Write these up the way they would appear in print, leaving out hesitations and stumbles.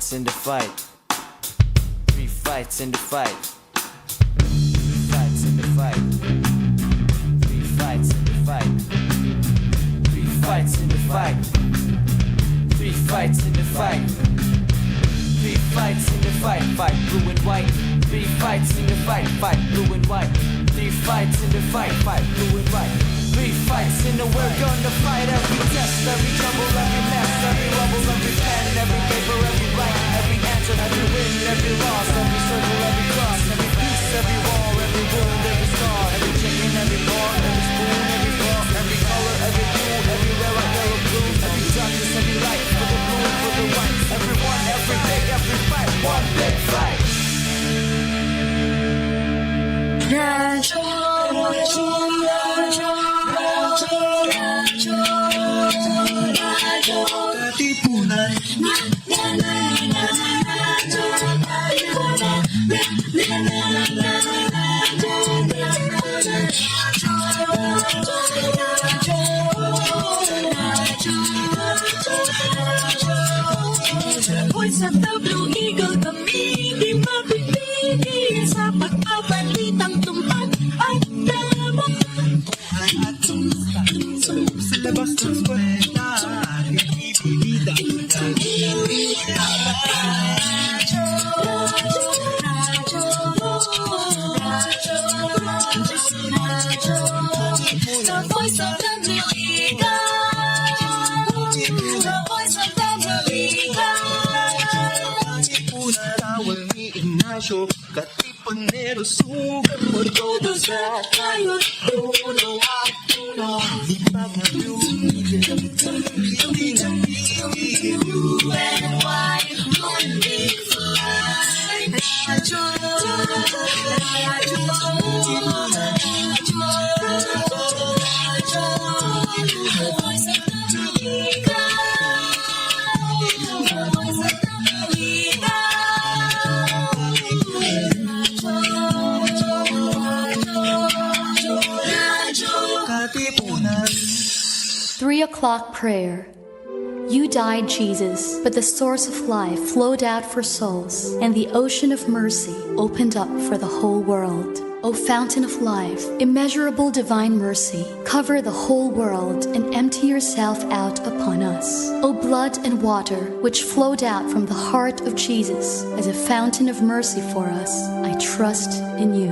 fights in the fight. 3 fights in the fight. 3 fights in the fight. 3 fights in the fight. 3 fights in the fight. 3 fights in the fight. 3 fights in the fight. Fight blue and white. 3 fights in the fight. Fight blue and white. 3 fights in the fight. Fight blue and white. 3 fights in the we're gonna fight every test, every trouble, every mess, every rubble, every pen, every paper, every right, every answer, every win, every loss, every circle, every cross, every piece, every wall, every wound, every scar, every chicken, every bar, every spoon, every fork, every color, every blue, every red, yellow, blue, every darkness, every light, for the blue, for the white, everyone, every day, every fight, one big fight. Katipunan. Voice of the Blue Eagle, kami di mapipigil sa pagpapalitang tumpak at damok. Sa labas ng eskwela, ibibida. The voice of the Blue Eagle, the voice of the Blue Eagle. Katipunan, tawag ni Ignacio, Katipunero, sugat por todos at tayo, uno at uno. Lipag na blue, hindi na bigil. Blue and white, one big flag. Radyo, the voice of the Blue Eagle, the voice of the Blue Eagle. Katipunan. 3 o'clock prayer. You died, Jesus, but the source of life flowed out for souls, and the ocean of mercy opened up for the whole world. O fountain of life, immeasurable divine mercy, cover the whole world and empty yourself out upon us. O blood and water, which flowed out from the heart of Jesus as a fountain of mercy for us, I trust in you.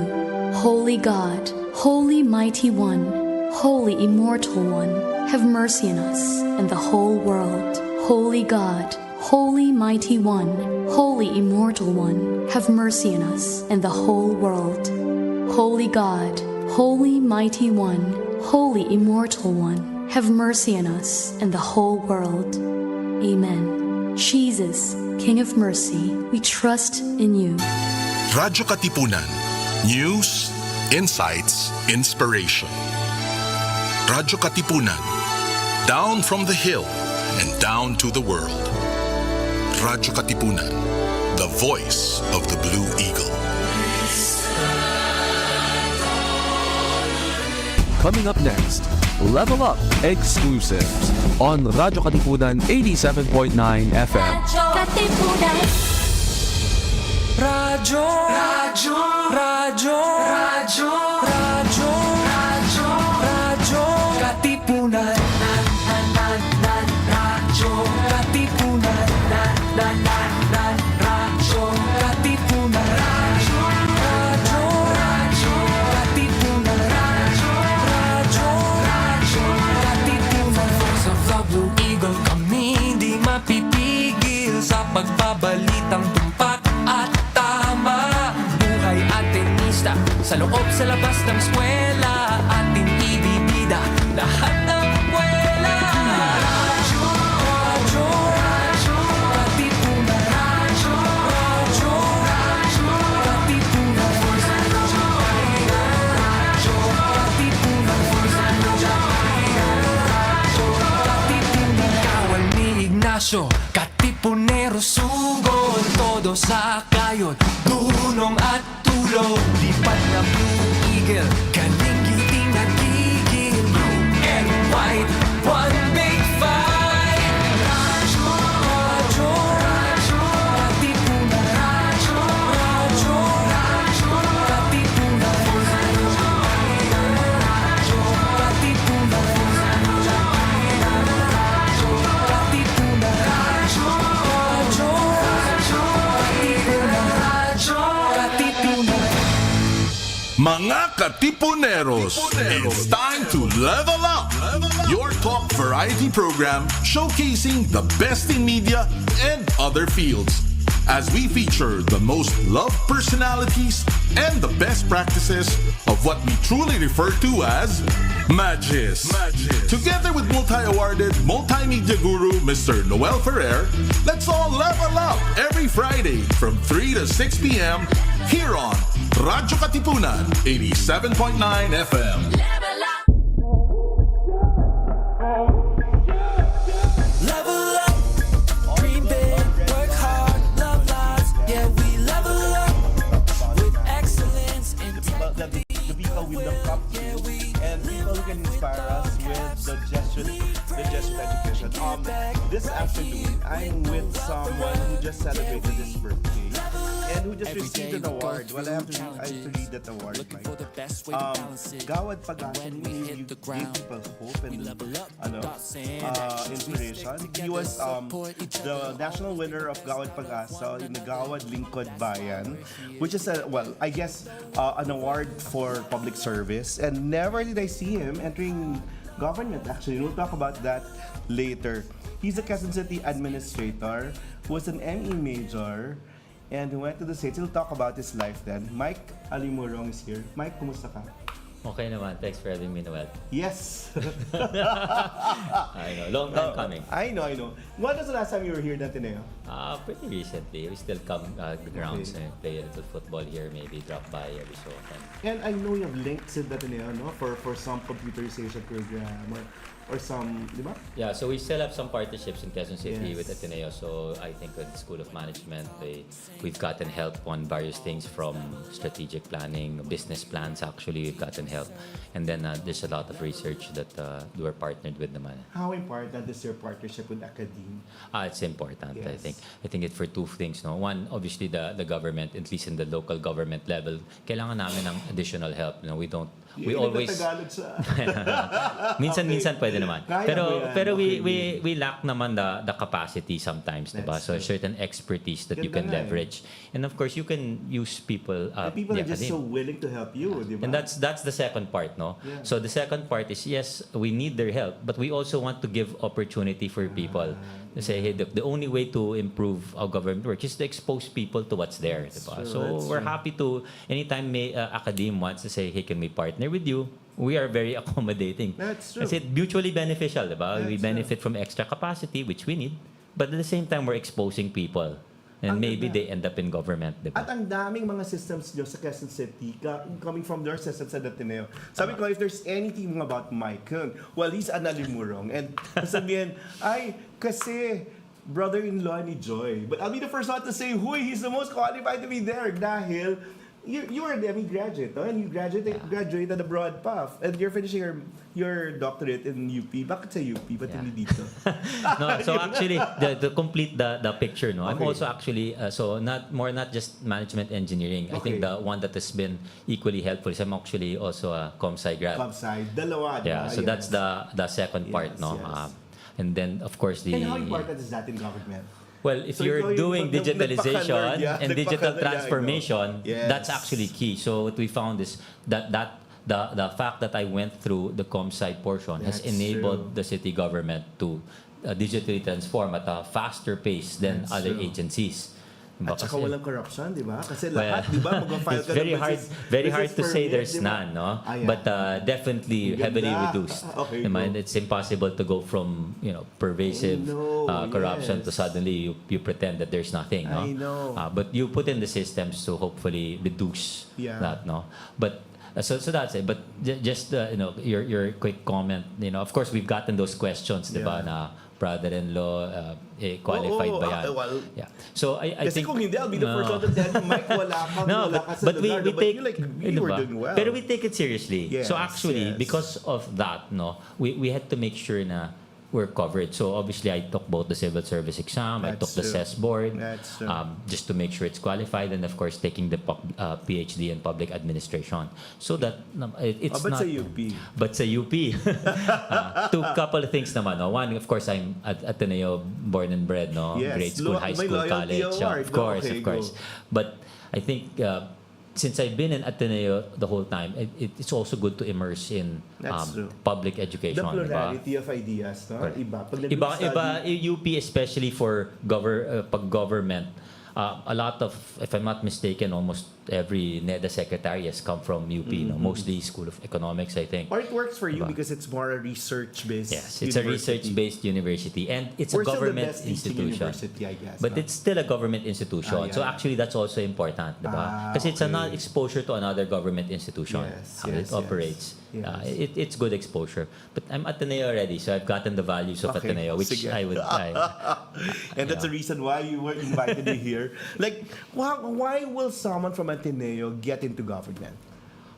Holy God, holy mighty one, holy immortal one, have mercy on us and the whole world. Holy God, holy mighty one, holy immortal one, have mercy on us and the whole world. Holy God, holy mighty one, holy immortal one, have mercy on us and the whole world. Amen. Jesus, King of mercy, we trust in you. Radyo Katipunan. News, insights, inspiration. Radyo Katipunan. Down from the hill and down to the world. Radyo Katipunan. The voice of the Blue Eagle. Coming up next, Level Up Exclusives on Radyo Katipunan 87.9 FM. Katipunan. Radyo, radyo, radyo, radyo, radyo, radyo, radyo, Katipunan. Radyo, Katipunan. Radyo, Katipunan. Radyo, radyo, radyo, Katipunan. Radyo, radyo, radyo, Katipunan. Voice of the Blue Eagle, kami di mapipigil sa pagbabalitang tumpak at tama. Buhay at tenista, sa loob sa labas ng eskwela, ating ibibida lahat ng kwela. Radyo, radyo, radyo, Katipunan. Radyo, radyo, radyo, Katipunan. Radyo, Katipunan. Radyo, Katipunan. Kawal ni Ignacio, Katipunero, sugod, todo sa kayod, tulong at tulog. Lipat na Blue Eagle, kaning giting nagigil. Blue and white, one big fight. Radyo, radyo, radyo, Mga Katipuneros, it's time to level up! Your talk variety program showcasing the best in media and other fields. As we feature the most loved personalities and the best practices of what we truly refer to as Magis. Together with multi-awarded multimedia guru Mr. Noel Ferrer, let's all level up every Friday from 3 to 6 p.m. here on Radyo Katipunan 87.9 FM. Level up. Level up, dream big, work hard, love lives. Yeah, we level up with excellence and The people with the cup and people who can inspire us with the Jesuit education. This afternoon, I'm with someone who just celebrated his birthday and who just received an award. Well, I have to read that award, Mike. Gawad Pagasan gave people hope and inspiration. He was the national winner of Gawad Pagasa in the Gawad Lingkod Bayan, which is an award for public service. And never did I see him entering government. Actually, we'll talk about that later. He's a Quezon City administrator who was an ME major and who went to the States. He'll talk about his life then. Mike Alimurung is here. Mike, kumusta ka? Okay naman. Thanks for having me, Noel. Yes. I know. Long time coming. I know. When was the last time you were here, Ateneo? Pretty recently. We still come the grounds and play a little football here, maybe drop by every so often. And I know you have links with Ateneo, no? For some computerization program or some, di ba? Yeah, so we still have some partnerships in Quezon City Yes. with Ateneo. So I think with the School of Management, we've gotten help on various things from strategic planning, business plans actually, we've gotten help. And then there's a lot of research that we're partnered with naman. How important is your partnership with academe? It's important, Yes. I think. I think it's for two things. No? One, obviously the government, at least in the local government level, kailangan namin ng additional help. You know, we always Tagalog sa... minsan pwede naman. Kaya mo yan. Pero Okay. we lack naman the capacity sometimes, diba? That's So true. certain expertise that you Ganda can nga eh. leverage. And of course, you can use people And people the are just so academe. willing to help you, di ba? And that's the second part, no? Yeah. So the second part is, yes, we need their help, but we also want to give opportunity for people to say, hey, the only way to improve our government work is to expose people to what's there, diba? true, So that's we're true. happy to, anytime may academe wants to say, hey, can we partner with you? We are very accommodating. That's true. Kasi mutually beneficial, diba? We That's benefit from extra capacity, which we need, but at the same time, we're exposing people. And Ang maybe ganda. they end up in government, diba? At ang daming mga systems nyo sa Quezon City coming from their systems sa Ateneo. Sabi ko, if there's anything about Mike, well, he's an Alimurong. And sabihin, ay, kasi brother-in-law ni Joy. But I'll be the first one to say, huy, he's the most qualified to be there dahil you are an ME graduate, no? And you graduated abroad pa. And you're finishing your doctorate in UP. Bakit sa UP? Ba't hindi dito? No, so actually, to complete the picture, no, I'm Okay. also actually not just management engineering. I think Okay. the one that has been equally helpful is I'm actually also a comsci grad. Comsci. Dalawa, di Yeah, ba? so Yes. that's the second part, Yes, no. yes. And then of course the And how important is that in government? well, if So you're ikaw yung doing digitalization nagpaka-nerd, yeah? and digital Nagpaka-nerd, transformation, Yes. that's actually key. So what we found is that the fact that I went through the ComSci portion has That's enabled true. the city government to digitally transform at a faster pace than That's other true. agencies. Diba? At saka Kasi- walang corruption, di ba? Kasi Well, lahat, di ba? Mag-file it's ka very ng hard business to say permit, there's di ba? none, no? Ah, yeah. But definitely Ganda. heavily reduced. Okay, I mean, go. it's impossible to go from pervasive I know, corruption to yes. suddenly you pretend that there's nothing, no? I know. But you put in the systems to hopefully reduce Yeah. that, no? But so that's it. But just your quick comment, of course we've gotten those questions, di ba, Yeah. na brother-in-law qualified Oo, ba yan? well, Yeah. So I Kasi think kung hindi, I'll be the first no. one to tell you, Mike, wala No, ka sa but we lugar. But take you were diba? doing well. Pero we take it seriously. Yes, So actually, yes. because of that, we had to make sure na we're covered. So obviously, I took both the civil service exam, I took That's the true. CES board, That's true. just to make sure it's qualified, and of course, taking the PhD in public administration. So that it's but not. sa UP. But sa UP, two couple of things naman. No? One, of course, I'm at Ateneo, born and bred. No, Yes. grade school, high May school, loyalty college. award. Of course, Okay, of course. go. But I think since I've been in Ateneo the whole time, it's also good to immerse in That's true. public education. The diba? plurality of ideas, no? Correct. Iba. Pag Iba, UP, especially for pag government, a lot of, if I'm not mistaken, almost every NEDA secretary has come from UP, no? Mostly School of Economics, I think. Or it works for you Diba? because it's more a research-based Yes, it's a research-based university, and it's We're a still the government best teaching institution. university, I guess. But no? it's still a government institution. Ah, yeah, So yeah. actually, that's also important, diba? Kasi it's okay. an exposure to another government institution, Yes, how yes, it operates. yes. It's good exposure. But I'm Ateneo already, so I've gotten the values of Okay, Ateneo, which sige. I would... And that's the reason why you were invited me here. Like, why will someone from Ateneo get into government?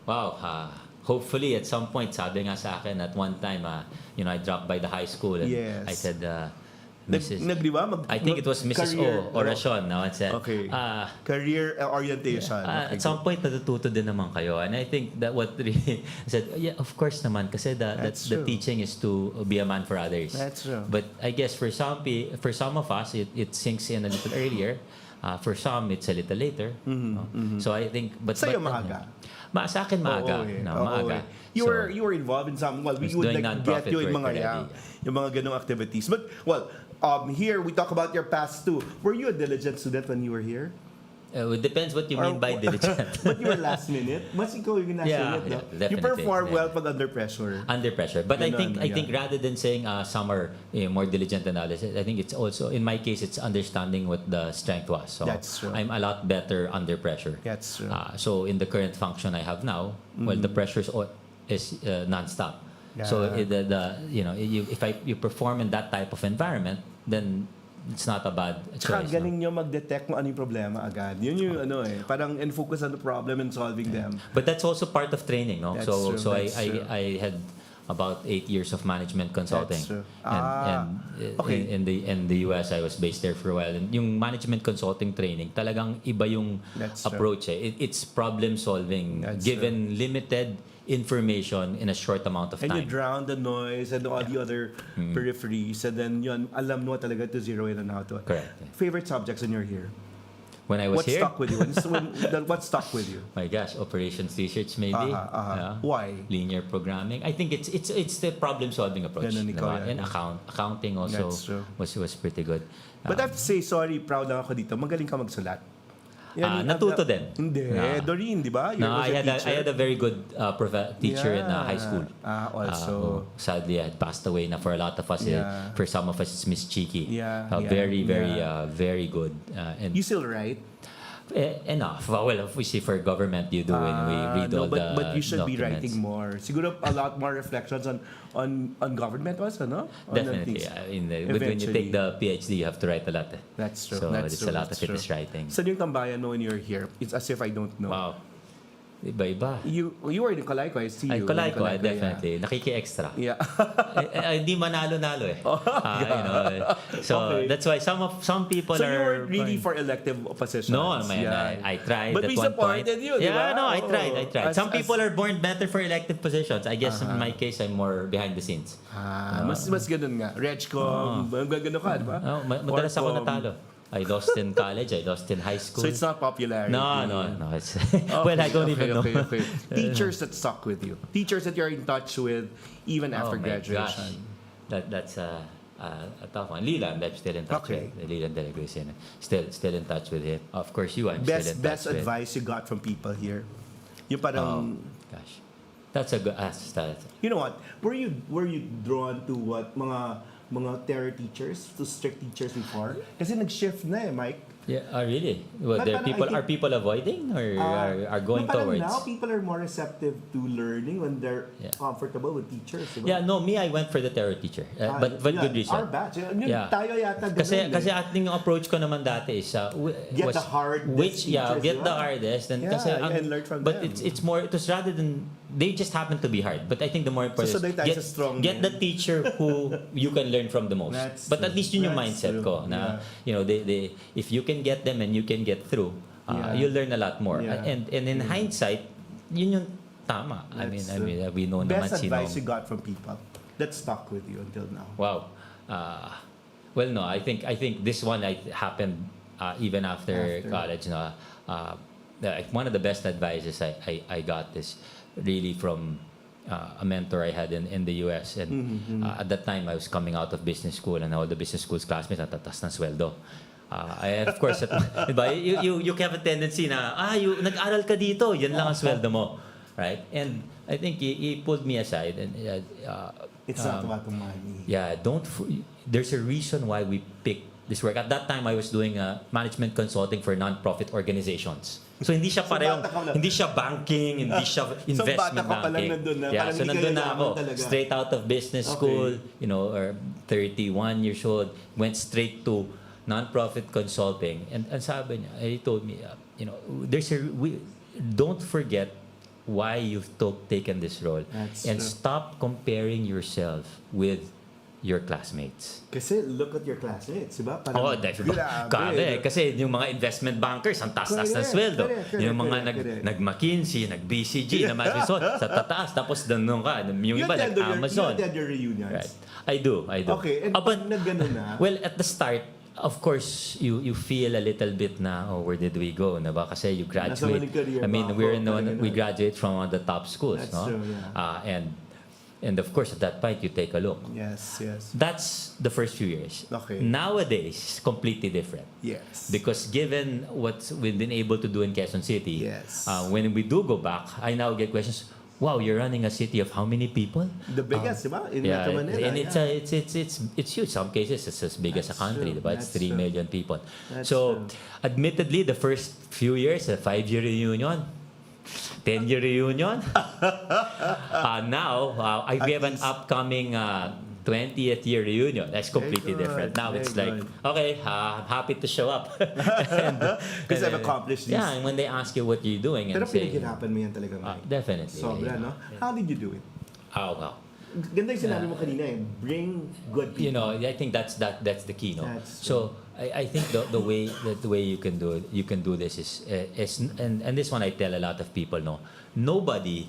Wow. Hopefully, at some point, sabi nga sa akin at one time, I dropped by the high school and Yes. I said, Mrs. Di ba? I think it was Mrs. Career, O, Oracion. No? I said, Okay. Career orientation. Okay, at some point, natututo din naman kayo. And I think that what really I said, yeah, of course naman. Kasi the true. teaching is to be a man for others. That's true. But I guess for some of us, it sinks in a little earlier. For some, it's a little later. No? So I think... Sa'yo maaga? Sa akin maaga. Oo, eh. No, Oo, maaga. eh. You were involved in some, well, we was would doing like get non-profit you in work mga already, yung mga ganong activities. But, well, here we talk about your past too. Were you a diligent student when you were here? It depends what you mean by diligent. But you were last minute? Mas ikaw yung last minute, no? definitely. You perform Yeah. well pag under pressure. Under pressure. But I Ganun, think rather than saying some are more diligent than others, I think it's also, in my case, it's understanding what the strength was. So That's true. I'm a lot better under pressure. That's true. So in the current function I have now, well, the pressure is non-stop. So if you perform in that type of environment, then it's not a bad Tsaka choice. galing nyo mag-detect kung ano yung problema agad. Yun yung parang focus on the problem and solving them. But that's also part of training, no? That's so true, so that's true. I had about 8 years of management consulting. That's true. And okay. in the US, I was based there for a while. And yung management consulting training, talagang iba yung That's true. approach. It's problem solving, That's given limited information in a short amount of And you time. drown the noise and all the other peripheries, and then yun, alam mo talaga to zero in on how to. Correct. Favorite subjects when you're here? When I was What here, stuck with you? What stuck with you? my gosh, operations research maybe. Yeah. Why? Linear programming. I think it's the problem solving approach. Ganun ikaw diba? yan. And accounting also That's true. was pretty good. But I have to say, sorry, proud lang ako dito. Magaling ka magsulat. Natuto din. Hindi. No. Doreen, di ba? No, I had a very good teacher in Yeah. high school. Also. Sadly, I had passed away na for a lot of us. Yeah. For some of us, it's Miss Cheeky. Yeah, Very, yeah. very good. And You still write? enough. Well, obviously for government, you do when we read all the but you should be documents. writing more. Siguro a lot more reflections on government also, no? On the Definitely. things. But when you Eventually. take the PhD, you have to write a lot. That's true. So That's it's true. a lot That's of it true. is writing. Saan yung tambayan mo when you're here? It's as if I don't know. Wow. Iba-iba. You were in Kalayko, I see you. Ay, kulay ko, in Kalayko, definitely. Nakiki-extra. Yeah. Hindi manalo-nalo eh. So Okay. that's why some people So are... you were really for elective positions? No, man. Yeah. I tried But at we one supported point. you, di ba? Yeah, no, I Oo. tried. Some As- people are born better for elective positions. I guess in my case, I'm more behind the scenes. Mas ganun nga. Regcom, gano'n ka, di ba? Madalas ako Orcom. natalo. I lost in college. I lost in high school. So it's not popularity. No. It's well, I don't even know. Okay. Teachers that stuck with you. Teachers that you're in touch with even after my graduation. Gosh. That's a tough one. Leland, I'm still in touch Okay. with. Leland Deleguizin. Still in touch with him. Of course, I'm still in touch Best with. advice you got from people here? Yung Oh, parang, gosh. That's a good... you know what? Were you drawn to what mga terror teachers, to strict teachers before? Kasi nag-shift na Mike. Yeah, really? Well, But parang I are people avoiding or are going no, parang towards? now people are more receptive to learning when they're Yeah. comfortable with teachers. Diba? Yeah, no, me, I went for the terror teacher. But yeah, good reason. Our batch. Tayo yata ganun Kasi ating yung approach ko naman dati is Get the hardest teachers, get di the ba? hardest and Yeah, kasi and learn from but them. it's more, it was rather than they just happen to be hard, but I think the more important So tayo is sa strong get the teacher who you can learn from the most. That's But at true. least yun yung That's mindset true. ko na they if you can get them and you can get through, you'll learn a lot more. Yeah. And in hindsight, yun yung tama. I mean we know naman Best sino. advice you got from people that stuck with you until now. Wow. Well, no, I think this one happened even after college. No, one of the best advices I got is really from a mentor I had in the US. And at that time, I was coming out of business school, and all the business school's classmates natatas ng sweldo. And of course, diba, you have a tendency na, nag-aral ka dito, yan lang ang sweldo mo. Right? And I think he pulled me aside. And It's not about the money. yeah, there's a reason why we picked this work. At that time, I was doing management consulting for non-profit organizations. So hindi siya parehong, bata ka lang. hindi siya banking, hindi siya investment bata ka pa lang banking. nandun na, Yeah, parang so hindi ka nandun na yayaman ako, talaga. straight out of business school, or 31 years old, went straight to non-profit consulting. And sabi niya, he told me, don't forget why you've taken this role. That's and true. stop comparing yourself with your classmates. Kasi look at your classmates, diba? Oh, grabe. Kasi yung mga investment bankers, ang taas-taas ng Correct, sweldo. correct, Yung mga correct. nag-McKinsey, nag-BCG, na Magis, sa tataas. Tapos doon ka. Yung iba, nag-Amazon. You attend your reunions. Right. I do. Okay, and but, pag nag-ganon na, well, at the start, of course, you feel a little bit na, where did we go? Na ba? Kasi you Nasa graduate. maling career I mean, ba ako? we Parang graduate from one of the top schools. That's no? true, yeah. And of course, at that point, you take a look. yes. That's the first few years. Okay. Nowadays, it's completely different. Yes. Because given what we've been able to do in Quezon City, Yes. when we do go back, I now get questions. Wow, you're running a city of how many people? The biggest, diba? In Yeah, Metro Manila. and it's huge. Some cases it's as big as a That's country. true. Diba? It's That's 3 true. million people. That's So, true. admittedly, the first few years, a 5-year reunion, 10-year reunion. Now, we have an upcoming 20th year reunion. That's completely Very good, different. Now it's very like, good. okay, I'm happy to show up. Because I've accomplished this. Yeah, and when they ask you what you're doing, Pero and say, pinaghirapan mo yan talaga, Mike. definitely. Sobra, no? How did you do it? Oh, well. Ganda yung sinabi mo kanina eh. Bring good people. I think that's the key, no. That's So I think the way you can do this is and this one I tell a lot of people, no. Nobody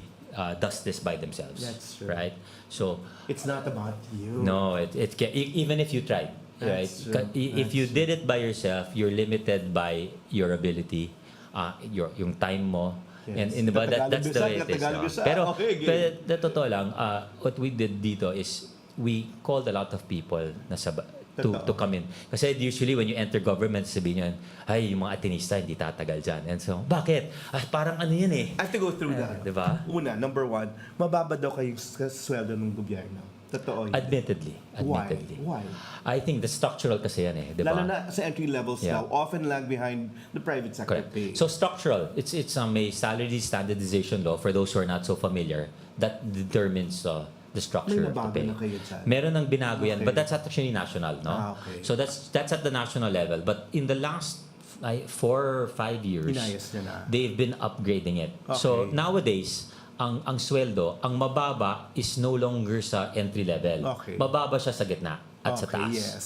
does this by themselves. That's true. Right. So It's not about you. no, even if you tried, right? That's true. If you did it by yourself, you're limited by your ability, yung time mo. Yes. And diba, that's the way it is. Tagalog No? isa. Pero, Okay, game. pero totoo lang, what we did dito is we called a lot of people to come in. Kasi usually when you enter government, sabihin nyo, ay, yung mga Atenista hindi tatagal dyan. And so, bakit? Parang ano yan eh. I have to go through that. Diba? Una, number one, mababa daw kayo sa sweldo ng gobyerno. Totoo yun. Admittedly. Why? I think the structural kasi yan eh. Diba? Lalo na sa entry levels Yeah. now, often lag behind the private sector Correct. pay. So structural, it's a salary standardization law for those who are not so familiar that determines the structure May of the nabago pay. na kayo dyan? Meron ng binago yan, Okay. but that's actually national, no? Okay. So that's at the national level. But in the last 4 or 5 years, Inayos niya na. they've been upgrading it. So Okay. nowadays, ang sweldo, ang mababa is no longer sa entry level. Okay. Mababa siya sa gitna at sa Okay, taas. yes.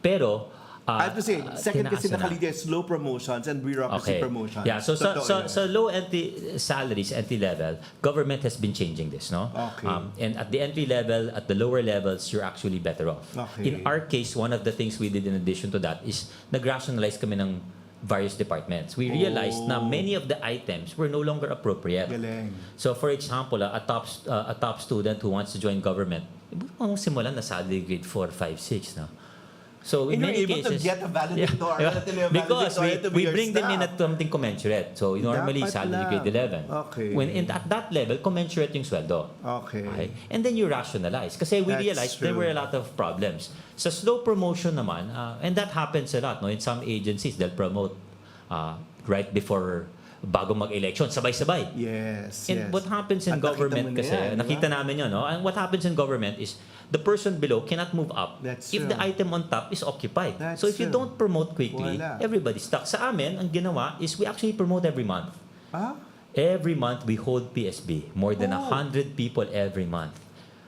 Pero I have to say, second kasi tinaas na. nakalagay is slow promotions and bureaucracy promotions. Yeah, so Totoo yan. low entry salaries, entry level, government has been changing this, no? Okay. And at the entry level, at the lower levels, you're actually better off. Okay. In our case, one of the things we did in addition to that is nag-rationalize kami ng various departments. We realized na many of the items were no longer appropriate. Galing. So for example, a top student who wants to join government, ang simulan na salary grade 4, 5, 6, no? So in And many you're able to cases, get a valedictorian, yeah, because valedictorian to be we your bring them in staff. at something commensurate. So normally Dapat salary lang. grade 11. Okay. At that level, commensurate yung sweldo. Okay. And then you rationalize. Kasi we That's realized there true. were a lot of problems. Sa slow promotion naman, and that happens a lot, no? In some agencies, they'll promote right before bago mag-election, sabay-sabay. Yes, And yes. what happens in At nakita government mo na kasi, yan, di ba? nakita namin yun, no? And what happens in government is, the person below cannot move up That's if true. the item on top is occupied. That's so if you true. don't promote quickly, Wala. everybody's stuck. Sa amin, ang ginawa is we actually promote every month. Ah? Every month, we hold PSB. More than Oh. 100 people every month.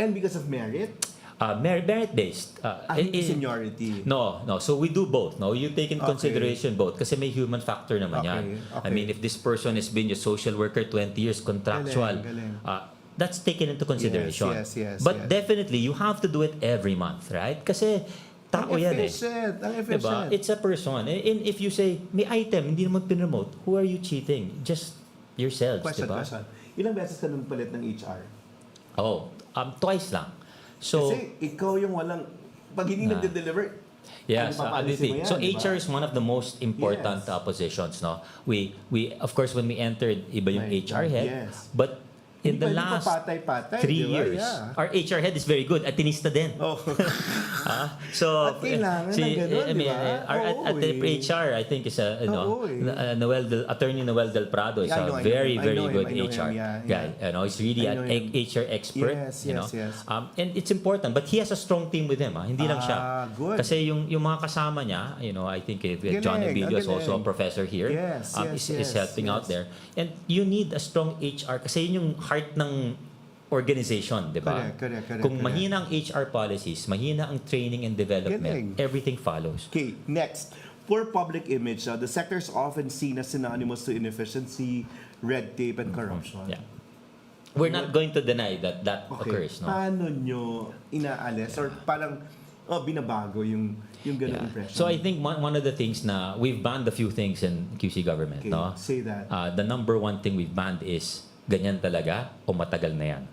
And because of merit? Merit-based. Hindi seniority. No. So we do both. No, you take in Okay. consideration both kasi may human factor naman yan. I Okay. mean, if this person has been a social worker 20 years contractual, Galing. that's taken into consideration. Yes. But definitely, you have to do it every month, right? Kasi tao yan eh. Ang Diba? efficient. It's a person. And if you say, may item, hindi naman pinremote, who are you cheating? Just yourselves, Question. diba? Ilang beses ka nung palit ng HR? Oh, twice lang. So, Kasi ikaw yung walang, pag hindi nagde-deliver, yes, papaalisin mo yan, so diba? HR is one of the most important Yes. positions, no? We of course when we entered, iba yung Right. HR head, Yes. but in the Hindi last pa patay-patay, 3 diba? years, Yeah. our HR head is very good. Atinista din. Oh. So, At kailangan ng ganun, I mean, diba? at the HR, I think is Oo, eh. Attorney Noel Del Prado is Yeah, I know, a I very, know very him, good I know him, HR yeah. guy. You know, he's really I an know him. HR expert. Yes, you know, yes. and it's important. But he has a strong team with him. Hindi lang siya. Good. Kasi yung mga kasama niya, you know, I think John Galing, Emilio is ang also a galing. professor here. Yes, Is helping out there. And you need a strong HR kasi yun yung heart ng organization, di ba? Correct. Kung mahina ang HR policies, mahina ang training and development, Galing. everything follows. Okay, next. Poor public image. The sector is often seen as synonymous to inefficiency, red tape, and corruption. Yeah. We're not going to deny that Okay. occurs, no? Paano nyo inaalis or parang binabago yung ganung Yeah. impression? So I think one of the things na we've banned a few things in QC government, Okay, no? say that. The number one thing we've banned is ganyan talaga o matagal na yan.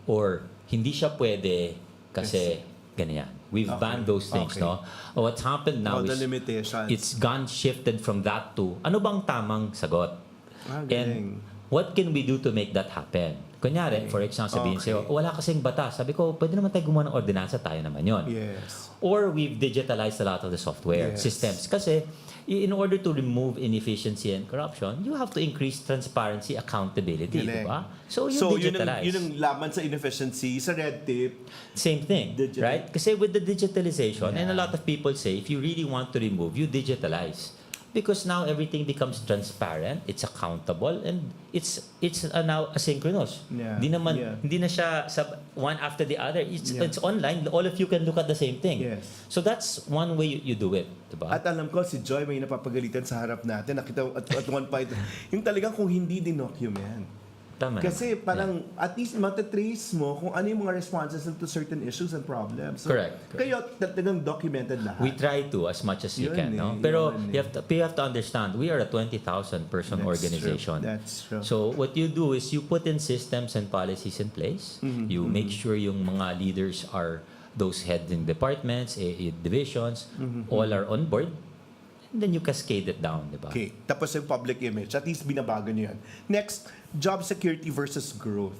Or hindi siya pwede kasi ganyan. We've Okay, banned those things, okay. no? What's happened now the is limitations. it's gone shifted from that to ano bang tamang sagot? Galing. And what can we do to make that happen? Kunyari, for example, sabihin Okay. sa'yo, wala kasing batas. Sabi ko, pwede naman tayo gumawa ng ordinansa, tayo naman yon. Yes. Or we've digitalized a lot of the software Yes. systems. Kasi in order to remove inefficiency and corruption, you have to increase transparency, accountability, di Galing. ba? So you yun digitalize. ang laban sa inefficiency, sa red tape. Same thing, Digital. right? Kasi with the digitalization, and a Yeah. lot of people say, if you really want to remove, you digitalize. Because now everything becomes transparent, it's accountable, and it's now asynchronous. Yeah. Hindi na siya one after the other. It's online. All of you can look at the same thing. Yes. So that's one way you do it, diba? At alam ko, si Joy may napapagalitan sa harap natin. Nakita at one point, yung talagang kung hindi dinocument. Tama Kasi naman. parang at least matatrace mo kung ano yung mga responses to certain issues and problems. So, Correct. Kayo talagang documented lahat. We try to as much as you Yun can, eh, no? Pero yun you have to understand, we are a 20,000 person organization. That's true. So what you do is you put in systems and policies in place. You make sure yung mga leaders are those heads in departments, divisions, all are on board. And then you cascade it down, di ba? Okay, tapos yung public image. At least binabago nyo yan. Next, job security versus growth.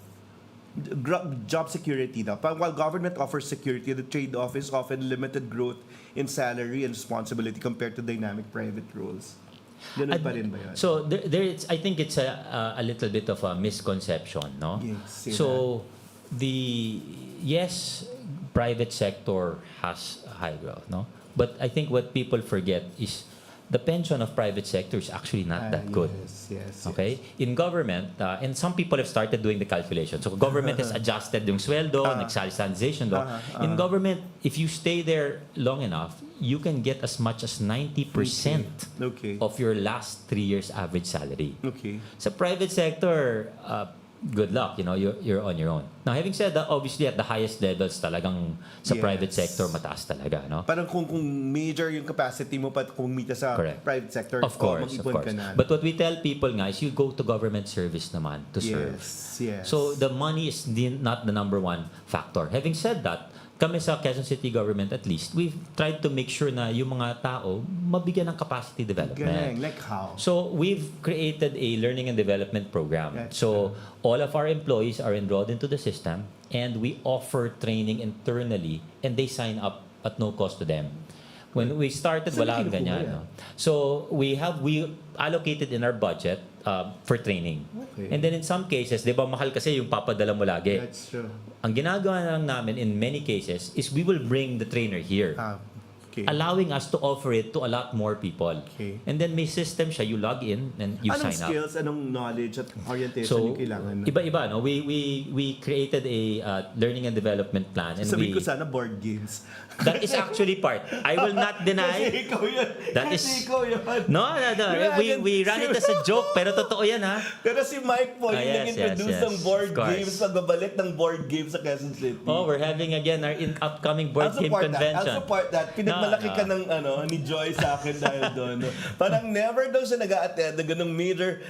Job security daw. While government offers security, the trade-off is often limited growth in salary and responsibility compared to dynamic private roles. Ganun pa rin ba yun? So I think it's a little bit of a misconception, no? Yes, say so private sector has high growth, no? But I think what people forget is the pension of private sector is actually not that good. Yes. Okay? In government, and some people have started doing the calculation. So government has adjusted yung sweldo, nagsalisanization do. In government, if you stay there long enough, you can get as much as 90% Okay. of your last 3 years average salary. Okay. Sa private sector, good luck, you're on your own. Now, having said that, obviously at the highest levels talagang sa Yes. private sector mataas talaga, no? Parang kung major yung capacity mo pa kung kumita sa Correct. private sector, Of course, of mag-ipon course. ka na. But what we tell people nga is you go to government service naman to serve. Yes. So the money is not the number one factor. Having said that, kami sa Quezon City government at least, we've tried to make sure na yung mga tao mabigyan ng capacity development. Galing. Like how? So we've created a learning and development program. That's So all of our employees are enrolled into the system and we offer training internally and they sign up at no cost to them. When we started, Saan wala kinukuha ganyan. yan? No? So we allocated in our budget for training. Okay. And then in some cases, di ba mahal kasi yung papadala mo lagi. That's true. Ang ginagawa lang namin in many cases is we will bring the trainer here. Okay. allowing us to offer it to a lot more people. Okay. And then may system siya, you log in and you Anong sign up. skills, anong knowledge at orientation So, yung kailangan? iba-iba, no? We created a learning and development plan, and Sabi we ko sana board games. that is actually part. I will not deny. Kasi ikaw yun. That Kasi is- ikaw yun. No. We run it as a joke, pero totoo yan, ha? Pero si Mike po, yung yes, nag-introduce yes, ng board of course. games, pagbabalik ng board games sa Quezon City. Oh, we're having again our upcoming board game convention. I'll support that. Pinagmalaki No. ka ng ni Joy sa akin dahil doon. Parang never daw siya nag-a-attend ng ganung major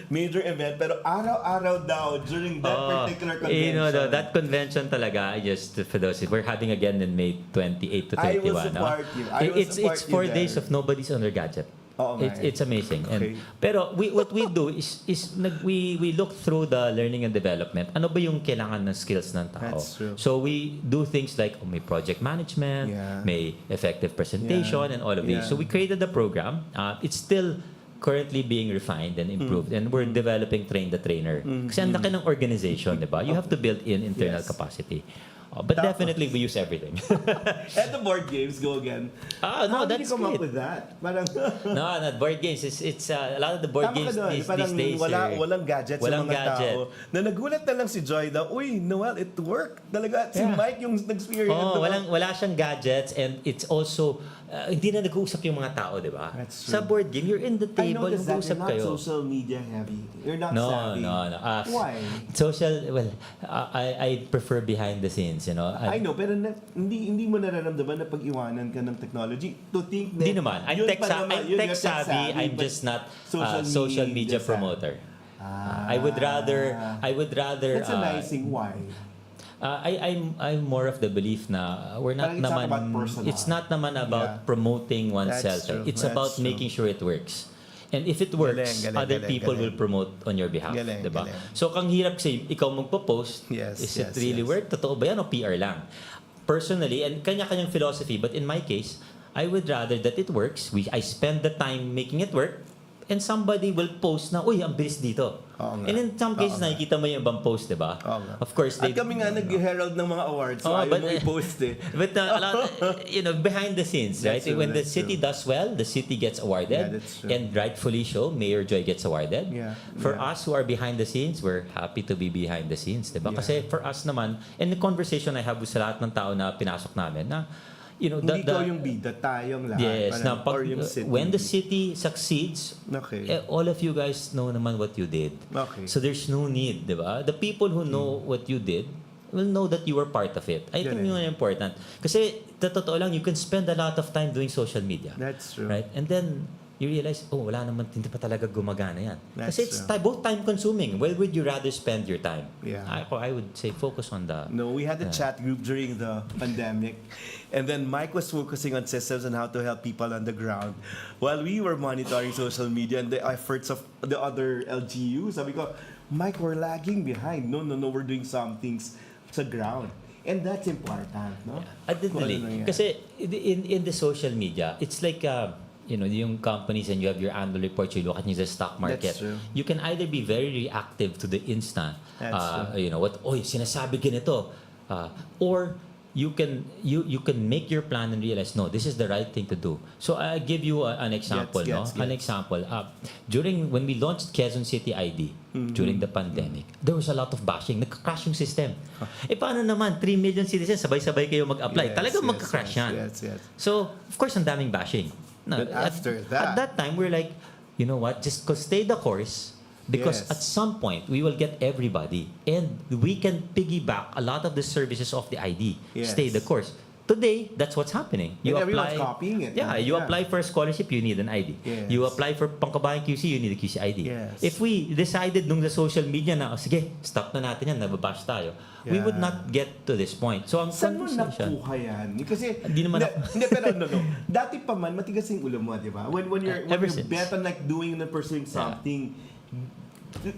event, pero araw-araw daw during that particular convention. You know, that convention talaga, just for those, we're having again in May 28 to 31. I will support you. I will support it's you 4 there. days of nobody's on their gadget. Oo nga It's amazing. Okay. Pero what we do is we look through the learning and development. Ano ba yung kailangan ng skills ng tao? That's true. So we do things like may project management, Yeah. may effective presentation, Yeah. and all of these. Yeah. So we created the program. It's still currently being refined and improved, and we're developing train the trainer. Kasi ang laki ng organization, di ba? You have to build in internal Yes. capacity. But Tapos- definitely we use everything. And the board games go again. No, How did that's you come up great. with that? Parang No, not board games. It's a lot of the board tama games ka doon. these Parang days. walang gadget walang sa mga gadget. tao. Na nagulat na lang si Joy daw, uy, Noel, it worked. Talaga, si Yeah. Mike yung nag-experience. Oh, wala siyang gadgets, and it's also hindi na nag-uusap yung mga tao, di ba? That's Sa true. board game, you're in the I table, noticed that nag-uusap you're not kayo. social media heavy. You're not No. savvy. Why? I prefer behind the scenes, you know. I know, pero hindi mo nararamdaman na pag-iwanan ka ng technology to think that Hindi naman. I'm yun tech pa naman, yun, tech you're savvy. I'm but just not social social media savvy. promoter. I would rather. That's a nice thing. Why? I'm more of the belief na we're not Parang it's not naman about personal. it's not naman about Yeah. promoting oneself. That's true. It's That's about true. making sure it works. And if it works, Galing, other galing, people galing. will promote on your behalf, Galing, 'di ba? galing. So kang hirap kasi ikaw magpo-post, Yes, is yes, it really yes. work? Totoo ba yan o PR lang? Personally, and kanya-kanyang philosophy, but in my case, I would rather that it works. I spend the time making it work, and somebody will post na, uy, ang bilis dito. Oo nga. And in some cases, Oo nga. nakikita mo yung ibang post, di ba? Oo nga. Of course, At kami nga nag-herald ng mga awards, so ayaw mo i-post eh. But a lot, behind the scenes, right? That's true, When the that's city true. does well, the city gets awarded, Yeah, that's true. and rightfully so, Mayor Joy gets awarded. Yeah, For yeah. us who are behind the scenes, we're happy to be behind the scenes, diba? Yeah. Kasi for us naman, and the conversation I have sa lahat ng tao na pinasok namin, na, Hindi ikaw yung bida, tayong lahat. Yes, na Parang- or yung city. when the city succeeds, Okay. all of you guys know naman what you did. Okay. So there's no need, di ba? The people who know what you did will know that you were part of it. I think Galing. yun ang important. Kasi, totoo lang, you can spend a lot of time doing social media. That's true. Right? And then, you realize, wala naman, hindi pa talaga gumagana yan. That's Kasi it's true. both time-consuming. Where would you rather spend your time? Yeah. I would say focus on the... No, we had a chat group during the pandemic. And then Mike was focusing on systems and how to help people on the ground while we were monitoring social media and the efforts of the other LGUs. Sabi ko, Mike, we're lagging behind. No, we're doing some things sa ground. And that's important, no? Additionally, Kung ano yan. kasi in the social media, it's like yung companies, and you have your annual reports, you look at the stock market. That's true. You can either be very reactive to the instant, That's true. sinasabi ganito, or you can make your plan and realize, no, this is the right thing to do. So I give you an example, Gets. An example. When we launched Quezon City ID during the pandemic, there was a lot of bashing. Nagka-crash yung system. Paano naman 3 million citizens sabay-sabay kayo mag-apply? Yes, Talagang yes, magka-crash yes, yan. yes. So, of course, ang daming bashing. No, But after at that time, we're like, you know what? Just stay the course. Because Yes. at some point, we will get everybody. And we can piggyback a lot of the services of the ID. Yes. Stay the course. Today, that's what's happening. You And everyone's apply, copying it. Yeah, you apply for a scholarship, you need an ID. Yes. You apply for pangkabayan QC, you need a QC ID. Yes. If we decided nung sa social media na, sige, stop na natin yan, nababash tayo, we would Yeah. not get to this point. So, ang Saan mo conversation... nakuha yan? Kasi, Hindi naman hindi, pero no. Dati pa man, matigas yung ulo mo, di ba? When you're Ever you're since. bet on like doing and pursuing something,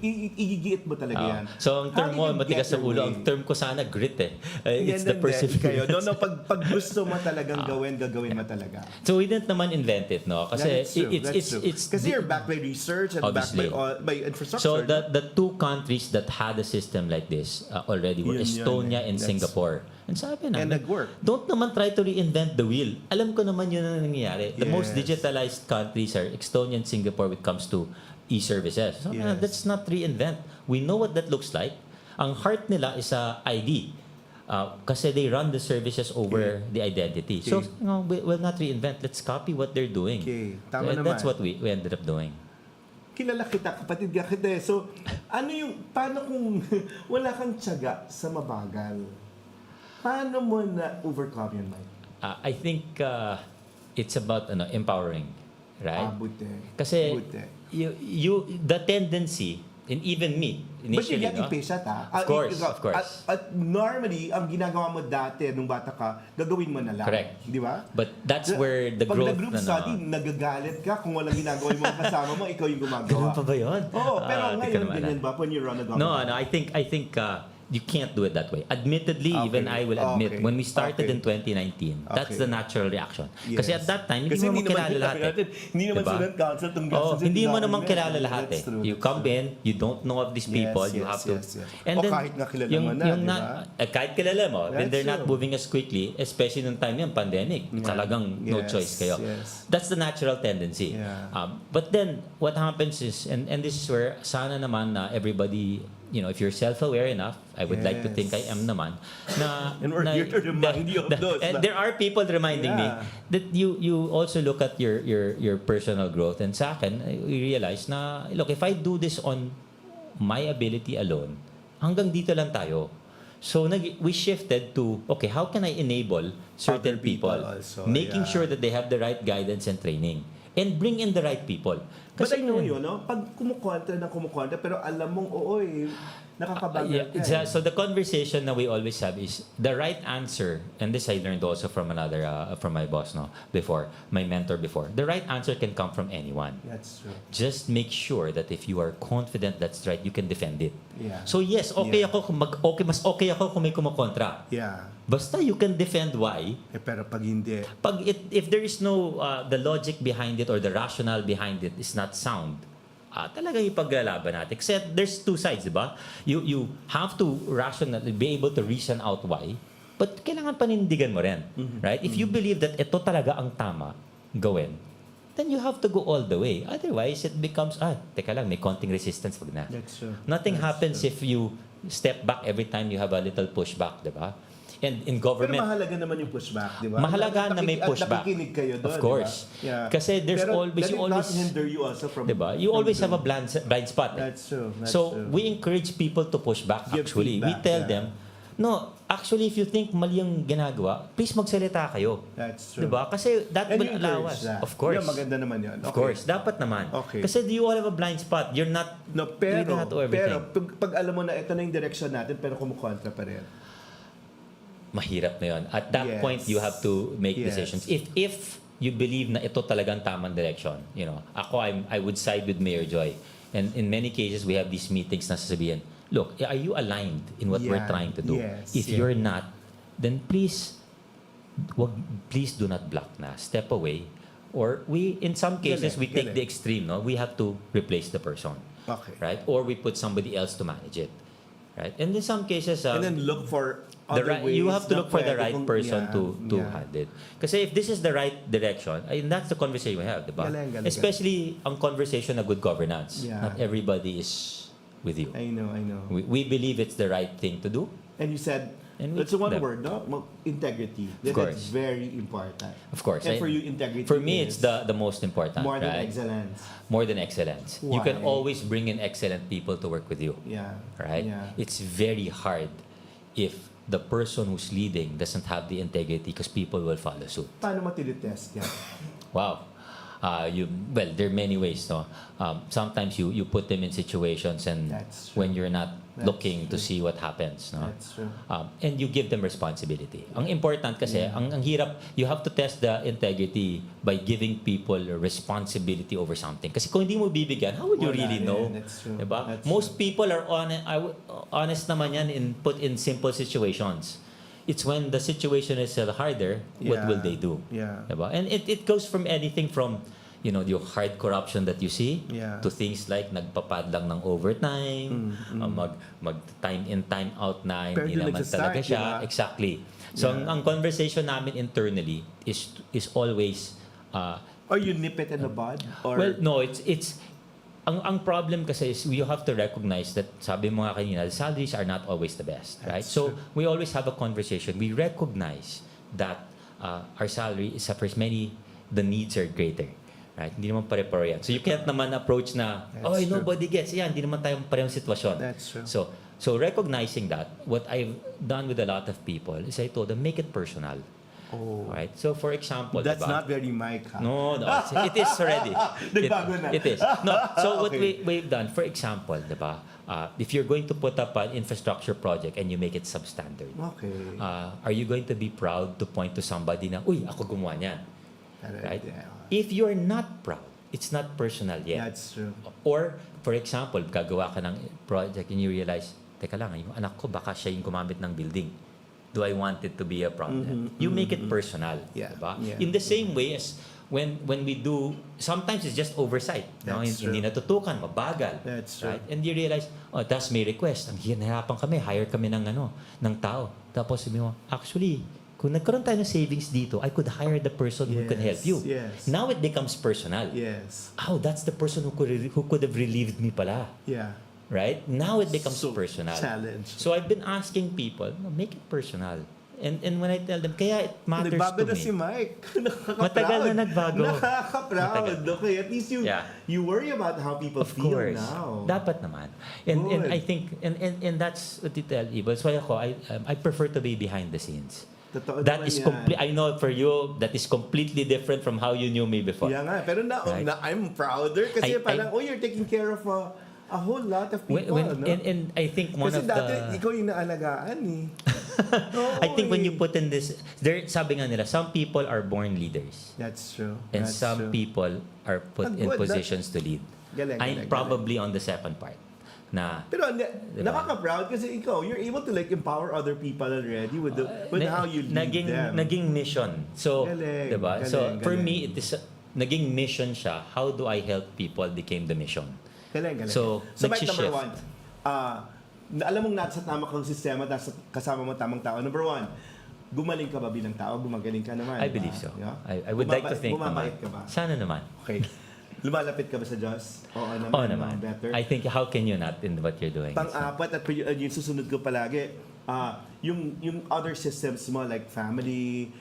Igigiit mo talaga yan. So, ang term How mo, do you matigas get sa your ulo. way? Ang term ko sana, grit eh. It's Yan, the hindi. perseverance. Ikaw yun. No, pag gusto mo talagang gawin mo talaga. So, we didn't naman invent it, no? Kasi That's true. That's true. it's Kasi you're backed by research and Obviously. backed by infrastructure. So the two countries that had a system like this already were Yun, Estonia and That's- Singapore. And sabi na, And nag-work. don't naman try to reinvent the wheel. Alam ko naman yun ang nangyayari. The most Yes. digitalized countries are Estonia and Singapore when it comes to e-services. So, Yes. that's not reinvent. We know what that looks like. Ang heart nila is a ID. Kasi they run the services over the identity. So, we'll not reinvent. Let's copy what they're doing. Okay. Tama And that's naman. what we ended up doing. Kilala kita, kapatid ka kita eh. So, paano kung wala kang tiyaga sa mabagal? Paano mo na-overcome yun, Mike? I think it's about empowering, right? Buti. Kasi Buti. the tendency, and even me, But you initially, get impatient, Of course. At normally, ang ginagawa mo dati nung bata ka, gagawin mo na lang. Correct. Di ba? But that's where the Pag growth nag-group study, nagagalit ka kung walang ginagawa yung mga kasama mo, ikaw yung gumagawa. Ganun pa ba yun? Oo, pero Di ko ngayon, naman ganyan alam. ba? When you run a government? No, I think you can't do it that way. Admittedly, Okay. even I will admit, Okay. when we started Okay. in 2019, that's Okay. the natural reaction. Yes. Kasi at that time, hindi Kasi mo naman kilala lahat. Hindi naman Diba? student council itong Hindi mo naman kilala lahat eh. That's true. You come in, you don't know of these people, you have to... O kahit nga kilala mo na, di ba? Kahit kilala mo, then That's they're not true. moving as quickly, especially nung time yung pandemic. Talagang no Yes, choice kayo. yes. That's the natural tendency. Yeah. But then, what happens is, and this is where sana naman na everybody, if you're self-aware enough, I would like to think I am naman, na... And we're here to remind you of those. And there are people reminding me Yeah. that you also look at your personal growth. And sa akin, I realize na, look, if I do this on my ability alone, hanggang dito lang tayo. So we shifted to, okay, how can I enable certain Other people people, also, making yeah. sure that they have the right guidance and training, and bring in the right people. But I know yun, yun, no? Pag kumukontra, pero alam mong, oo nakakabagal ka. yeah, so the conversation that we always have is the right answer, and this I learned also from from my boss, before, my mentor before. The right answer can come from anyone. That's true. Just make sure that if you are confident that's right, you can defend it. Yeah. So yes, okay Yeah. ako mas okay ako kung may kumukontra. Yeah. Basta you can defend why. Pero pag hindi, If there is no the logic behind it or the rationale behind it is not sound, talagang ipaglalaban natin. Kasi there's two sides, di ba? You have to rationally be able to reason out why, but kailangan panindigan mo rin. Right? If you believe that ito talaga ang tama gawin, then you have to go all the way. Otherwise, it becomes, teka lang, may konting resistance pag na. That's true. Nothing That's happens true. if you step back every time you have a little pushback, di ba? And in pero government, mahalaga naman yung pushback, di ba? mahalaga na may At pushback. nakikinig kayo doon, Of course. di ba? Yeah. Kasi there's Pero always, that you did always, not hinder you also from... diba? You from always have a doing- blind spot. That's true. That's So true. we encourage people to push back. Give Actually, we feedback, tell yeah. them, no, actually, if you think mali yung ginagawa, please magsalita kayo. That's true. Diba? Kasi that And will you allow encourage us. that. Of course. Yeah, maganda naman yun. Of Okay. course. Dapat naman. Okay. Kasi you all have a blind spot. You're not No, pero, you don't have to everything. pag alam mo na ito na yung direction natin, pero kumukontra pa rin. Mahirap na yun. At that Yes. point, you have to make Yes. decisions. If you believe na ito talagang tamang direction, I would side with Mayor Joy. And in many cases, we have these meetings na sasabihin, look, are you aligned in what we're Yeah. trying to do? Yes. If Yeah. you're not, then please do not block na. Step away. Or in some cases, we take Galing. the extreme. No? We have to replace the person. Okay. Right? Or we put somebody else to manage it. Right? And in some cases, And then look for the other ways you have to na look for the pwede right kung- person yeah, to yeah. handle it. Kasi if this is the right direction, and that's the conversation we have, diba? Galing. Especially ang conversation na good governance. Yeah. Not everybody is with you. I know. We believe it's the right thing to do. And you said, And that's one them. word, no? Integrity. course. That's very important. Of course. And for you, integrity For me, is it's the most important. more than right? excellence. More than excellence. You can Why? always bring in excellent people to work with you. Yeah. Right? Yeah. It's very hard if the person who's leading doesn't have the integrity because people will follow suit. Paano mo tinitest yan? Wow. There are many ways, no. Sometimes you put them in situations, and That's true. when you're not That's looking to see what happens, no. That's true. And you give them responsibility. Ang important kasi, ang hirap, you have to test the integrity by giving people a responsibility over something. Kasi kung hindi mo bibigyan, how would you Wala really rin. know? That's true. Diba? That's Most people are honest naman yan put in simple situations. It's when the situation is harder, what Yeah. will they do? Yeah. Diba? And it goes from anything from yung hard corruption that you see Yeah. to things like nagpapad lang ng overtime, mag time in time out na Pero hindi doon naman nagsa-start, talaga siya. diba? Exactly. So Yeah. ang conversation namin internally is always Or you nip it in the bud? Or well, no, it's ang problem kasi is you have to recognize that, sabi mo nga kanina, the salaries are not always the best, right? That's So true. we always have a conversation. We recognize that our salary suffers the needs are greater. Right? Hindi naman pare-pare yan. So you can't naman approach na, That's true. nobody gets. Yan, hindi naman tayong parehong sitwasyon. That's true. So recognizing that, what I've done with a lot of people is I told them, make it personal. Oh. Right? So for example, That's diba? not very Mike, ha? No, it is already. Nagbago na. It is. No, so what Okay. we've done, for example, diba? If you're going to put up an infrastructure project and you make it substandard, Okay. are you going to be proud to point to somebody na, uy, ako gumawa niyan? Right? Yeah. If you're not proud, it's not personal yet. That's true. Or, for example, gagawa ka ng project and you realize, teka lang, yung anak ko baka siya yung gumamit ng building. Do I want it to be a problem? You make it personal. Yeah, Diba? yeah. In the same way as when we do, sometimes it's just oversight. No? That's Hindi true. natutukan, mabagal. That's true. Right? And you realize, that's may request. Ang hinahirapan kami, hire kami ng tao. Tapos sabi mo, actually, kung nagkaroon tayo ng savings dito, I could hire the person who can help you. Yes. Now it becomes personal. Yes. Oh, that's the person who could have relieved me pala. Yeah. Right? Now it becomes So, personal. challenge. So I've been asking people, no, make it personal. And when I tell them, kaya it matters Nagbago to na me. si Mike. Nakaka-proud. Matagal na nagbago. Nakaka-proud. Matagal. Okay, at least Yeah. you worry about how people Of feel course. now. Dapat naman. And Good. I think, and that's what you tell people. So I prefer to be behind the scenes. Totoo That naman is yan. complete. I know for you, that is completely different from how you knew me before. Yeah nga, pero Right. I'm prouder kasi I- parang, you're taking care of a whole lot of people, no? And I think one Kasi of dati, the... ikaw yung naalagaan eh. Oo, I think when eh. you put in this, sabi nga nila, some people are born leaders. That's true. And That's some true. people are put in Good. positions to lead. Galing, galing, I'm probably on the second part. Na, Pero Diba? nakaka-proud kasi ikaw, you're able to like empower other people already with how you lead them. naging mission. So, Galing, diba? So, galing, for galing. me, it is naging mission siya. How do I help people became the mission? Galing, galing. So, Mike, number nagsishift. one, alam mong nasa tama kang sistema, nasa kasama mo tamang tao. Number one, gumaling ka ba bilang tao? Gumagaling ka naman. I ba? believe so. Yeah? I would like to think Bumabait naman. ka ba? Sana naman. Okay. Lumalapit ka ba sa Diyos? Oo naman. Oo naman. Better. I think, how can you not in what you're doing? Pang-apat at yung susunod ko palagi, yung other systems mo like family,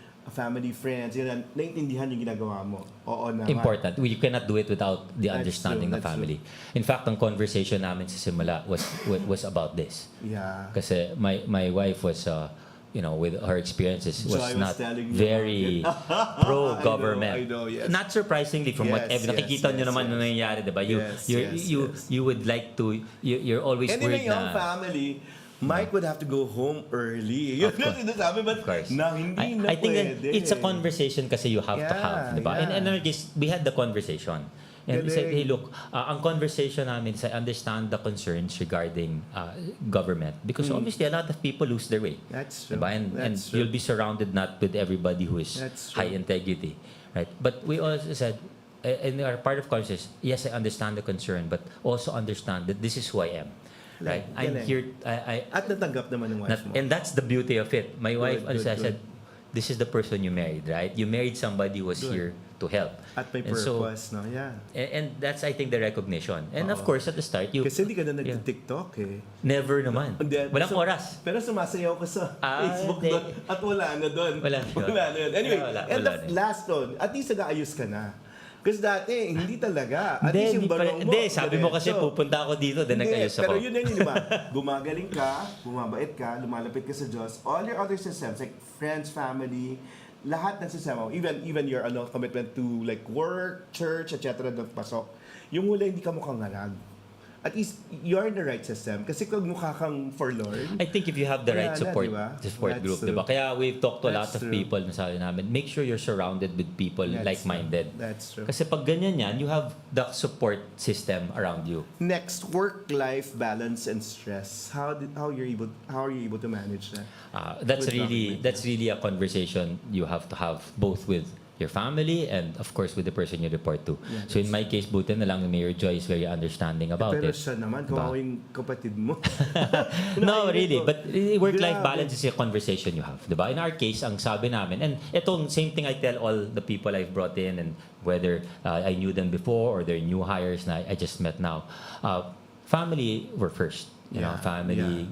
friends, yun, naiintindihan yung ginagawa mo. Oo naman. Important. You cannot do it without the That's understanding true, of that's family. In fact, ang conversation namin sa simula was about this. Yeah. Kasi my wife was, with her experiences, was Joy was not telling me very pro-government. I know, yes. Not surprisingly, from what Yes, nakikita nyo yes, naman yes. na nangyayari, diba? Yes, yes. You would like to, you're always And in a worried young na... family, Mike would have to go home early. Yun ang sinasabi, but Of course. na hindi na I think that pwede. it's a conversation kasi you have to have, di ba? Yeah. And we had the conversation. And we said, Galing. hey, look, ang conversation namin is I understand the concerns regarding government because obviously a lot of people lose their way. That's true. Diba? And That's true. you'll be surrounded not with everybody who is That's true. high integrity. Right? But we also said, in our part of conversation, yes, I understand the concern, but also understand that this is who I am. Right? I'm Galing. here, At natanggap naman ng wife mo. and that's the beauty of it. My wife, Good, I good. said, this is the person you married, right? You married somebody who was Good. here to help. At may And so- purpose, no? Yeah. And that's, I think, the recognition. And of Oo. course, at the start, you Kasi hindi ka na Yeah. nag-TikTok eh. never naman. Hindi, Walang so- oras. Pero sumasayaw ka sa Facebook hindi. doon at wala na doon. Wala na yun. Wala na yun. Anyway, Wala and na. the last one, at least nag-aayos ka na. Kasi dati, hindi talaga. At least yung barong mo. Hindi, sabi mo kasi diretso. pupunta ako dito, then Hindi, nag-ayos ako. Pero yun yun, di ba? Gumagaling ka, bumabait ka, lumalapit ka sa Diyos. All your other systems, like friends, family, lahat ng sistema, even your commitment to like work, church, etc. na pasok, yung huli hindi ka mukhang ngarag. At least you're in the right system. Kasi kung mukha kang forlorn, I think if you have the right support, diba? support That's group, true. diba? Kaya we've talked to a lot That's of true. people na sabi namin, make sure you're surrounded with people That's like-minded. That's true. Kasi pag ganyan yan, you have the support system around you. Next, work-life balance and stress. How are you able to manage that? That's With really a conversation you have to have both with your family and of course with the person you report to. Yeah, so in my case, buti na lang Mayor Joy is very understanding about Pero it. siya naman, Diba? kawawa yung kapatid mo. No, really. ko. But work-life Grabe. balance is a conversation you have. Diba? In our case, ang sabi namin, and itong same thing I tell all the people I've brought in, and whether I knew them before or they're new hires na I just met now, family were first. You know, family,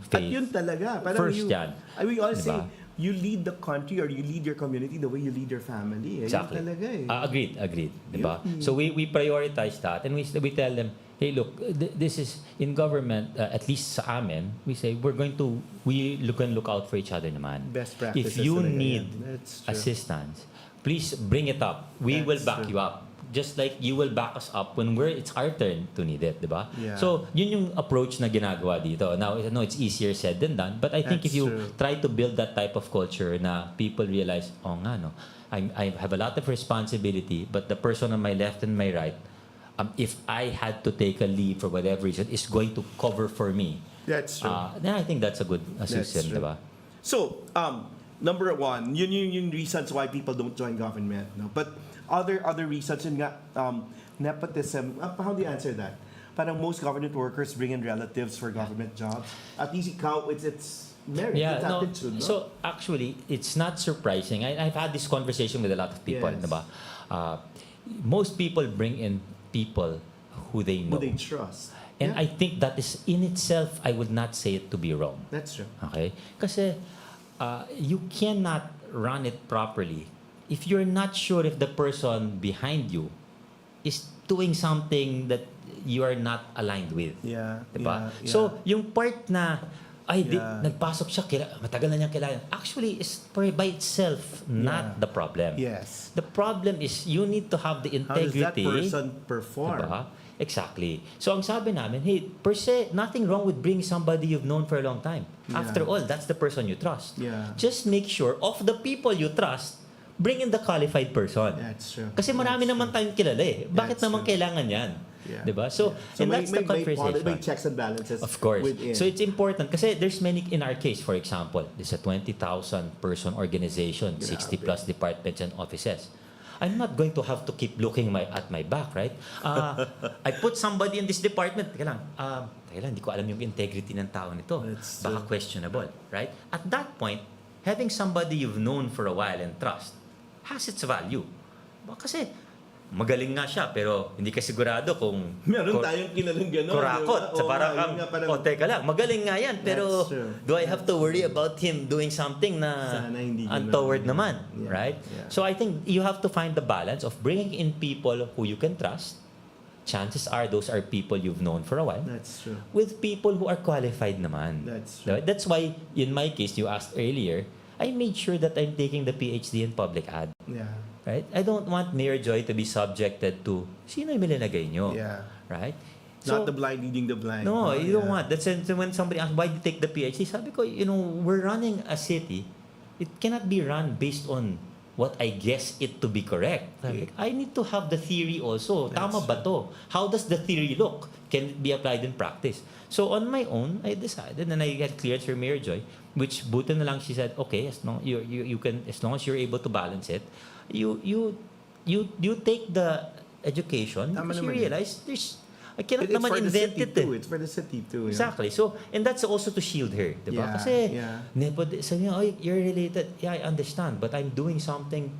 At faith. yun talaga. Parang First yan. We always say, Diba? you lead the country or you lead your community the way you lead your family. Exactly. Yun talaga Agreed. Diba? So we prioritize that and we tell them, hey, look, this is in government, at least sa amin, we say we can look out for each other naman. Best practices If you talaga need yan. That's true. assistance, please bring it up. We will That's back true. you up. Just like you will back us up when it's our turn to need it, diba? Yeah. So, yun yung approach na ginagawa dito. Now, I know it's easier said than done, but I think That's if you true. try to build that type of culture na people realize, oh nga, no, I have a lot of responsibility, but the person on my left and my right, if I had to take a leave for whatever reason, is going to cover for me. That's true. Then I think that's a good That's system, true. diba? So, number one, yun yung reasons why people don't join government. No? But other reasons, yun nga, nepotism. How do you answer that? Parang most government workers bring in relatives for government jobs. At least ikaw, it's merit, Yeah, it's no. attitude, no? So actually, it's not surprising. I've had this conversation with a lot of people, Yes. diba? Most people bring in people who they know. Who they trust. And Yeah. I think that is in itself, I would not say it to be wrong. That's true. Okay? Kasi you cannot run it properly if you're not sure if the person behind you is doing something that you are not aligned with. Yeah. Diba? Yeah, So, yung part na, Yeah. nagpasok siya, matagal na niyang kilala. Actually, is by itself not the problem. Yes. The problem is you need to have the How does that integrity. person perform? Diba? Exactly. So, ang sabi namin, hey, per se, nothing wrong with bringing somebody you've known for a long time. Yeah. After all, that's the person you trust. Yeah. Just make sure, of the people you trust, bring in the qualified person. That's true. Kasi marami That's naman tayong kilala eh. Bakit That's naman true. kailangan yan? Yeah. Diba? So, So and that's the conversation. may checks and balances Of course. within. So it's important kasi there's many, in our case, for example, there's a 20,000 person organization, 60 plus departments and offices. I'm not going to have to keep looking at my back, right? I put somebody in this department. Teka lang, hindi ko alam yung integrity ng tao nito. That's Baka true. questionable, right? At that point, having somebody you've known for a while and trust has its value. Kasi magaling nga siya, pero hindi ka sigurado kung Meron tayong kilalang gano'n. kurakot. Diba? Sa Oo, parang, yun nga, parang, teka lang, magaling nga yan, pero That's true. do I have to worry about him doing something na Sana hindi ganun. untoward naman, Yeah, right? yeah. So I think you have to find the balance of bringing in people who you can trust. Chances are those are people you've known for a while. That's true. With people who are qualified naman. That's true. Diba? That's why, in my case, you asked earlier, I made sure that I'm taking the PhD in public ad. Yeah. Right? I don't want Mayor Joy to be subjected to, sino yung milinagay nyo? Yeah. Right? Not the blind leading the blind. No, you don't Yeah. want. That's when somebody asks, why did you take the PhD? Sabi ko, we're running a city. It cannot be run based on what I guess it to be correct. Sabi ko, I need to have the theory also. Tama ba to? How does the theory look? Can it be applied in practice? So on my own, I decided, and I had clearance for Mayor Joy, which buti na lang she said, okay, as long you can, as long as you're able to balance it, you take the education Tama because you naman realize I cannot It's naman for the invent city it too. eh. It's for the city too. yeah. Exactly. So, and that's also to shield her, di ba? Yeah, Kasi, yeah. sabi niya, oh, you're related. Yeah, I understand, but I'm doing something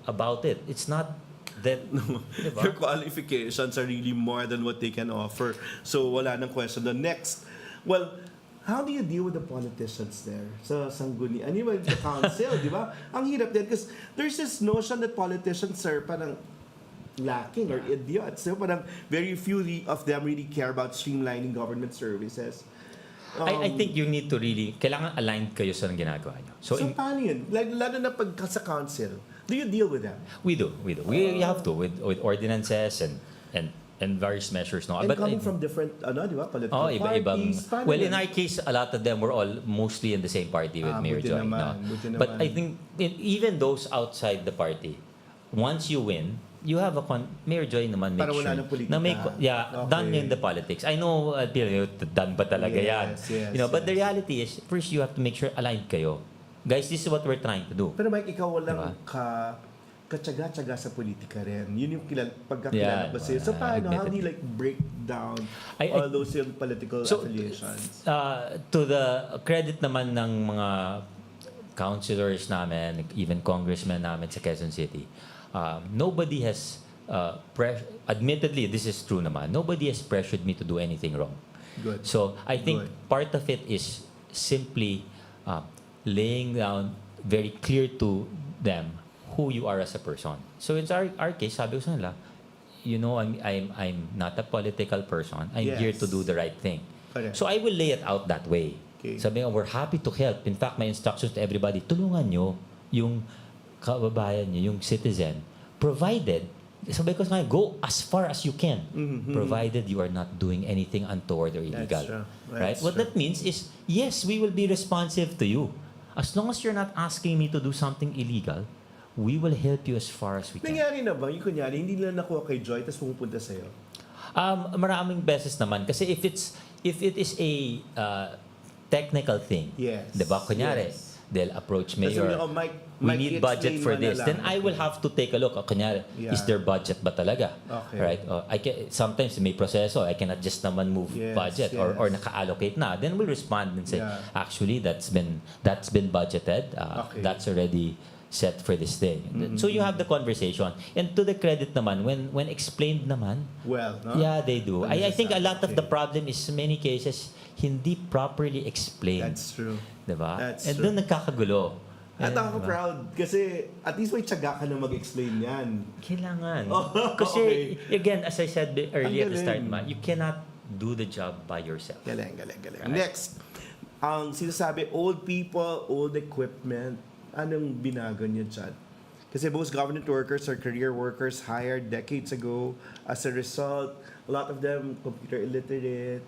about it. It's not that, di ba? Your qualifications are really more than what they can offer. So wala nang question. The next, well, how do you deal with the politicians there sa Sangguniang? Ano yung the council, di ba? Ang hirap din because there's this notion that politicians are parang lacking or idiots. So parang very few of them really care about streamlining government services. I think you need to really, kailangan aligned kayo sa ginagawa nyo. So paano yun? Lalo na pag sa council, do you deal with that? We do. We have to with ordinances and various measures. No? And But coming from different, di ba, political parties, paano well, yun? in our case, a lot of them were all mostly in the same party with Mayor buti Joy. naman, No? buti But naman. I think even those outside the party, once you win, you have Mayor Joy naman make Para wala sure ng politika. na done in the politics. I know done ba talaga yan? Yes, But the reality is, first you have to make sure aligned kayo. Guys, this is what we're trying to do. Pero Mike, ikaw walang Diba? katsaga-tsaga sa politika rin. Yun yung pagkakilala ko sa'yo. So paano? How do you like break down all those yung political affiliations? To the credit naman ng mga councilors namin, even congressmen namin sa Quezon City, nobody has, admittedly, this is true naman, nobody has pressured me to do anything wrong. Good. So I think Good. part of it is simply laying down very clear to them who you are as a person. So in our case, sabi ko sa nila, I'm not a political person. I'm Yes. here to do the right thing. Correct. So I will lay it out that way. Okay. Sabi nga, we're happy to help. In fact, my instructions to everybody, tulungan nyo yung kababayan nyo, yung citizen, provided, sabi ko sa kanya, go as far as you can, provided you are not doing anything untoward or illegal. true. Right? That's What true. that means is, yes, we will be responsive to you. As long as you're not asking me to do something illegal, we will help you as far as we can. Nangyari na ba? Yung kunyari, hindi nila nakuha kay Joy, tapos pumupunta sa'yo? Maraming beses naman. Kasi if it is a technical thing, Yes. diba? Kunyari, Yes. they'll approach Tapos Mayor, sabi niya, Mike, we need budget i-explain for mo na this. lang. Then I will have to take a look. Kunyari, Yeah. is there budget ba talaga? Okay. Right? Sometimes may proseso, I cannot just naman move Yes, budget or yes. naka-allocate na. Then we'll respond and say, Yeah. actually, that's been budgeted. Okay. That's already set for this thing. So you have the conversation. And to the credit naman, when explained naman, Well, no? yeah, they do. I think a lot of the Okay. problem is in many cases hindi properly explained. That's true. Diba? That's And true. doon nagkakagulo. At Diba? ako proud kasi at least may tsaga ka na mag-explain yan. Kailangan. Oh, Kasi, okay. again, as I said earlier at the start, galing. you cannot do the job by yourself. Galing. Right. Next, ang sinasabi, old people, old equipment, anong binago niyo dyan? Kasi most government workers or career workers hired decades ago. As a result, a lot of them computer illiterate.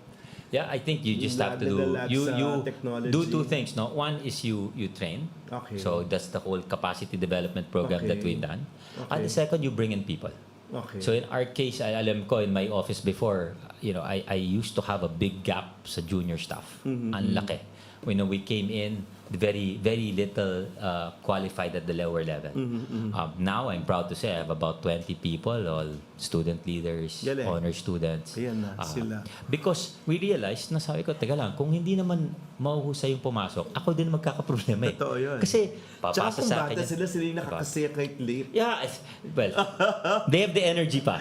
Yeah, I think you just have to do Nadalag sa you technology. do two things. No, one is you train. Okay. So that's the whole capacity development program that Okay. we've done. Okay. And the second, you bring in people. Okay. So in our case, alam ko in my office before, I used to have a big gap sa junior staff. Ang laki. When we came in, very very little qualified at the lower level. Now I'm proud to say I have about 20 people, all student leaders, Galing. honor students. Ayan na, sila. Because we realized, nasabi ko, teka lang, kung hindi naman mahuhusay yung pumasok, ako din magkakaproblema eh. Totoo yun. Kasi Tsaka papasa kung sa bata akin. sila yung nakakasaya kahit late. Yeah, well, they have the energy pa.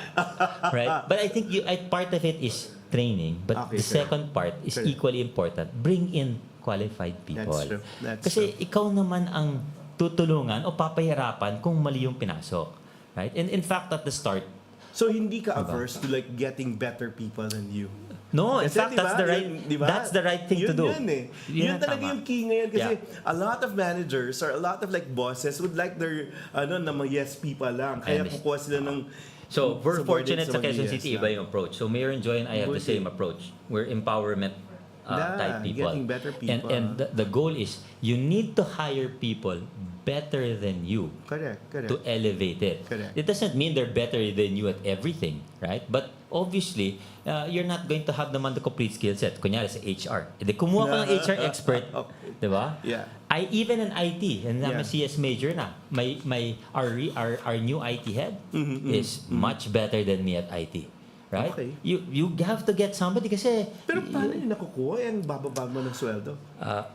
Right? But I think part of it is training. But Okay, the sir. second part is Correct. equally important. Bring in qualified people. That's true. That's Kasi true. ikaw naman ang tutulungan o papahirapan kung mali yung pinasok. Right? And in fact, at the start, So hindi ka averse to like getting better people than you? no, in Kasi, fact, diba, that's the right, diba? that's the right thing to Yun do. Yun eh. Yun Yun ang talaga tama. yung key ngayon kasi Yeah. a lot of managers or a lot of like bosses would like their na mga yes people lang. Kaya And this- kukuha sila ng So, we're subordinates fortunate sa mga Quezon yes City, lang. iba yung approach. So, Mayor and Joy and I have the Buti. same approach. We're empowerment type people. getting better people. And the goal is, you need to hire people better than you Correct. to elevate it. Correct. It doesn't mean they're better than you at everything, right? But obviously, you're not going to have naman the complete skill set. Kunyari sa HR. Edi kumuha ka ng HR expert, Okay. di ba? Yeah. Even in IT, and I'm a Yeah. CS major na, our new IT head is much better than me at IT. Right? Okay. You have to get somebody kasi Pero paano yung nakukuha? Yung bababa mo ng sweldo?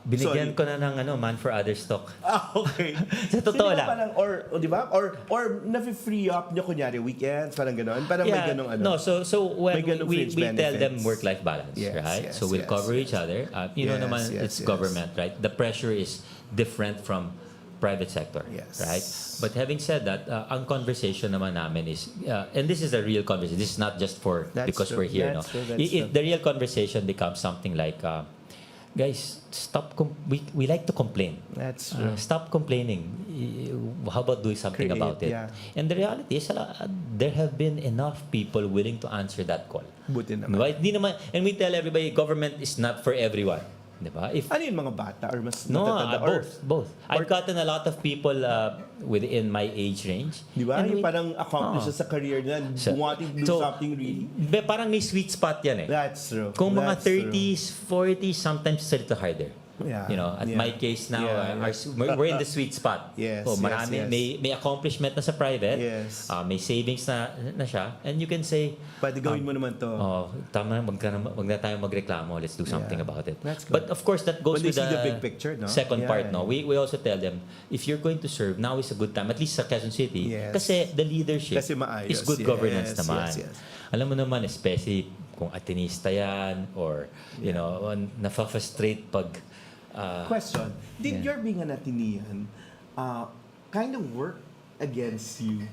binigyan Sorry. ko na ng man for other stock. Okay. Sa totoo Sino lang. Parang, o di ba? Or na-free up nyo kunyari weekends, parang gano'n. Parang may ganong ano. No, so when May ganong we fringe tell them benefits. work-life balance, Yes, right? yes, So we'll yes, cover yes. each other. You know Yes, naman, yes, it's yes. government, right? The pressure is different from private sector, Yes. right? But having said that, ang conversation naman namin is, and this is a real conversation. This is not just for That's because true. we're here, That's no. true. That's true. The real conversation becomes something like, guys, we like to complain. That's true. Stop complaining. How about doing something Create, about it? yeah. And the reality is, there have been enough people willing to answer that call. Buti naman. Diba? Di naman, and we tell everybody, government is not for everyone. Diba? If Ano yung mga bata or mas no, matatanda? Or, both. I've gotten a lot of people within my age range. di ba? And Yung parang accomplished sa career na wanting to do something really. Parang may sweet spot yan eh. That's true. Kung mga That's true. 30s, 40s, sometimes it's a little harder. Yeah. You know, at Yeah. my case now, Yeah. We're in the sweet spot. Yes, Marami, yes. may accomplishment na sa private, Yes. may savings na siya, and you can say, Pwede gawin mo naman to. oh, tama, wag na tayo magreklamo, let's do something Yeah. about it. That's good. But of course, that goes When they with see the big picture, no? second Yeah, part. No, yeah. we also tell them, if you're going to serve, now is a good time, at least sa Quezon City, Yes. kasi the leadership Kasi maayos. is good Yes, governance naman. yes, yes. Alam mo naman, especially kung atenista yan, or, you know, nafa-frustrate pag Question. Did yeah. your being an Atenean kind of work against you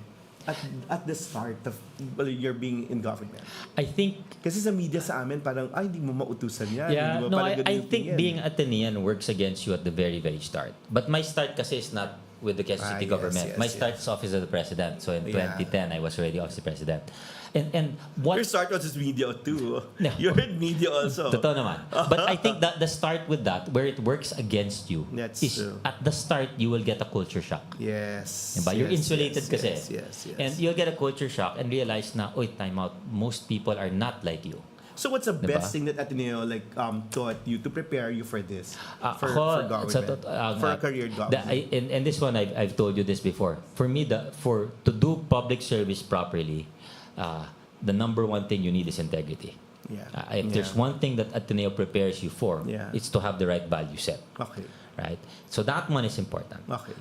at the start of your being in government? I think Kasi sa media sa amin, parang, ay, hindi mo mautusan yan. yeah, Hindi mo no, parang I ganun think yan. being Atenean works against you at the very, very start. But my start kasi is not with the Quezon City Yes, government. yes, My start yes. is Office of the President. So in Yeah. 2010, I was already Office of the President. And what... Your start was just media too. No. You're in media also. Totoo naman. But I think that the start with that, where it works against you, That's is true. at the start, you will get a culture shock. Yes. Diba? You're Yes, insulated yes, kasi. Yes. And you'll get a culture shock and realize na, oy, time out, most people are not like you. So what's the Diba? best thing that Ateneo taught you to prepare you for this? For Ako, government? For a career government? And this one, I've told you this before. For me, to do public service properly, the number one thing you need is integrity. Yeah. If there's one thing that Ateneo prepares you for, Yeah. it's to have the right value set. Okay. Right? So that one is important. Okay.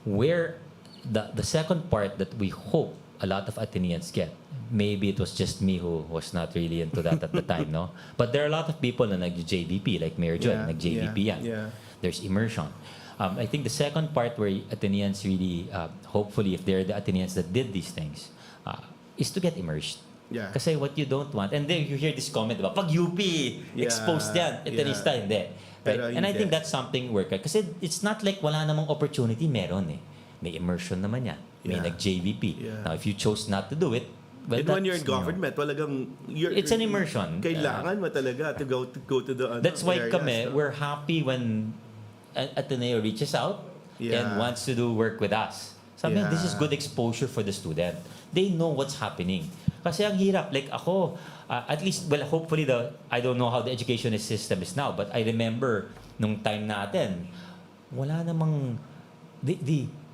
Where the second part that we hope a lot of Ateneans get, maybe it was just me who was not really into that at the time, no? But there are a lot of people na nag-JVP, like Mayor Joy, Yeah, nag-JVP yan. yeah. There's immersion. I think the second part where Ateneans really, hopefully, if they're the Ateneans that did these things, is to get immersed. Yeah. Kasi what you don't want, and then you hear this comment, diba? Pag UP, exposed yan, Atenista, hindi. Pero Right? And I hindi. think that's something work. Kasi it's not like wala namang opportunity, meron eh. May immersion naman yan. May Yeah. nag-JVP. Yeah. Now, if you chose not to do it, well, And when you're that's, in you know, government, talagang It's an immersion. Kailangan mo talaga to go to the That's why areas, kami, no? we're happy when Ateneo reaches out Yeah. and wants to do work with us. Sabi niya, this is Yeah. good exposure for the student. They know what's happening. Kasi ang hirap, like ako, at least, well, hopefully, I don't know how the education system is now, but I remember nung time natin, wala namang,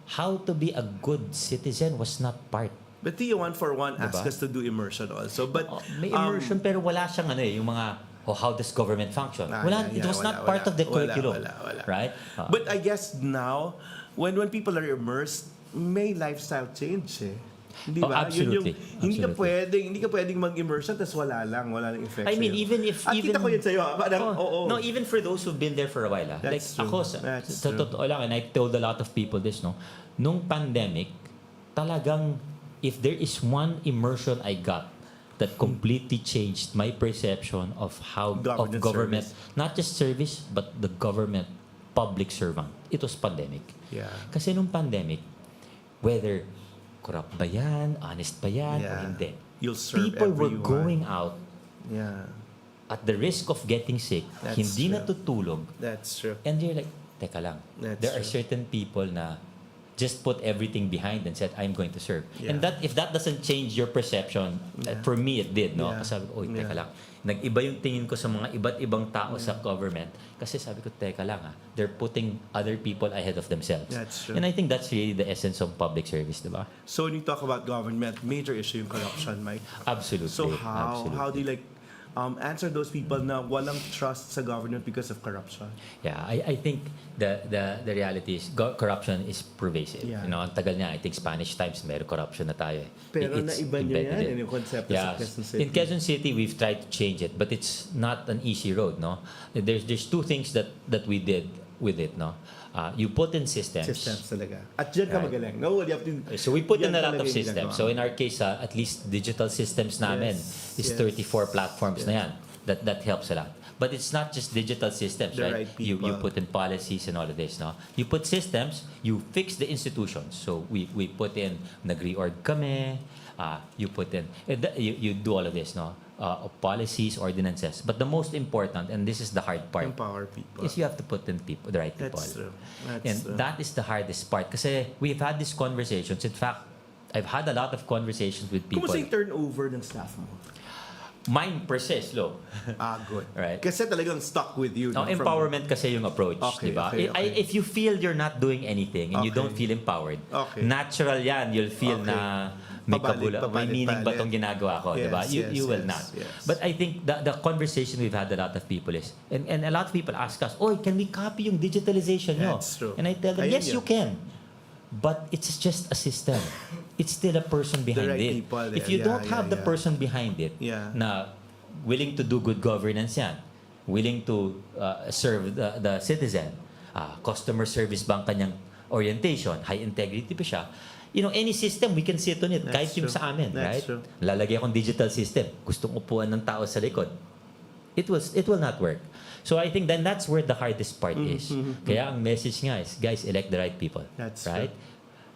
how to be a good citizen was not part. But Tio 141 Diba? asked us to do immersion also. But May immersion, pero wala siyang yung mga, how does government function? It was not part of the curriculum. Wala. Right? But I guess now, when people are immersed, may lifestyle change eh. Di ba? Absolutely. Hindi ka Absolutely. pwedeng mag-immersion tapos wala lang effect I mean, sa'yo. even if... At kita ko yun sa'yo. Parang, oo. No, even for those who've been there for a while. Like That's true. ako, That's sa true. totoo lang, and I told a lot of people this, no? Nung pandemic, talagang, if there is one immersion I got that completely changed my perception of how Government of government, service. not just service, but the government public servant, it was pandemic. Yeah. Kasi nung pandemic, whether corrupt ba yan, honest ba yan, or Yeah. hindi, You'll serve people were everyone. going out Yeah. at the risk of getting sick, That's hindi true. natutulog, That's true. and you're like, teka lang, That's there are true. certain people na just put everything behind and said, I'm going to serve. Yeah. And if that doesn't change your perception, for me it did, no? Yeah. Kasi sabi ko, teka Yeah. lang, nag-iba yung tingin ko sa mga iba't ibang tao sa government, kasi sabi ko, teka lang they're putting other people ahead of themselves. That's true. And I think that's really the essence of public service, di ba? So when you talk about government, major issue yung corruption, Mike. Absolutely. So how Absolutely. do you answer those people na walang trust sa government because of corruption? Yeah, I think the reality is corruption is pervasive. Yeah. You know, ang tagal niya, I think Spanish times meron corruption na tayo. Pero It's naiba niyo embedded yan, yung konsepto Yeah. sa Quezon City. In Quezon City, we've tried to change it, but it's not an easy road, no? There's two things that we did with it, no? You put in systems. Systems talaga. At dyan ka Right. magaling. No, you have to... So we put in yan a lot talaga of yung systems. ginagawa. So in our case, at least digital systems namin Yes, is yes, 34 platforms na yan. That helps a lot. But it's not just digital systems, The right? right You people. put in policies and all of this, no? You put systems, you fix the institutions. So we put in, nag-reorg kami, you put in, you do all of this, no? Policies, ordinances. But the most important, and this is the hard part, Empower people. is you have to put in people, the right people. That's true. That is the hardest part. Kasi we've had these conversations. In fact, I've had a lot of conversations with people. Kumusta yung turnover ng staff mo? Mine per se is low. Good. Right. Kasi talagang stuck with you. Now, no? From- empowerment kasi yung approach, Okay, di ba? okay, okay. If you feel you're not doing anything and you Okay. don't feel empowered, Okay. natural yan, you'll feel Okay. na may may meaning ba itong ginagawa ko, di ba? You will not. Yes. But I think the conversation we've had a lot of people is, and a lot of people ask us, oh, can we copy yung digitalization nyo? That's true. And I tell them, Ayun yes, yun. you can. But it's just a system. It's still a person behind right it. people there. If you don't Yeah, have the yeah. person behind it, Yeah. na willing to do good governance yan, willing to serve the citizen, customer service ba ang kanyang orientation, high integrity pa siya, any system, we can sit on it. That's Kahit yung true. sa amin, That's right? true. Lalagay akong digital system. Gustong upuan ng tao sa likod. It will not work. So I think then that's where the hardest part is. Kaya ang message nga is, guys, elect the right people. That's right? true.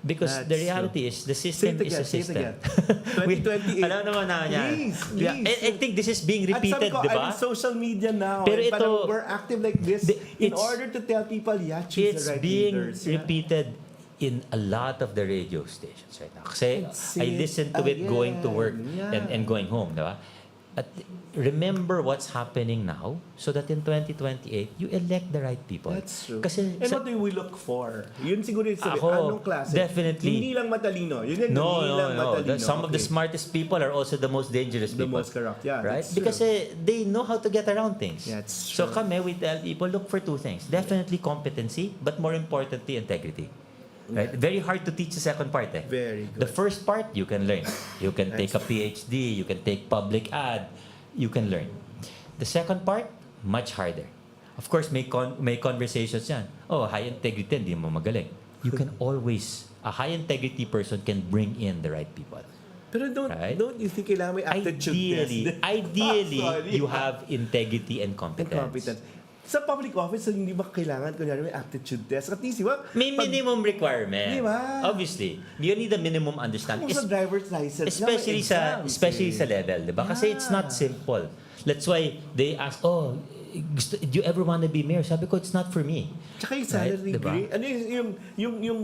Because That's the reality is, the system is a Say it system. again. 2028. Alam naman na yan. Please, Yeah, please. I think this is being repeated, At di ba? I'm social media now. Pero and ito- parang we're active like this in it's- order to tell people, choose It's the right being leaders. Yeah. repeated in a lot of the radio stations right now. Kasi It's I it listen to it going to work again. and going home, di ba? At remember what's happening now so that in 2028, you elect the right people. That's true. Kasi And what do we look for? Yun siguro yung sabi, Ako, anong klase? definitely. Hindi lang matalino. Yun yung No, hindi lang matalino. Some of the Okay. smartest people are also the most dangerous The people. most corrupt. Yeah, Right? that's Because they know how to get around things. That's So true. kami, we tell people, look for two things. Definitely competency, but more importantly, integrity. Right? Very hard to teach the second part. Very good. The first part, you can learn. You can take a PhD, you can take public ad, you can learn. The second part, much harder. Of course, may conversations yan. Oh, high integrity, hindi mo magaling. You can always, a high integrity person can bring in the right people. Pero don't you think kailangan may aptitude test? Ideally, Sorry. you have integrity and And competence. competence. Sa public office, hindi ba kailangan kunyari may aptitude test? At least, di ba? May minimum requirement. Di ba? Obviously. You need a minimum understanding. Kung sa driver's license, Especially nga, may especially exams, sa level, 'di ba? Kasi it's not simple. That's why they ask, "Oh, do you ever want to be mayor?" Sabi ko, it's not for me. Tsaka yung salary Right? Diba? grade, ano yung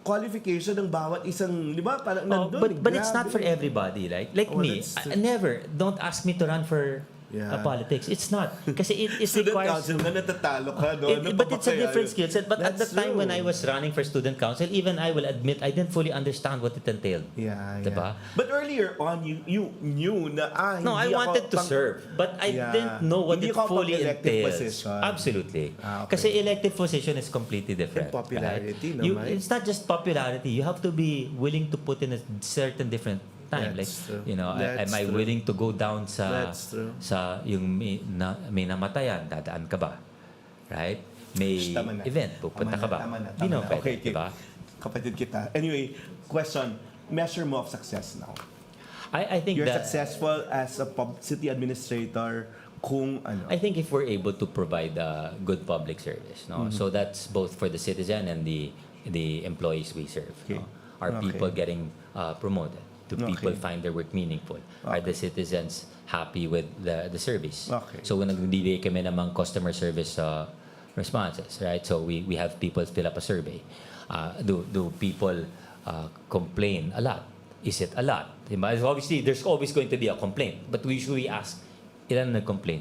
qualification ng bawat isang, di ba? Parang Oh, nandun. but it's not for grabe. everybody. Like Oh, me, that's true. never. Don't ask me to run for Yeah. politics. It's not. Kasi it Student requires... council nga natatalo ka, no? Ano But pa it's a kaya different yun? skill set. But at the That's time when true. I was running for student council, even I will admit I didn't fully understand what it entailed. Yeah, Diba? But earlier on, you knew na, No, I hindi ako wanted to pang- serve, but I Yeah. didn't know what Hindi it ka fully pang-elective entails. position. Absolutely. Okay. Kasi elective position is completely different. And popularity, right? no, Mike? It's not just popularity. You have to be willing to put in a certain different time. That's true. Am That's I true. willing to go down That's true. sa yung may namatayan, dadaan ka ba? Right? May Tama na. event, pupunta ka ba? Tama na. Di naman pwede, Okay, diba? kapatid kita. Anyway, question, measure mo of success now. I think You're that successful as a city administrator kung ano. I think if we're able to provide a good public service, no, so that's both for the citizen and the employees we serve. Okay. No? Are Okay. people getting promoted? Do people Okay. find their work meaningful? Are the citizens happy with the service? Okay. So when nagbibigay kami namang customer service responses, right? So we have people fill up a survey. Do people complain a lot? Is it a lot? Diba? Obviously, there's always going to be a complaint. But we usually ask, ilan nag-complain?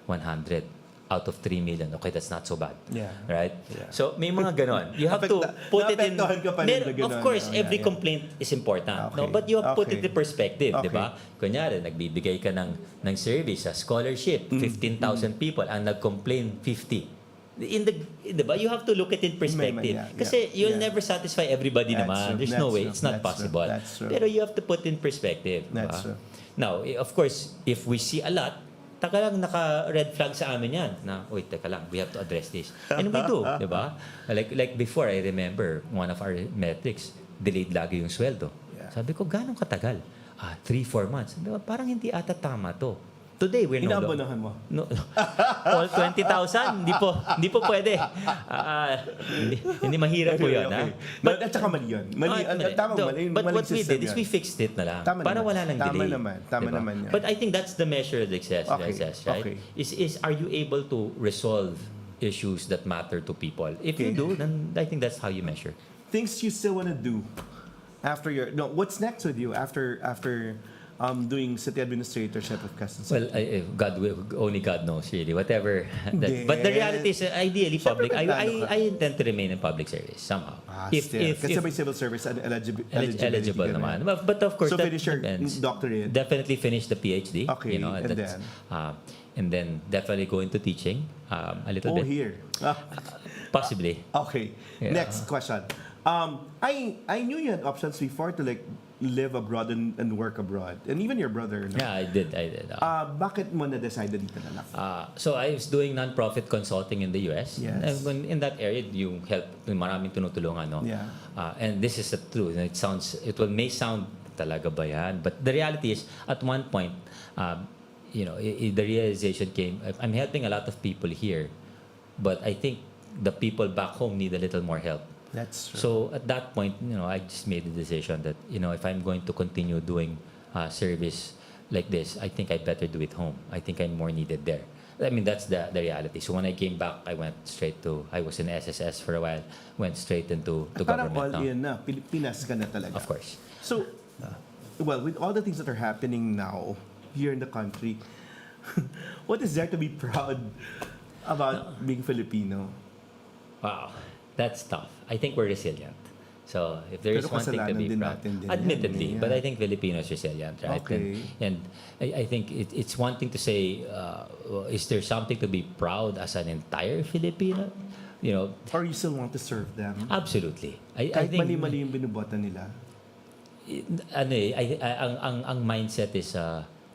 100 out of 3 million. Okay, that's not so bad. Yeah. Right? Yeah. So, may mga ganon. You have to put it in... naapektuhan ka pa rin na ganon. Of course, Oh, yeah, every yeah. complaint is important. No? Okay. But you have to put Okay. it in perspective, Okay. di ba? Kunyari, nagbibigay ka ng service sa scholarship, 15,000 people, ang nag-complain, 50. Di ba? You have to look at it in perspective. Yeah, yeah, Kasi you'll yeah. never satisfy everybody That's naman. true, There's that's no way. true, It's not that's true, possible. that's true. Pero you have to put in perspective. di That's ba? true. Now, of course, if we see a lot, taka lang naka-red flag sa amin yan. Na, wait, teka lang, we have to address this. And we do, di ba? Like before, I remember, one of our metrics, delayed lagi yung sweldo. Yeah. Sabi ko, ganong katagal? 3-4 months. Sabi ko, parang hindi ata tama to. Today, we're no longer... Inaabonahan mo? No, all 20,000, hindi po pwede. Hindi mahirap po yun. Okay. Ha? But, at saka mali yun. But what we did is we fixed it na lang. Tama para naman. wala nang delay. Tama naman yan. But I think that's the measure of success, right? Okay. Is are you able to resolve issues that matter to people? If you do, then I think that's how you measure. Things you still want to do after your... No, what's next with you after doing city administratorship of Quezon City? Well, only God knows really. Whatever. But the reality is, ideally, public. I intend to remain in public service somehow. Kasi may civil service and eligible naman. But of course, so that finish your depends. doctorate. Definitely finish the PhD. Okay, and then definitely go into teaching a little bit. Here. Possibly. Okay. Yeah. Next question. I knew you had options before to like live abroad and work abroad, and even your brother. No? Yeah, I did. Bakit mo na-decide dito na lang? So I was doing non-profit consulting in the US. Yes. And when in that area, you help maraming tinutulungan, no? Yeah. And this is the truth. May sound talaga ba yan? But the reality is, at one point, the realization came. I'm helping a lot of people here, but I think the people back home need a little more help. That's true. So at that point, I just made the decision that, if I'm going to continue doing service like this, I think I better do it home. I think I'm more needed there. I mean, that's the reality. So when I came back, I was in SSS for a while, went straight into Parang government. all in na. Pilipinas ka na talaga. Of course. So, well, with all the things that are happening now here in the country, what is there to be proud about being Filipino? Wow, that's tough. I think we're resilient. So if there is Pero one thing to kasalanan be din proud, natin din admittedly, yan, but I think Filipinos resilient, right? Okay. And I think it's one thing to say, is there something to be proud as an entire Filipino? Or you still want to serve them? Absolutely. I Kahit think mali-mali yung binubota nila. Ang mindset is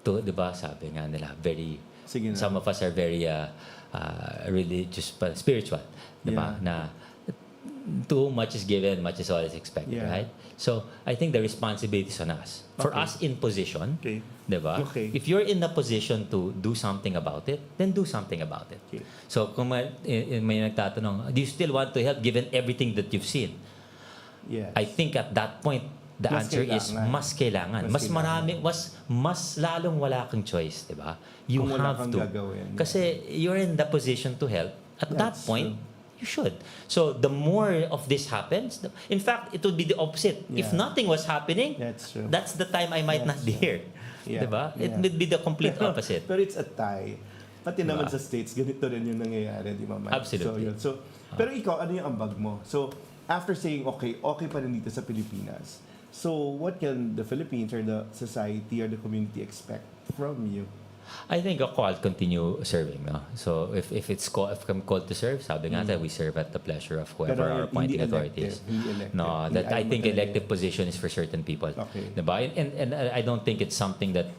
di ba sabi nga nila, very Sige na. some of us are very religious, spiritual, di ba? Yeah. Na too much is given, much is always expected, Yeah. right? So I think the responsibility is on us. For Okay. us in position, Okay. di ba? Okay. If you're in the position to do something about it, then do something about it. Okay. So kung may nagtatanong, do you still want to help given everything that you've seen? Yes. I think at that point, the Mas answer is kailangan. mas kailangan. Mas Mas marami, mas lalong wala kang choice, di ba? You Kung wala have kang to. gagawin. Kasi you're in the position to help. At that That's point, true. you should. So the more of this happens, in fact, it would be the opposite. If Yeah. nothing was happening, That's true. that's the time I might not be here. Yeah. Di ba? It Yeah. would be the complete opposite. Pero it's a tie. Pati naman Diba? sa States, ganito rin yung nangyayari, di ba, Mike? Absolutely. Pero ikaw, ano yung ambag mo? So, after saying, okay pa rin dito sa Pilipinas, so what can the Philippines or the society or the community expect from you? I think I'll continue serving. No? So if I'm called to serve, sabi nga tayo, we serve at the pleasure of whoever Pero our appointing hindi authorities. elective, hindi elective. No, Hindi that I ayaw think mo talaga elective position is for certain people. Okay. Diba? And I don't think it's something that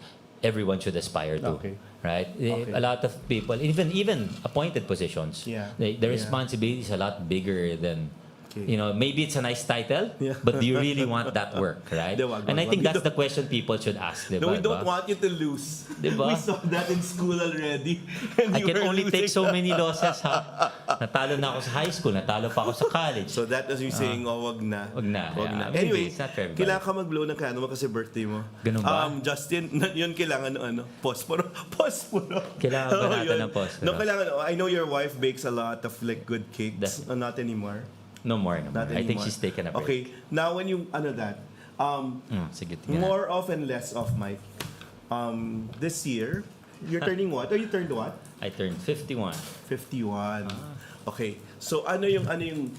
everyone should aspire to. Okay. Right? Okay. A lot of people, even appointed positions, Yeah. the Yeah. responsibility is a lot bigger than. Okay. Maybe it's a nice title, Yeah. but do you really want that work, right? Di, wag, And I wag, think wag. that's the question people should ask. Diba? No, we don't want you to lose. Diba? We saw that in school already. And I you can were only take losing. so many losses, ha? Natalo na ako sa high school, natalo pa ako sa college. So that was you saying, wag na. Wag na, Wag yeah. na. Maybe Anyway, it's not for everybody. kailangan ka mag-blow ng candle mo kasi birthday mo. Ganun ba? Justin, yun kailangan ng posporo. Kailangan ba natin yun. ng posporo? No, kailangan. I know your wife bakes a lot of like good cakes. That's- Not anymore. No more. Not I think anymore. she's taken a break. Okay, now when you, Sige, tingnan more off and less off, Mike. This year, you're turning what? Or you turned what? I turned 51. 51. Okay. So ano yung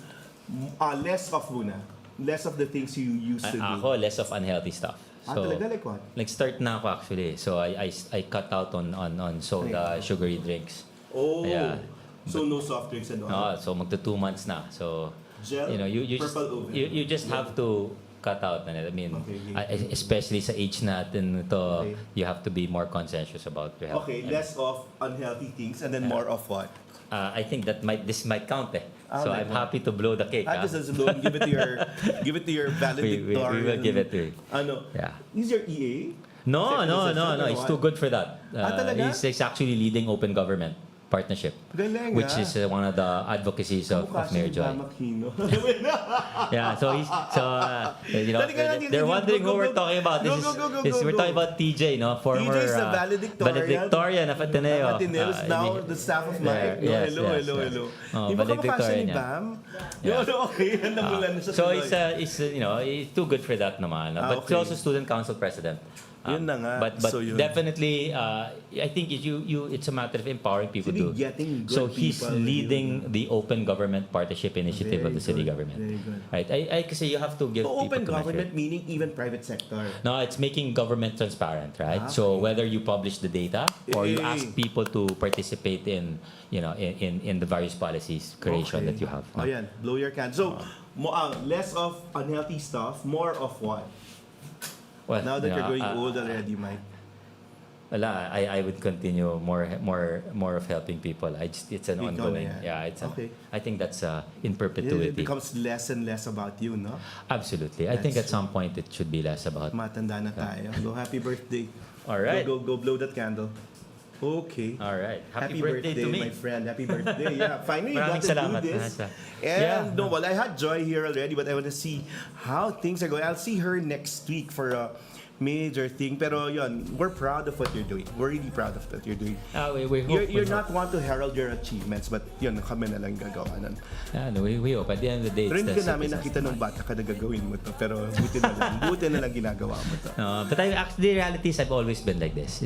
less of muna? Less of the things you used to do. Ako, less of unhealthy stuff. So, Talaga like what? nag-start na ako actually. So I cut out on soda, sugary drinks. Oh. Yeah. So no soft drinks and all. No, so magto 2 months na. So Gel? you Purple oven? you just have to cut out na. I mean, Okay. especially sa age natin ito, Okay. you have to be more conscientious about your health. Okay, less of unhealthy things and then more of what? I think this might count eh. So my I'm God. happy to blow the cake. Just as low, give it to your we valedictorian. will give it to you. Ano? Yeah. Is your EA? No. He's too good for that. Talaga? He's actually leading open government partnership, Galing, which is one of the advocacies of Mayor Joy. Yeah, so they're wondering who we're talking about. We're talking about TJ, former TJ is the valedictorian of Ateneo. Now the staff of Mike. Hello. Di ba kamukha ni Bam? Okay. So he's too good for that naman. But he's also student council president. Yun na nga. But So yun. definitely, I think it's a matter of empowering people Really to. getting good So he's people leading the Open Government Partnership Initiative Very of the city good, government. very good. Right? Kasi you have to give So people open to measure government it. meaning even private sector. No, it's making government transparent, right? So whether you publish the data or you ask people to participate in the various policies creation that you have. Oh, yan. Blow your can. So, less of unhealthy stuff, more of what? Well, Now that you're going old already, Mike. Wala, I would continue more of helping people. It's an ongoing. Yeah. It's Okay. I think that's in It perpetuity. becomes less and less about you, no? Absolutely. I think at some point it should be less about. Matanda na tayo. Go, happy birthday. All right. Go blow that candle. Okay. All right. Happy birthday to me. my friend. Happy birthday. Yeah, finally you got Maraming to salamat, do this. Nasa. And I had Joy here already, but I want to see how things are going. I'll see her next week for a major thing. Pero yun, we're proud of what you're doing. We're really proud of what you're doing. You're not want to herald your achievements, but yun, kami na lang gagawa nun. We hope. At the end of the day, Pero hindi it's ka namin nakita nung bata ka na gagawin mo to. Pero buti na lang ginagawa mo to. But the reality is I've always been like this.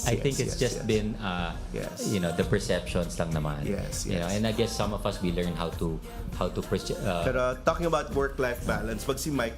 I think it's just been the perceptions lang naman. Yes. And I guess some of us we learn how to Pero talking about work-life balance, pag si Mike,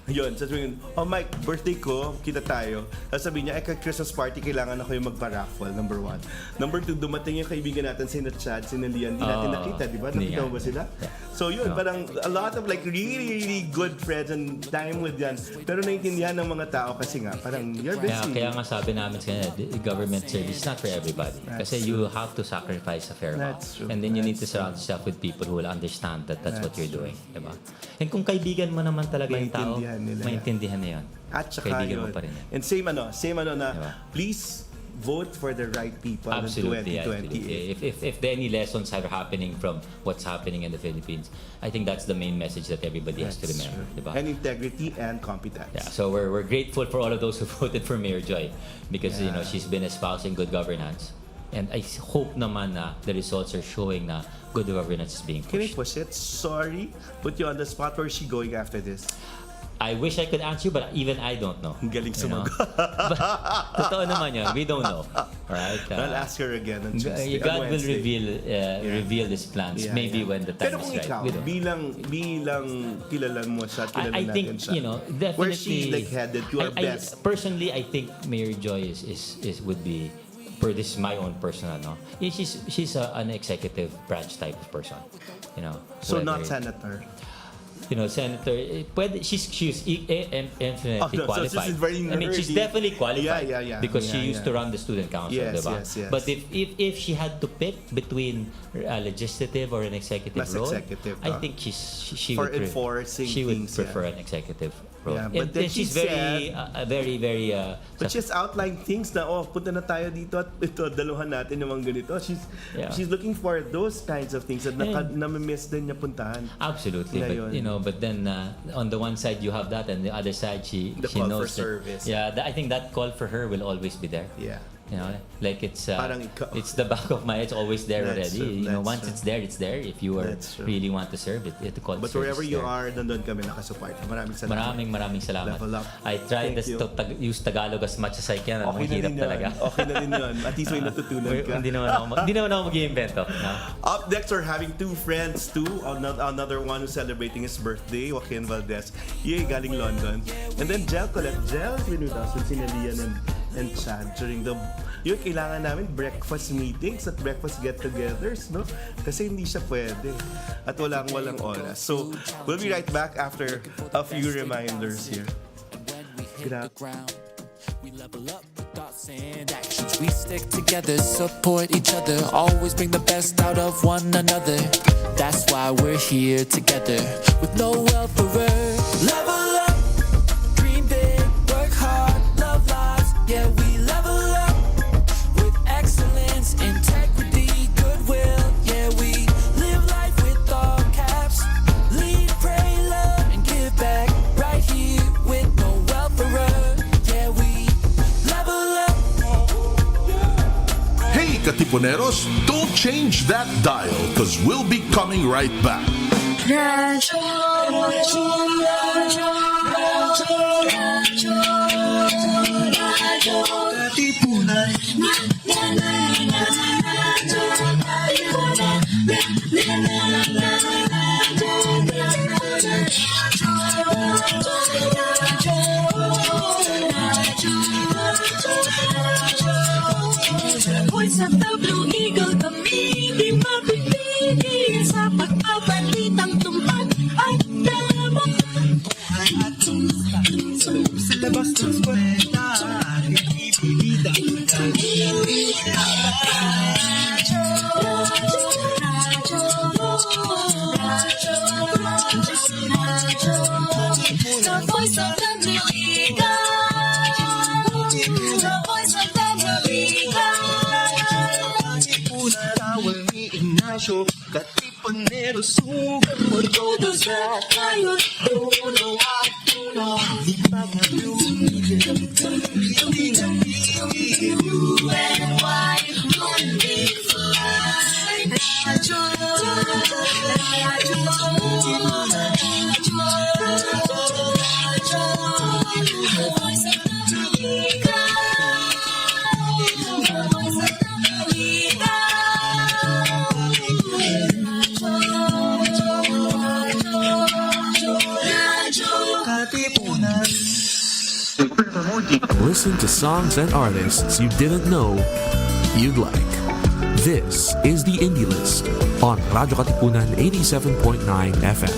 yun, sasabihin, Mike, birthday ko, kita tayo. Sasabihin niya, Christmas party, kailangan ako yung magpa-raffle, number 1. Number 2, dumating yung kaibigan natin, sina Chad, sina Lian, di natin nakita, di ba? Nakita mo ba sila? So yun, parang a lot of really, really good friends and time with yan. Pero naintindihan ng mga tao kasi nga, parang you're busy. Kaya nga sabi namin sa kanya, government service is not for everybody. Kasi you have to sacrifice a fair amount. And then you need to surround yourself with people who will understand that's what you're doing. Diba? And kung kaibigan mo naman talaga yung tao, maintindihan na yun. At saka kaibigan yun. mo pa rin yan. And same na, Diba? please vote for the right people Absolutely, in 2028. If there any lessons are happening from what's happening in the Philippines, I think that's the main message that everybody has to remember. Diba? And integrity and competence. Yeah, so we're grateful for all of those who voted for Mayor Joy because she's been espousing good governance. And I hope naman na the results are showing na good governance is being pushed. Can I push it? Sorry, put you on the spot. Where is she going after this? I wish I could answer you, but even I don't know. Galing sumagot. Totoo naman yun. We don't know. Right? I'll ask her again on Tuesday. God will reveal his plans maybe when the time Pero is kung right. ikaw, bilang kilala mo siya, kilala I natin think, siya. definitely. Where she's like headed to her best. Personally, I think Mayor Joy would be, this is my own personal, she's an executive branch type of person. So not senator. Senator, she's infinitely qualified. So she's very nerdy. I mean, she's definitely qualified because she used to run the student council, diba? Yes. But if she had to pick between a legislative or an executive role, I think she would prefer an executive role. Yeah, but then she's very But she's outlined things na punta na tayo dito at ito daluhan natin yung mga ganito. She's looking for those kinds of things that na-miss din niya puntahan. Absolutely. But then on the one side you have that, and the other side she knows that. I think that call for her will always be there. Yeah. Like it's the back of my head. It's always there already. Once it's there, it's there. If you really want to serve it, to call. But wherever you are, nandun kami nakasupport. Maraming salamat. Maraming salamat. Level up. I try to use Tagalog as much as I can. Okay na din talaga. Okay na din yun. At least may natutunan ka. Hindi naman ako mag-i-invento. Up next, we're having two friends too. Another one who's celebrating his birthday, Joaquin Valdes. Yay, galing London. And then Colet. Is with us with sina Lian and Chad during yung kailangan namin breakfast meetings at breakfast get-togethers, no? Kasi hindi siya pwede. At walang oras. So, we'll be right back after a few reminders here. We level up with thoughts and actions. We stick together, support each other, always bring the best out of one another. That's why we're here together with Noel Ferrer. Level up, dream big, work hard, love lives, Katipuneros, don't change that dial because we'll be coming right back. Radyo, radyo, radyo, radyo, radyo, radyo, Katipunan. Voice of the Blue Eagle, kami di mapipigil sa pagpapalitang tumpak at damang Sa labas ng eskwela, ibibida The voice of the Blue Eagle, the voice of the Blue Eagle. Katipunan, tawal ni Ignacio, Katipunero, sugat mo todo sa kayo, tulo at tulo, lipag na lumigil, hindi na bigil. Blue and white, only fly. Radyo, radyo, radyo, the voice of the Blue Eagle, the voice of the Blue Eagle. Katipunan. Listen to songs and artists you didn't know you'd like. This is the Indie List on Radyo Katipunan 87.9 FM.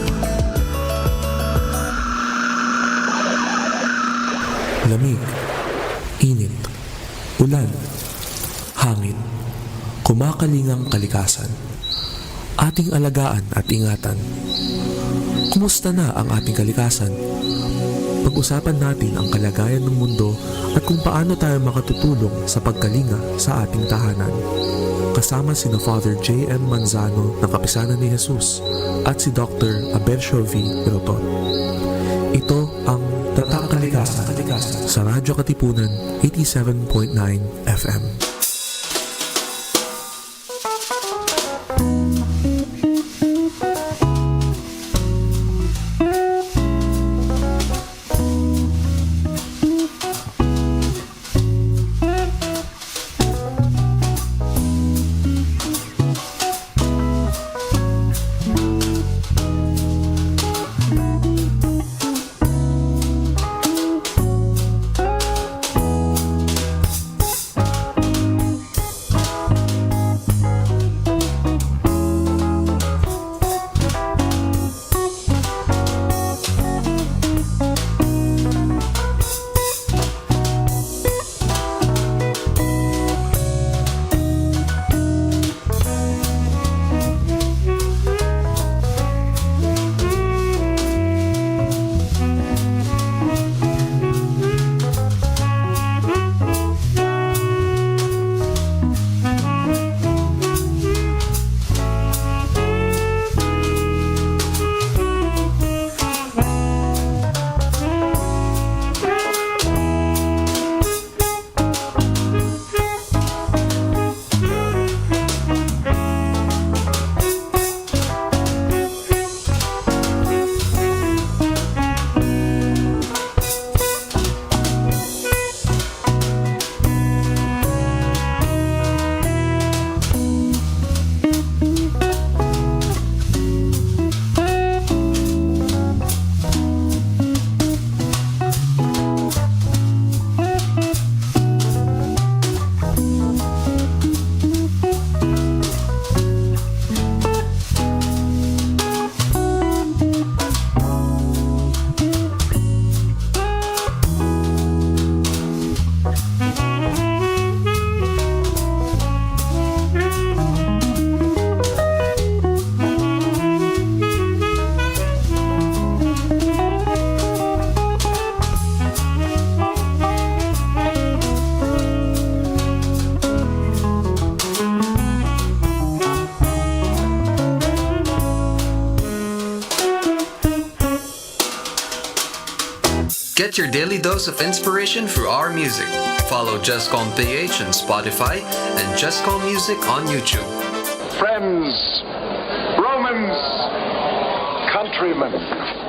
Lamig, init, ulan, hangin, kumakalingang kalikasan. Ating alagaan at ingatan. Kumusta na ang ating kalikasan? Pag-usapan natin ang kalagayan ng mundo at kung paano tayo makatutulong sa pagkalinga sa ating tahanan. Kasama sina Father J.M. Manzano ng Kapisanan ni Jesus at si Dr. Abercio V. Piroton. Ito ang Tatak Kalikasan sa Radyo Katipunan 87.9 FM. Get your daily dose of inspiration through our music. Follow Just Calm PH on Spotify and Just Calm Music on YouTube. Friends, Romans, countrymen,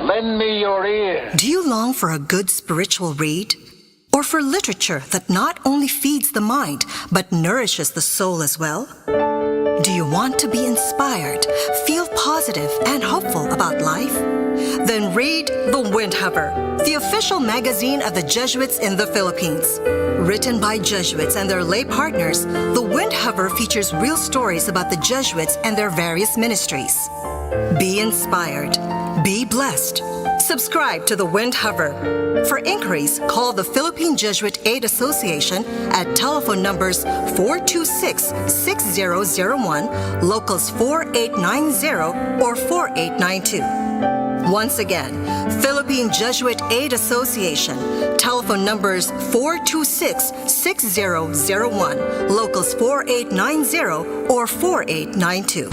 lend me your ear. Do you long for a good spiritual read? Or for literature that not only feeds the mind, but nourishes the soul as well? Do you want to be inspired, feel positive and hopeful about life? Then read The Wind Hover, the official magazine of the Jesuits in the Philippines. Written by Jesuits and their lay partners, The Wind Hover features real stories about the Jesuits and their various ministries. Be inspired. Be blessed. Subscribe to The Wind Hover. For inquiries, call the Philippine Jesuit Aid Association at telephone numbers 426-6001, locals 4890 or 4892. Once again, Philippine Jesuit Aid Association, telephone numbers 426-6001, locals 4890 or 4892.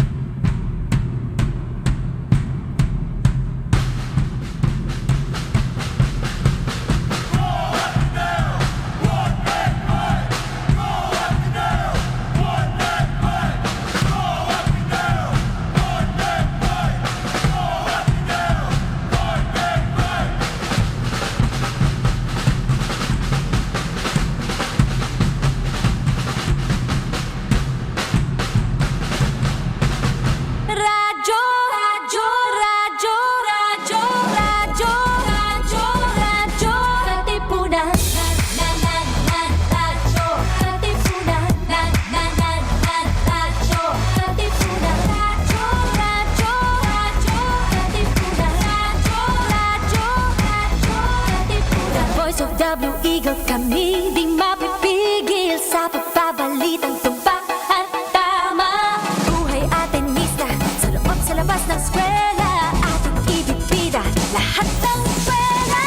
Eagle kami, di mapipigil sa pagbabalitang tumpak at tama. Buhay atenista, sa loob sa labas ng eskwela, ating ibibida lahat ng pera.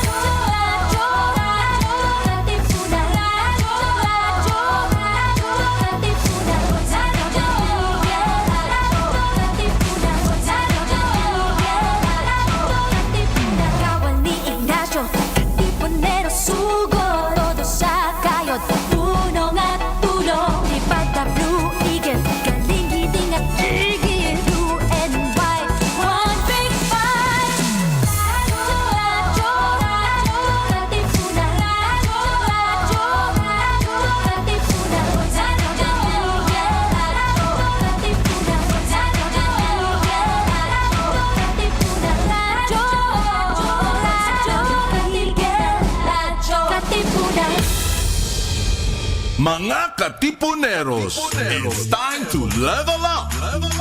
Radyo, Katipunan. Radyo, Katipunan. Kawal ni Ignacio, Katipunero sugod, todo sa kayod, tulong at tulong. Lipad na Blue Eagle, galing hiding at tigil. Blue and white, one big fight. Radyo, Katipunan. Radyo, Katipunan. Mga Katipuneros, it's time to level up!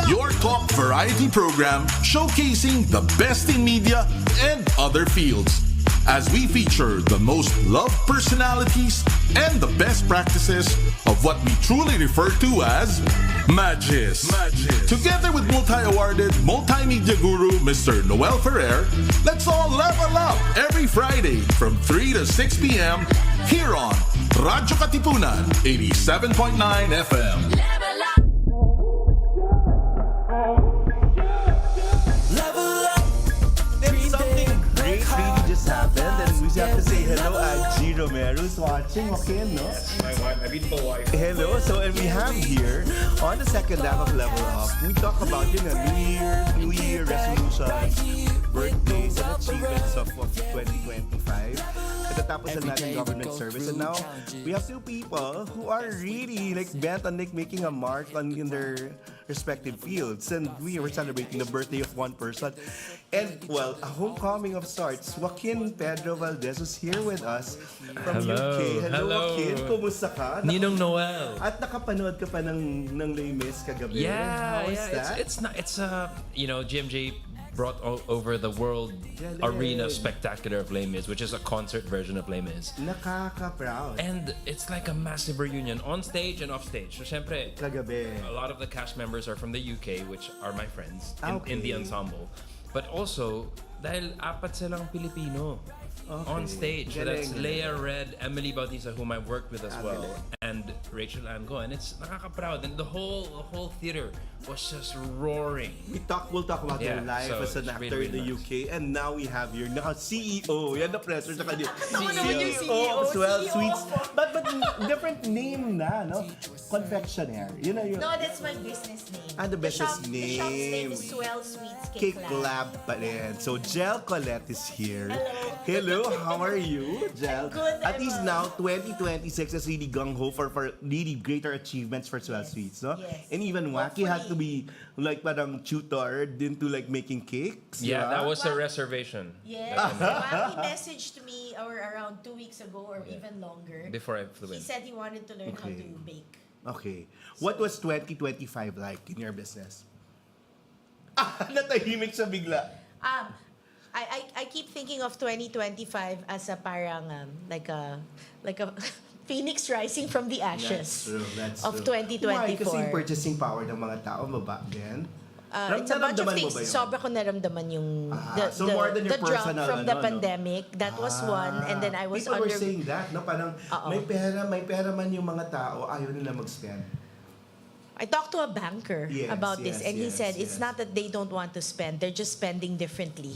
Your talk variety program showcasing the best in media and other fields. As we feature the most loved personalities and the best practices of what we truly refer to as Magis. Together with multi-awarded multimedia guru Mr. Noel Ferrer, let's all level up every Friday from 3 to 6 p.m. here on Radyo Katipunan 87.9 FM. Something great really just happened, and we have to say hello at G. Romero who's watching. Joaquin, no? My wife, my beautiful wife. Hello. So, and we have here on the second half of Level Up, we talk about New Year resolutions, birthdays, and achievements of 2025. Tapos na natin government service, and now we have two people who are really like bent on like making a mark in their respective fields, and we were celebrating the birthday of one person, and well, a homecoming of sorts. Joaquin Pedro Valdes is here with us from UK. Hello. Joaquin, kumusta ka? Ninong Noel. At nakapanood ka pa ng Les Mis kagabi. How is that? It's GMJ brought over the world arena spectacular of Les Mis, which is a concert version of Les Mis. Nakaka-proud. And it's like a massive reunion on stage and off stage. So, syempre, kagabi, a lot of the cast members are from the UK, which are my friends in the ensemble. But also, dahil apat silang Pilipino on stage. So that's Leia Red, Emily Bautista, whom I've worked with as well. and Rachel Ann go, and it's nakaka-proud, and the whole theater was just roaring. We'll talk about your life so as an it's actor really, in the really UK, and now we have your CEO. Yan na pressure sa kanya. CEO. of Swell CEO. Sweets. But different name na, no? Confectioner. You know your No, that's my business name. the business The shop's name name. is Swell Sweets Cake Lab pa rin. So, Colet is here. Hello, how are you, Jel? Good, At I'm least now, 2026 is really gung-ho for really greater achievements for Swell Sweets, no? Yes. And even Joaquin had to be like parang tutored into like making cakes. Yeah, diba? that was a reservation. Yes. Joaquin messaged me around 2 weeks ago or even longer. Before I flew He in. said he wanted to learn how Okay. to bake. Okay. What was 2025 like in your business? Natahimik siya bigla. I keep thinking of 2025 as a parang like a phoenix rising from the ashes That's of true. 2024. Why? Kasi yung purchasing power ng mga tao maba din. It's a bunch of Naramdaman mo things. ba yun? Sobra ko naramdaman yung so more than your the drop personal, from the no? pandemic. That was one. And then I was People were saying that, no? Parang Oo. may pera man yung mga tao, ayaw nila mag-spend. I talked to a banker Yes, about this, yes, and he yes, said it's yes. not that they don't want to spend; they're just spending differently.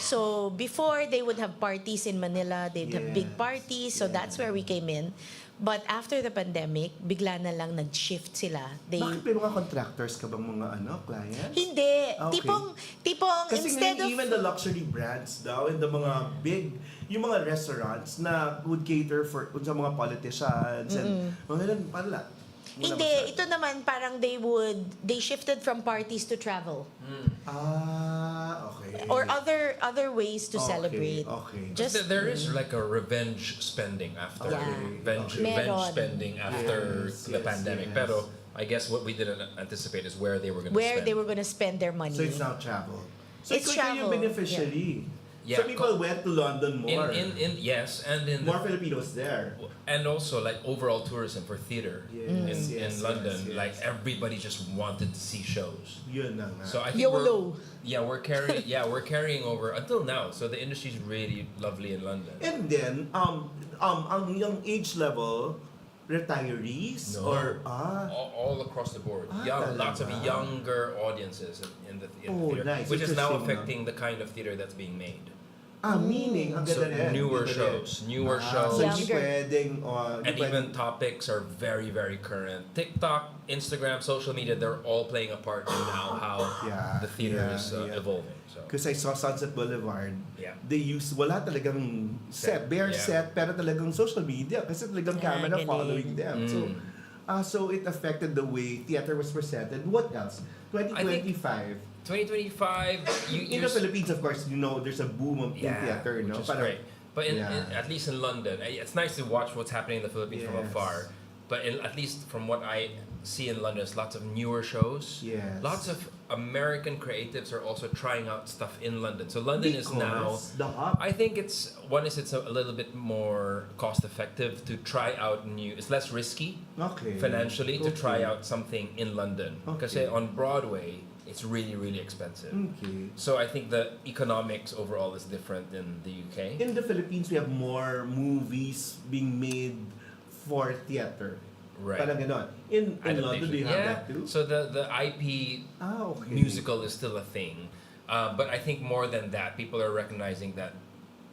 So before they would have parties in Manila, they'd have big Yes, parties. So that's where we came in. But after the pandemic, bigla na lang nag-shift sila. Bakit may mga contractors ka bang mga clients? Hindi. Okay. Tipong Kasi instead ngayon, of even the luxury brands daw and the mga big, yung mga restaurants na would cater for sa mga politicians and mga ganun, pala. Hindi, ito naman parang they shifted from parties to travel. Okay. Or other ways to celebrate. Okay. Just There is like a revenge spending after revenge Meron. spending after the pandemic. Pero I guess what we didn't anticipate is where they were going to where spend. they were gonna spend their money. So it's now travel. So It's ikaw travel, yung beneficiary. Yeah. So people went to London more. Yes, and in More Filipinos there. and also like overall tourism for theater Yes, in yes, London. yes, yes. Like everybody just wanted to see shows. Yun na nga. So I think YOLO. we're carrying over until now. So the industry is really lovely in London. And then, ang young age level, retirees No. or all across the board. Lots of talaga? younger audiences in the Oh, theater, nice. which is now Interesting, affecting the kind of theater that's being made. meaning ang So ganda rin. newer Ganda shows, rin. newer shows. So hindi Younger. pwedeng, And even topics are very, very current. TikTok, Instagram, social media, they're all playing a part in now how Yeah, the theater yeah, is yeah. evolving. So because I saw Sunset Boulevard, Yeah. they use, wala talagang bare yeah. set, pero talagang social media, kasi talagang camera galing. following them. So it affected the way theater was presented. What else? 2025. 2025, In the Philippines, of course, you know, there's a boom of in theater, no? which is Parang- great. But at least in London, it's nice to watch what's happening in the Philippines from Yes. afar. But at least from what I see in London, there's lots of newer shows. Yes. Lots of American creatives are also trying out stuff in London. So London is now. Because the hub. I think it's a little bit more cost effective to try out new. It's less risky Okay. financially to try Okay. out something in London. Because Okay. on Broadway, it's really, really expensive. Okay. So I think the economics overall is different in the UK. In the Philippines, we have more movies being made for theater. Right. Parang ganon. In Adaptation. London, do you have that too? So the IP Okay. musical is still a thing. But I think more than that, people are recognizing that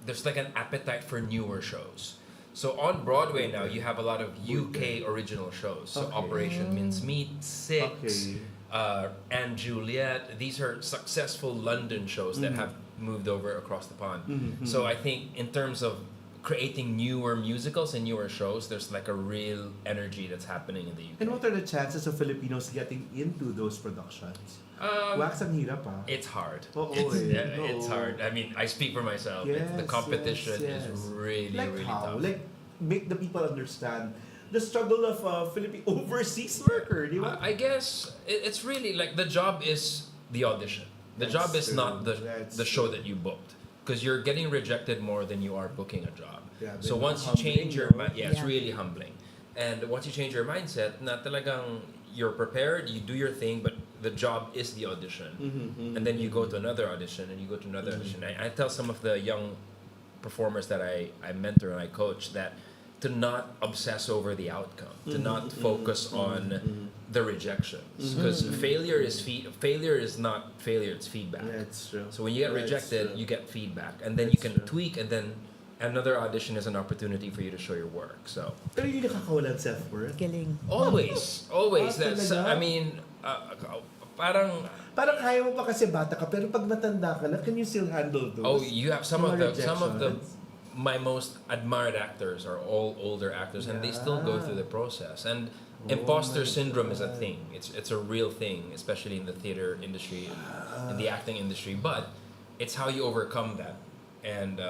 there's like an appetite for newer shows. So on Broadway now, you have a lot of UK original shows. So Okay. Operation Mincemeat, Six, Okay. and Juliet. These are successful London shows that have moved over across the pond. So I think in terms of creating newer musicals and newer shows, there's like a real energy that's happening in the UK. And what are the chances of Filipinos getting into those productions? Wax ang hirap It's hard. Oo It's hard. I mean, I speak for myself. The competition yes. is really, like really how? tough. Like, make the people understand the struggle of a Philippine overseas worker, di ba? I guess it's really like the job is the audition. The job is true. not That's the show that you booked. Because you're getting rejected more than you are booking a job. Yeah, So very once you humbling, change your no? mind, it's really humbling. And once you change your mindset, na talagang you're prepared, you do your thing, but the job is the audition. And then you go to another audition, and you go to another audition. I tell some of the young performers that I mentor and I coach that to not obsess over the outcome, to not focus on the rejections, because failure is not failure, it's feedback. Yeah, it's true. So when you get rejected, you get feedback, and then you can tweak, and then another audition is an opportunity for you to show your work. So Pero yung nakakawalan self-worth. Galing. always that's talaga? I mean parang Parang kaya mo pa kasi bata ka, pero pag matanda ka na, can you still handle those? you have some of Mga the rejections? my most admired actors are all older actors, and they still go through the process. And imposter syndrome is a thing. It's a real thing, especially in the theater industry, in the acting industry. But it's how you overcome that, and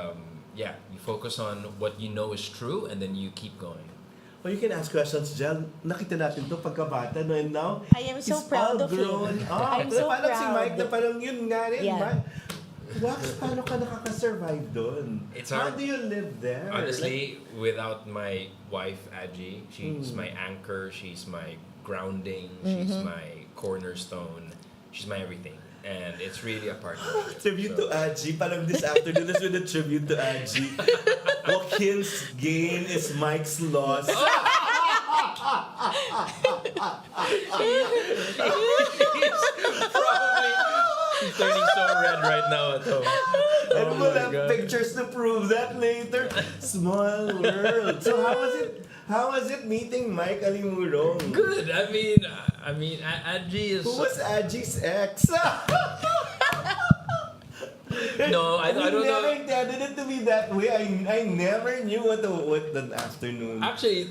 you focus on what you know is true, and then you keep going. Or you can ask questions, Jel. Nakita natin to pagkabata, no? And now, I am so he's proud all of him. grown I'm so parang si proud. Mike na parang yun nga rin. Yeah. Wax, paano ka nakaka-survive doon? It's How hard. do you live there? Honestly, without my wife Aji, she's my anchor, she's my grounding, she's my cornerstone, she's my everything. And it's really a partnership. Tribute to Aji. Parang this afternoon is with a tribute to Aji. Joaquin's gain is Mike's loss. She's turning so red right now at home. And Oh we'll my have God. pictures to prove that later. Small world. So how was it meeting Mike Alimurung? Good. I mean, Aji is. Who was Aji's ex? No, I don't never know. intended it to be that way. I never knew what the afternoon. Actually,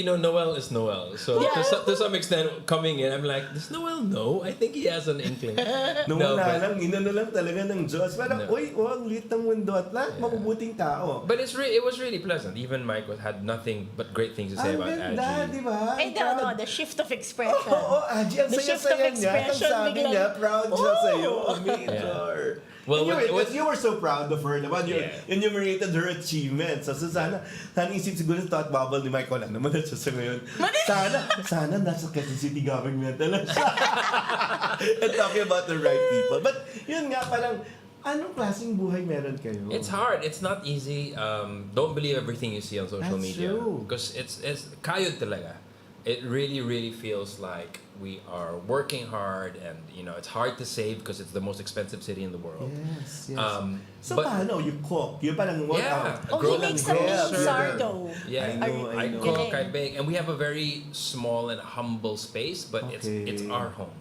Noel is Noel. So to some extent, coming in, I'm like, does Noel know? I think he has an inkling. Nung No, wala but- lang, inano lang talaga ng Diyos. Parang, No. uy, ang liit ng mundo at lahat, mabubuting tao. But it was really pleasant. Even Mike had nothing but great things to say Ang about ganda, Aji. di ba? And the shift of expression. Oo, Aji, ang The shift of saya-saya niya. Ang expression, sabi biglang, niya, proud siya "Oh!" sa'yo. Major. Well, And what- you were so proud of her, naman. You Yeah. enumerated her achievements. So sana isip siguro sa thought bubble ni Mike, wala naman na siya sa ngayon. Sana nasa Quezon City government na lang siya. And talking about the right people. But yun nga, parang, anong klaseng buhay meron kayo? It's hard. It's not easy. Don't believe everything you see on social That's media. true. Because it's kayod talaga. It really, really feels like we are working hard, and it's hard to save because it's the most expensive city in the world. Yes. So but paano? You cook? Yung parang work Yeah. out? Oh, he Grow makes and some grow. meat sourdough. Yeah, I know. cook, I bake, and we have a very small and humble space, but it's Okay. our home.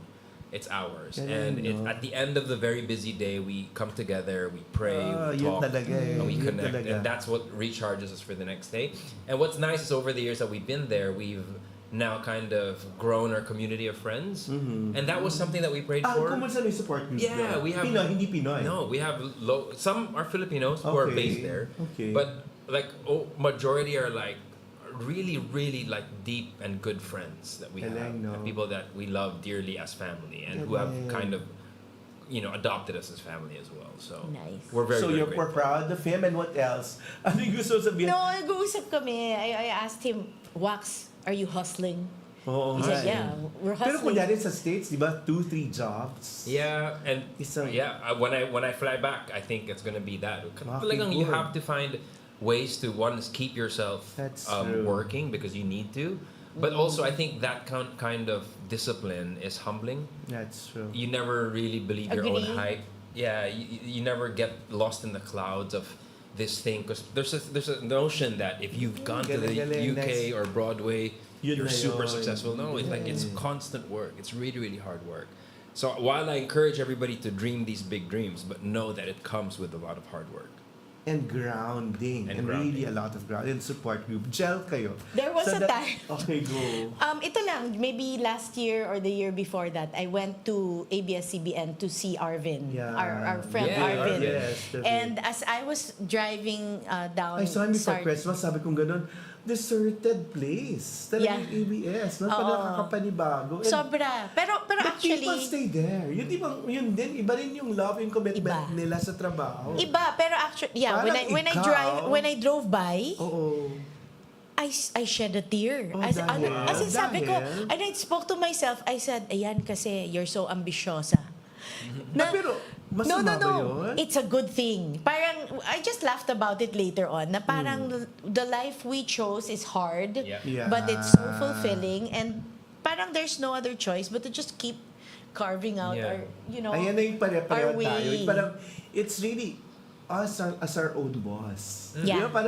It's ours. Galing, And no? at the end of the very busy day, we come together, we pray, we yun talk, talaga eh. and we Yun connect. talaga. And that's what recharges us for the next day. And what's nice is over the years that we've been there, we've now kind of grown our community of friends. And that was something that we prayed for. Kumusta may support group Yeah, there? we have Pinoy, hindi Pinoy. No, we have some are Filipinos who are Okay, based there. okay. But majority are like really, really like deep and good friends that we have. no. And people that we love dearly as family, and who have kind of adopted us as family as well. So Nice. we're very, So very you're grateful. proud of him, and what else? Ano yung gusto sabihin? No, nag-uusap kami. I asked him, Wax, are you hustling? Oo, He said, nga eh. yeah, we're Pero hustling. kunyari sa States, di ba, 2-3 jobs? Yeah, and Isang- when I fly back, I think it's gonna be that. Talagang you good. have to find ways to keep yourself That's true. working because you need to. But also, I think that kind of discipline is humbling. That's true. You never really believe your own Agree. hype. Yeah, you never get lost in the clouds of this thing, because there's a notion that if you've gone to the Galing, UK or Broadway, Yun you're na super yun. successful. No, it's like it's constant work. It's really, really hard work. So while I encourage everybody to dream these big dreams, but know that it comes with a lot of hard work. And grounding. And And really grounding. a lot of grounding. And support group. Gel kayo. There was So a that- time. Okay, go. Ito lang, maybe last year or the year before that, I went to ABS-CBN to see Arvin, Yeah. our friend Yeah, Arvin. Yes, David. And as I was driving down... I saw him before Sar- Christmas, sabi kong ganun, deserted place. Talagang Yeah. ABS. No? Parang Oo. nakakapanibago. And- Sobra. Pero But actually... people stay there. Yun din, iba rin yung love and commitment Iba. nila sa trabaho. Iba, pero actually, yeah, Parang when I drove by, Oo. I shed a tear. Oh, As in, sabi ko, dahil? and I spoke to myself, I said, ayan kasi, you're so ambisyosa. Na, pero, Masama ba yun? It's a good thing. Parang, I just laughed about it later on, na parang the life we chose is hard, Yeah. but it's so fulfilling, and parang there's no other choice but to just keep carving out our, Ayan na yung pare-pareho our way. tayo. Parang, it's really us as our own boss. Di Yeah. ba?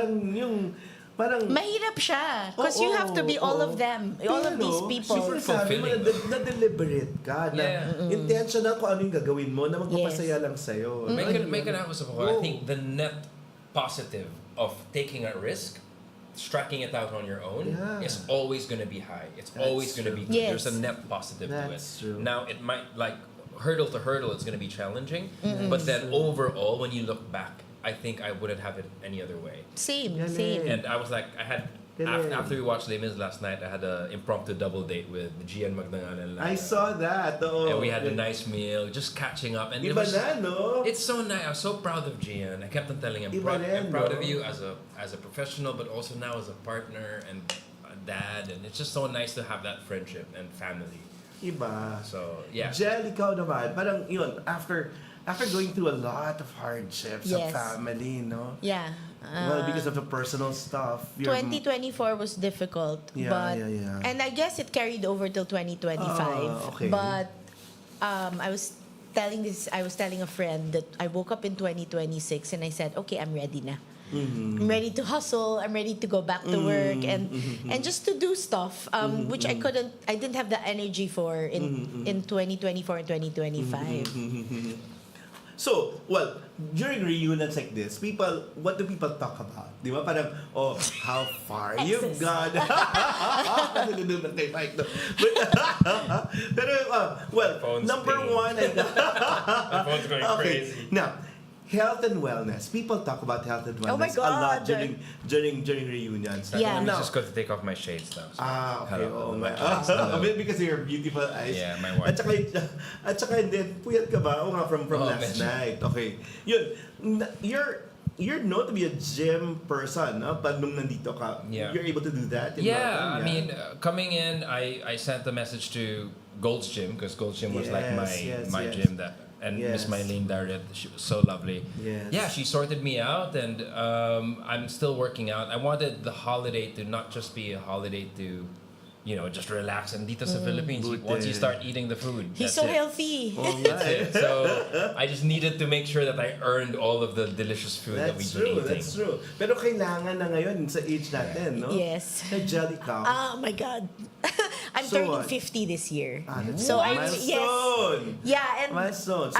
Parang Mahirap siya. Because you have to be all of them. All of these people. Super sabi mo na deliberate ka. Na intentional kung ano yung gagawin mo na magpapasaya lang sa'yo. Make an house of I think the net positive of taking a risk, striking it out on your own, is always going to be high. It's always going to be good. Yes. There's a net positive to it. True. Now, it might, like, hurdle to hurdle, it's going to be challenging. But then overall, when you look back, I think I wouldn't have it any other way. Same. And I was like, after we watched Les Mis last night, I had an impromptu double date with Gian Magdangalan. I saw that. And we had a nice meal, just catching up. And it's so nice. I was so proud of Gian. I kept on telling him, I'm proud of you as a professional, but also now as a partner and a dad. And it's just so nice to have that friendship and family. Iba. So, yeah. Jel, ikaw naman. Parang yun, after going through a lot of hardships of family, no? Yeah. Well, because of the personal stuff. 2024 was difficult. Yeah. And I guess it carried over till 2025. Okay. But I was telling a friend that I woke up in 2026 and I said, okay, I'm ready na. I'm ready to hustle. I'm ready to go back to work and just to do stuff, which I didn't have the energy for in 2024 and 2025. So, well, during reunions like this, what do people talk about? Di ba? Parang, how far you've gone. Nalulunod na kayo, Mike. Pero, well, number one. My phone's going crazy. Now, health and wellness. People talk about health and wellness Oh my a lot God. during reunions. Yeah. I'm just going to take off my shades now. So. Okay. Hello. Because of your beautiful eyes. Yeah, my wife. At saka hindi, puyat ka ba? From last night. Okay. Yun, you're known to be a gym person, no? But nung nandito ka, you're able to do that? I mean, coming in, I sent a message to Gold's Gym, because Gold's Gym was like my gym and Miss Mylene Darret, she was so lovely. Yes. Yeah, she sorted me out, and I'm still working out. I wanted the holiday to not just be a holiday to, just relax. And dito sa Philippines, once you start eating the food, He's that's so it. healthy. That's it. So I just needed to make sure that I earned all of the delicious food that we've been eating. That's true. Pero kailangan na ngayon sa age natin, no? Yes. Jelly cow. Oh my God. I'm So turning what? 50 this year. So Milestone. Yeah, and milestone. So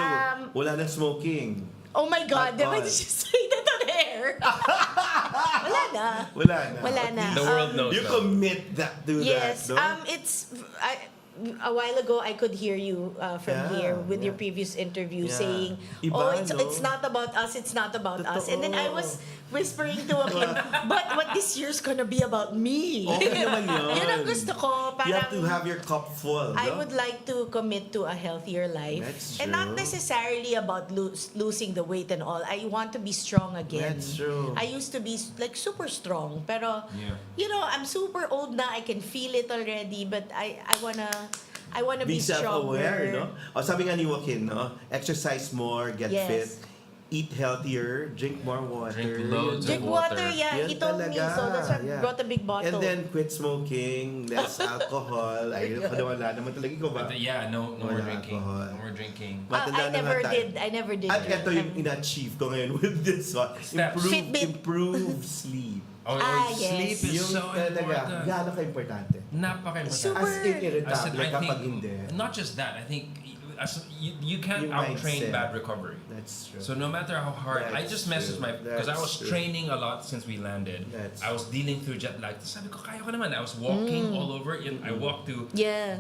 wala nang smoking. oh my God, At all. did I just say that on air? Wala na. The world knows. You commit that to Yes. that, no? A while ago, I could hear you from here with your previous interview saying, it's not about us, it's not about us. And then I was whispering to Joaquin, but this year's gonna be about me. Okay naman yun. Yun ang gusto ko. You have Parang, to have your cup full, no? I would like to commit to a healthier life. That's And not true. necessarily about losing the weight and all. I want to be strong again. That's true. I used to be like super strong. Pero, I'm super old na. I can feel it already. But I wanna be self-aware, stronger. no? Sabi nga ni Joaquin, no? Exercise more, get Yes. fit, eat healthier, drink more water. Drink loads Drink of water, Yan he told me. talaga, So that's why I brought a big bottle. And then quit smoking, less alcohol. Ay, wala naman talaga ikaw ba? But no more Wala drinking. alcohol. No more drinking. Matanda I na never nga tayo. did. I never did. At ito yung ina-achieve ko ngayon with this one. Fitbit. Improve sleep. Yes. Sleep is Yung so talaga, important. gaano ka-importante? Napaka-important. As in irritable kapag hindi. Not just that, I think you can't Yung out-train mindset. bad recovery. That's true. So no matter how hard, I That's just messaged true. because I was That's true. training a lot since we landed. I was dealing through jet lag. Sabi ko, kaya ko naman. I was walking all over. I walked to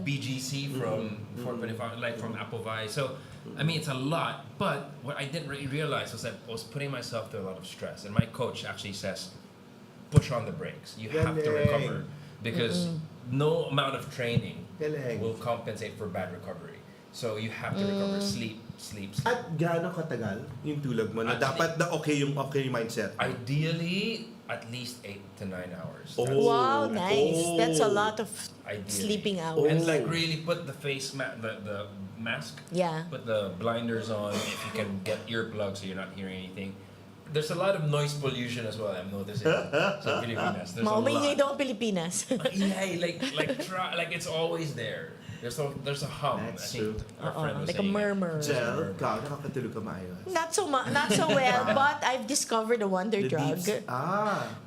BGC from 425, like from Appleby. So, I mean, it's a lot. But what I didn't really realize was that I was putting myself through a lot of stress. And my coach actually says, push on the brakes. You have to recover. Because no amount of training will compensate for bad recovery. So you have to recover. Sleep. At gaano katagal yung tulog mo na dapat na okay yung mindset? Ideally, at least 8 to 9 hours. Wow, nice. That's a lot of sleeping hours. And like really put the face the mask. Yeah. Put the blinders on if you can get earplugs so you're not hearing anything. There's a lot of noise pollution as well, I'm noticing. Sa Pilipinas. There's a Maumingay lot. daw ang Pilipinas. Yeah, like it's always there. There's a hum. That's I think true. our friend was Like a saying it. murmur. Gel, nakakatulog ka maayos. Not so well, but I've discovered a wonder The drug. deeps.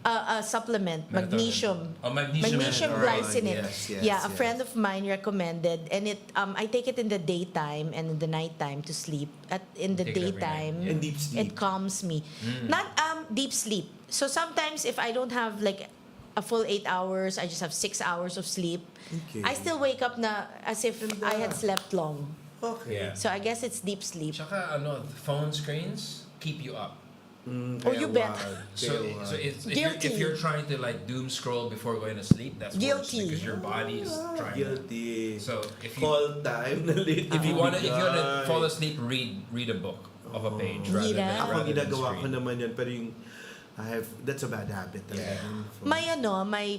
A supplement, magnesium. Oh, magnesium. Glycinate. Yes, yeah, a yes. friend of mine recommended, and I take it in the daytime and in the nighttime to sleep. In the Take it every daytime, night. And deep sleep. it calms me. Not deep sleep. So sometimes if I don't have like a full 8 hours, I just have 6 hours of sleep. Okay. I still wake up na as if I had slept long. Okay. Yeah. So I guess it's deep sleep. Tsaka phone screens keep you up. Oh, you bet. So if Guilty. you're trying to like doom scroll before going to sleep, that's worse Guilty. because your body is trying. Guilty. So if you Call time na late. if you wanna fall asleep, read a book of a page rather than Ako, Ako rather than ginagawa ko screen. naman yan, pero yung that's a bad habit. Yeah. My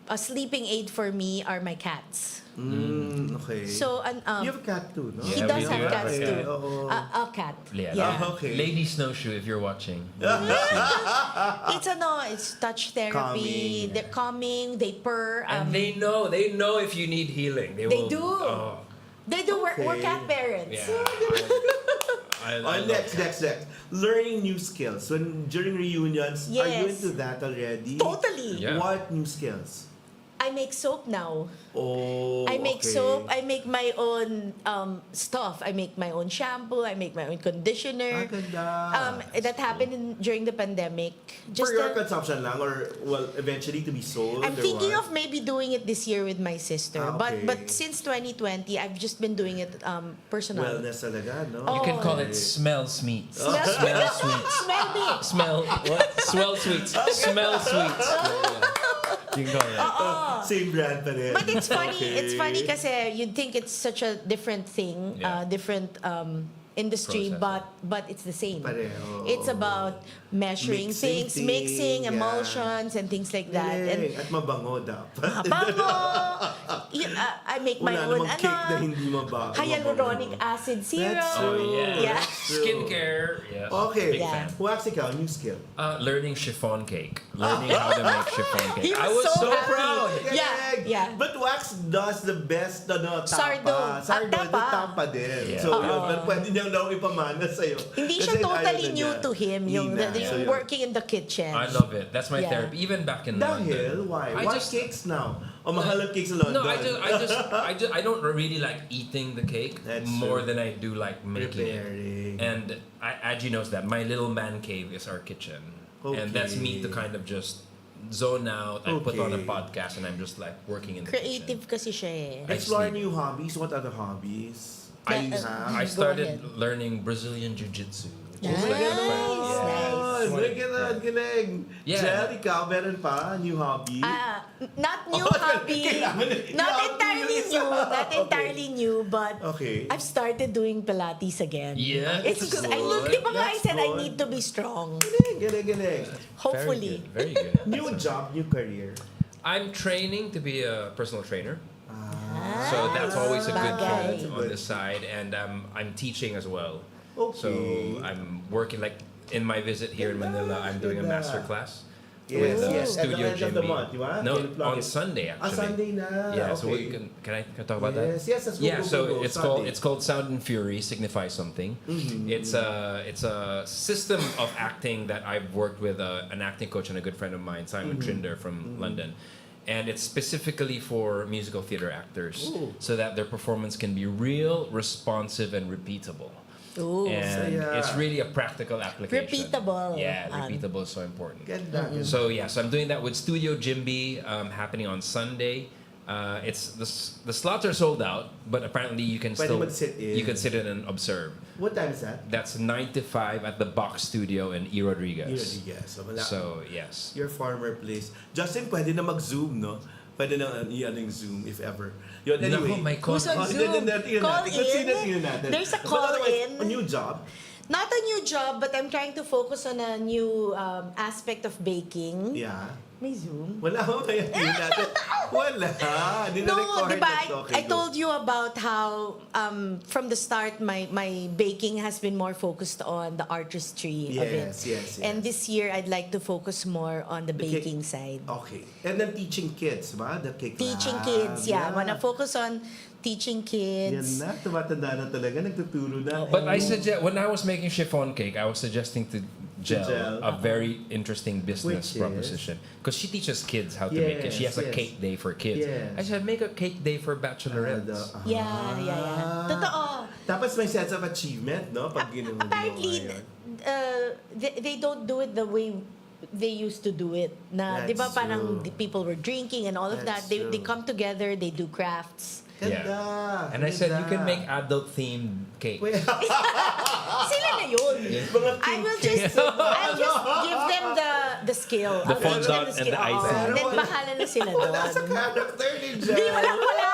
a sleeping aid for me are my cats. Okay. So You have a cat too, no? he Yeah, does we have do. cats Okay, too. oo. A cat. Yeah. Okay. Lady Snowshoe, if you're watching. It's touch therapy. Calming. They're calming. They purr. And they know if you need healing. They will. do. Oh, They do. We're Okay. cat parents. yeah. I love Next. cats. Learning new skills. During reunions, are you Yes. into that already? Totally. Yeah. What new skills? I make soap now. Oh, I make okay. soap. I make my own stuff. I make my own shampoo. I make my own conditioner. Ganda. That happened during the pandemic. For your consumption lang, or eventually to be sold? I'm or thinking what? of maybe doing it this year with my sister. Okay. But since 2020, I've just been doing it personal. Wellness talaga, no? Oh. You can call it smell sweets. Smell sweets. Smell me. Smell what? Swell sweets. Smell sweets. You can call it. Same brand pa rin. But it's funny. Okay. It's funny kasi you'd think it's such a different thing, Yeah. different industry, Process. but it's the same. Pareho. It's about measuring Mixing things, mixing yeah. emulsions and things like that. Galing. And At mabango dapat. bango! I make my Wala own namang cake na hindi mabango. hyaluronic acid serum. That's true. Oh, yeah. Yeah. That's true. Skincare. Yes. Okay. Big Yeah. fan. Wax ikaw, new skill. Learning chiffon cake. Learning how to make chiffon He cake. I was was so so happy. proud. Yeah, Galing. yeah. But Wax does the best, tapa. Sardo. Sardo, Tapa. tapa din. Yeah. So, yun, pero pwede niyang daw ipamana sa'yo. Hindi Kasi siya totally ayaw na new niya. to him, yung Nina. So, yun. working in the kitchen. I love it. That's my Yeah. therapy. Even back in Dahil, London. why? I Why just- cakes now? O mahal ang cakes sa London? No, I don't really like eating the cake That's more true. than I do like making Preparing. it. And Adji knows that my little man cave is our kitchen, and that's me to Okay. kind of just zone out. I put on a Okay. podcast, and I'm just like working in the Creative kasi siya eh. I Explore sleep. new hobbies. What other hobbies? kitchen. I Go started ahead. learning Brazilian jiu-jitsu. Nice, nice. Galing. Yeah. Jel, ikaw, meron pa? New hobby? Not new Oh, hobby. kailangan- Not i-hobby entirely yung isa. new. Not Okay. entirely new, but Okay. I've started doing Pilates again. Yeah, It's that's because good. di ba nga I That's said I good. need to be strong. Galing. Hopefully. Very good. New job, new career. I'm training to be a personal trainer. So that's always a good Bagay. point on the side, and I'm teaching as well. Okay. So I'm working like in my visit here in Manila. I'm doing a master class Yes, with yes. At the Studio end of the Jimmy. month, di ba? No, Can you plug on it? Sunday actually. Sunday na. Yeah. So okay. can I talk about that? Yes, let's go, Yeah. go, So go, go. it's called Sound and Fury. Signifies something. Mm-hmm. It's a system of acting that I've worked with an acting coach and a good friend of mine, Simon Mm-hmm. Trinder from London. And it's specifically for musical theater actors, Ooh. so that their performance can be real, responsive, and repeatable. Ooh. And yeah. it's really a practical application. Repeatable. Yeah, repeatable is so important. Ganda. So I'm doing that with Studio Jimby, happening on Sunday. It's the slots are sold out, but apparently you can Pwede still mag-sit in. you can sit in and observe. What time is that? That's 9 to 5 at the Box Studio in E. Rodriguez. Rodriguez. So, wala. So yes. Your former place. Justin, pwede na mag-zoom, no? Pwede na i-ano yung Zoom, if ever. Yun, anyway. Naku, may Who's on Zoom? Call in. There's a call in. A new job. Not a new job, but I'm trying to focus on a new aspect of baking. Yeah. May Zoom? Wala ko kaya yun natin. Wala. Hindi na No, record diba, na to. Okay, I go. told you about how from the start my baking has been more focused on the artistry of it. Yes. And this year I'd like to focus more on the cake. baking side. Okay. And then teaching kids, ba? The cake Teaching lab. kids, yeah. Wanna focus on teaching Yan kids. na, tumatanda na talaga, nagtuturo na. But I suggest when I was making chiffon cake, I was suggesting to Gel Gel. a very interesting business Which is? proposition because she teaches kids how to make it. She has a Yes. cake day for kids. Yes. I said make a cake day for bachelorettes. Yeah. Totoo. Tapos may sense of achievement, no? Pag ginawa Apparently, they don't do it the way they used to do it. Na, di ba That's parang true. the people were drinking and all of that. That's They true. come together, they do crafts. Ganda. And I said you can ganda. make adult themed cake. Sila na yun. I'll just give them the skill. The I'll teach them fondant and skill. the icing. And then bahala na sila doon. Wala sa character ni Jel. Di, walang-wala.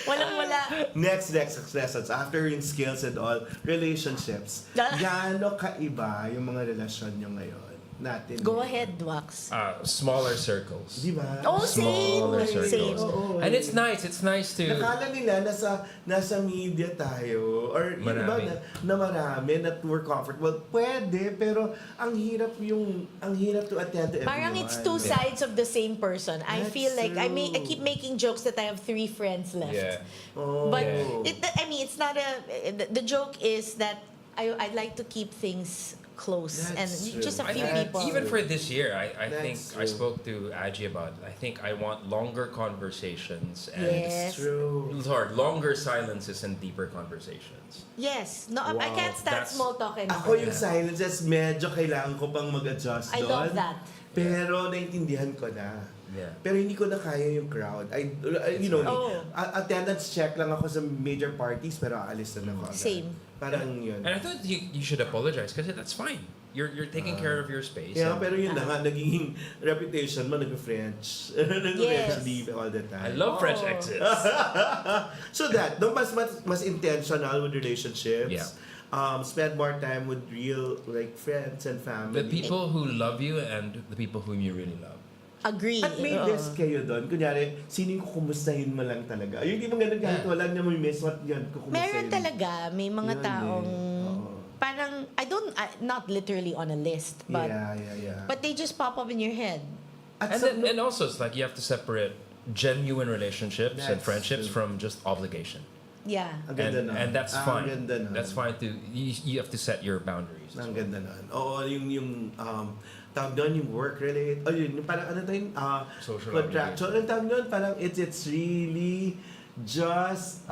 Walang-wala. Next lessons. After yung skills and all, relationships. Gaano kaiba yung mga relasyon nyo ngayon? Natin. Go ahead, Wax. Smaller circles. Di ba? Oh, same. Smaller circles. Same. And it's nice. It's nice to. Nakala nila nasa media tayo or yung iba Marami. na marami na we're comfortable. Pwede, pero ang hirap to attend to everyone. Parang it's two sides of the same person. I That's feel like I true. keep making jokes that I have 3 friends left. Yeah. Oh. But it's not the joke is that I'd like to keep things close That's and true. just a few I think people. even for this year, I think That's I true. spoke to Aji about it. I think I want longer conversations and Yes. True. longer silences and deeper conversations. Yes. No, I Wow. can't stand That's- small talk anymore. Ako yung silences, medyo kailangan ko pang mag-adjust I doon. love that. Pero naintindihan ko na. Yeah. Pero hindi ko na kaya yung crowd. You know, Oh. attendance check lang ako sa major parties pero aalis na ako. agad. Same. Parang yun. And I thought you should apologize because that's fine. You're taking care of your space. Yeah, and pero yun na nga, naging reputation mo, nag-French. Nag-French Yes. leave all the time. I love French Oh. exits. So that, no, mas intentional with relationships. Yeah. Spend more time with real like friends and family. The people who love you and the people whom you really love. Agree. At may Oo. list kayo doon. Kunyari, sino yung kukumustahin mo lang talaga? Yung di mo ganun kahit wala niya may miss, what yan, kukumustahin. Meron talaga. May mga Yun taong Oo. parang not literally on a list, but Yeah. but they just pop up in your head. At And also it's like you have to separate genuine relationships and That's true. true. from just obligation. Yeah. Ang ganda nun. And that's Ang fine. ganda nun. That's fine to you have to set your boundaries. Ang ganda nun. Oo, yung tawag doon, yung work related. Oh, yung parang ano tayo, Social contractual. Ang tawag doon, parang it's really just,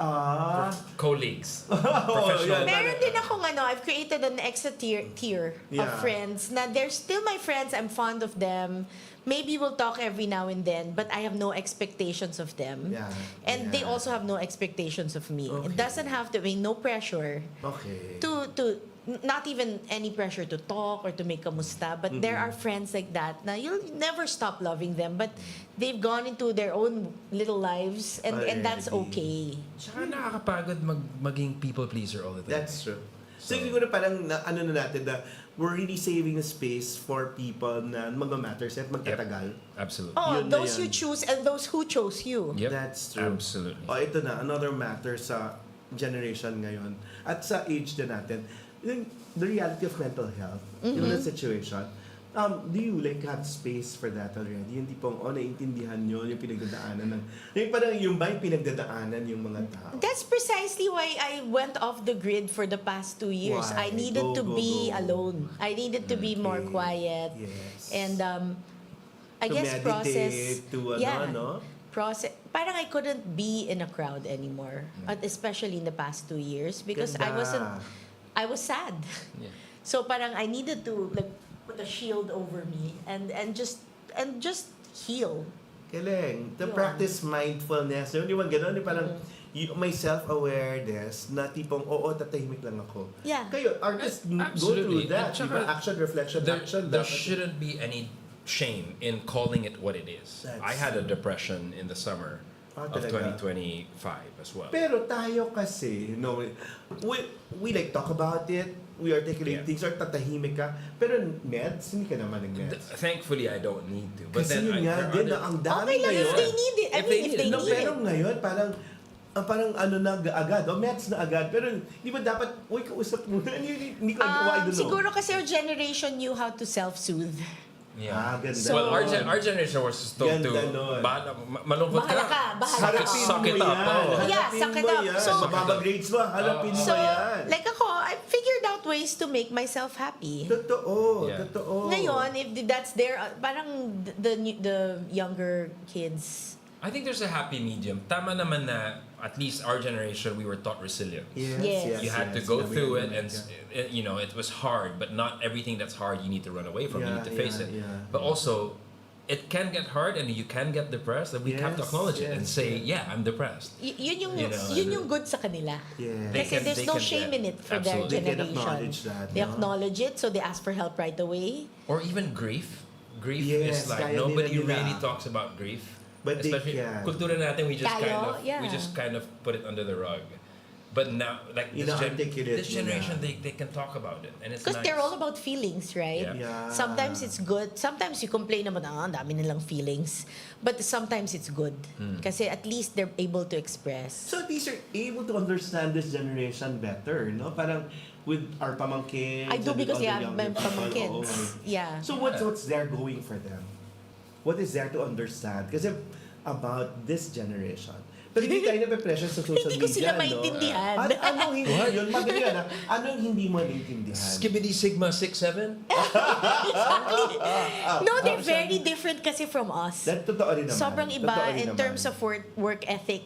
Colleagues. Professional. Meron din akong I've created an extra tier of Yeah. friends na they're still my friends. I'm fond of them. Maybe we'll talk every now and then, but I have no expectations of them. Yeah. And they Yeah. also have no expectations of me. Okay. It doesn't have to be no pressure Okay. to not even any pressure to talk or to make kamusta, but there are friends like that na you'll never stop loving them, but they've gone into their own little lives and that's okay. Tsaka nakakapagod maging people pleaser all the time. That's true. So, siguro parang ano na natin na we're really saving a space for people na mga matters at magtatagal. Absolutely. Oh, Yun na those yan. you choose and those who chose you. Yep. That's true. Absolutely. O ito na, another matter sa generation ngayon at sa age din natin, the reality of mental health in the situation. Do you like have space for that already? Yung tipong, naiintindihan nyo yung pinagdadaanan ng... Yung parang yung ba yung pinagdadaanan yung mga tao? That's precisely why I went off the grid for the past 2 years. Why? I needed to Go, be go. alone. I needed to be more Okay. quiet. Yes. And I To guess meditate, process no? process parang I couldn't be in a crowd anymore, especially in the past 2 years because I was sad. Yeah. So parang I needed to like put a shield over me and just heal. Galing. To Yun. practice mindfulness. Yung di ba gano'n? Yung parang may self-awareness na tipong, tatahimik lang ako. Yeah. Kayo, artists go through Absolutely. that. At Di saka, ba? Action, reflection, action. There dapat. shouldn't be any shame in calling it what it is. I had a depression in the summer Ah, of talaga? 2025 as well. Pero tayo kasi, no, we like talk about it, we articulate things, or tatahimik ka. Pero meds, hindi ka naman nag-meds. Thankfully, I don't need to. But Kasi then yun nga din, na ang dami Okay lang if ngayon. they need it. I mean, if they No, need pero it. ngayon, parang ano na agad, meds na agad. Pero di ba dapat, uy, kausap muna. Hindi ko, I don't know. Siguro kasi our generation knew how to self-soothe. Ah, ganda. Well, our generation was told to, Ganda nun. malungkot Bahala ka, bahala ka. Harapin Suck mo it up, yan. oh. Yeah, Harapin suck it mo up. yan. So- Mababa grades mo, harapin mo So, yan. like ako, I figured out ways to make myself happy. Totoo, Yeah. totoo. Ngayon, if that's there, parang the younger kids. I think there's a happy medium. Tama naman na at least our generation, we were taught resilience. Yes. You had to go through it, and you know it was hard. But not everything that's hard you need to run away from. You need to face it. But also, it can get hard, and you can get depressed, and we have to acknowledge it and say, "Yeah, I'm depressed." Yun yung You know, yun yung good sa kanila. Yeah. Kasi there's no shame in it for their Absolutely. They can generation. acknowledge that, They no? acknowledge it, so they ask for help right away. Or even grief. Grief Yes, is like kaya nobody nila. really talks about grief. But they Especially can. kultura natin, we just Tayo, we just kind of put it under the rug. But now, like Ina-articulate this generation, nila. they can talk about it, and it's Because nice. they're all about feelings, right? Yeah. Sometimes it's good. Sometimes you complain about, ang dami nilang feelings. But sometimes it's good. Kasi at least they're able to express. So at least you're able to understand this generation better, no? Parang with our pamangkins. I do and with because other I have younger my people. pamangkins. Oo. Yeah. So what's there going for them? What is there to understand? Kasi about this generation. Pero hindi tayo nape-pressure sa social Hindi ko media, sila no? maintindihan. Anong hindi yun? Madali yan, Anong hindi mo naintindihan? Skibbity Sigma 6'7"? No, they're very different kasi from us. That totoo rin naman. Sobrang iba Totoo rin in naman. terms of work ethic.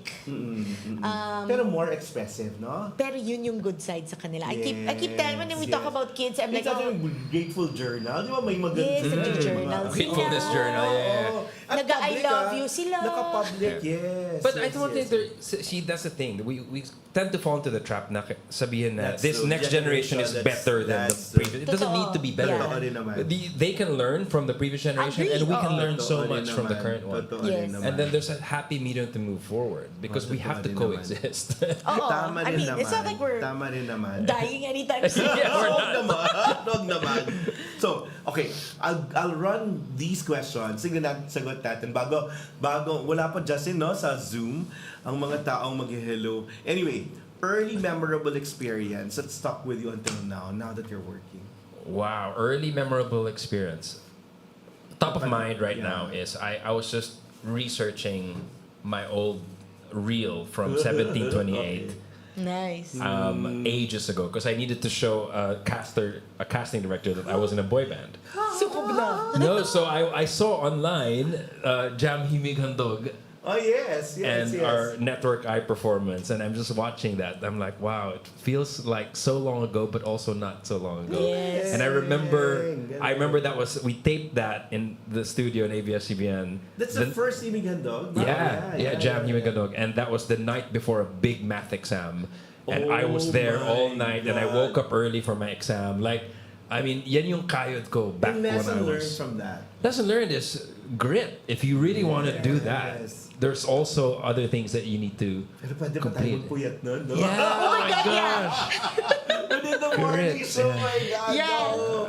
Pero more expressive, no? Pero yun yung good side sa kanila. I keep telling when we Yes, talk yes. about kids, I'm like, It's oh, yung grateful journal. Di ba may maganda? Yes, nag-journal sila. Gratefulness journal, yeah. Nag-I love you sila. Naka-public, yes. But I yes, don't yes. think see that's the thing. We tend to fall into the trap na sabihin na That's this true. next generation is That's- better than the that's true. previous. It doesn't need to be better. Totoo rin naman. They can learn from the previous generation, Agree. and we can Oo. learn so Totoo rin much from the naman. current one. Totoo Yes. rin naman. And then there's a happy medium to move forward because we have to Totoo rin naman. coexist. Oo. Tama I rin mean, naman. it's not like we're Tama rin naman. dying anytime soon. Huwag naman. Huwag naman. So, okay. I'll run these questions. Sige natin, sagot natin. Bago, wala pa Justin, no, sa Zoom, ang mga taong mag-hello. Anyway, early memorable experience that stuck with you until now that you're working. Wow, early memorable experience. Top of mind right now is I was just researching my old reel from 1728. Nice. Ages ago because I needed to show a casting director that I was in a boy band. Sukob na. No, so I saw online Jam Himig Handog Oh, yes. and our Network Eye performance, and I'm just watching that. I'm like, wow, it feels like so long ago, but also not so long ago. Yes. And I remember that was we taped that in the studio in ABS-CBN. That's the first Imig Handog? Yeah, Jam Himig Handog, and that was the night before a big math exam, and I was there all night, and I woke up early for my exam. Like, I mean, yan yung kayod ko back And when I lesson learned was. from that. Lesson learned is grit. If you really want to do that, there's also other things that you need to Pero pwede pa tayo complete. magpuyat nun, no? Yeah, oh my gosh. Within the morning, so my God. Yeah. Oo.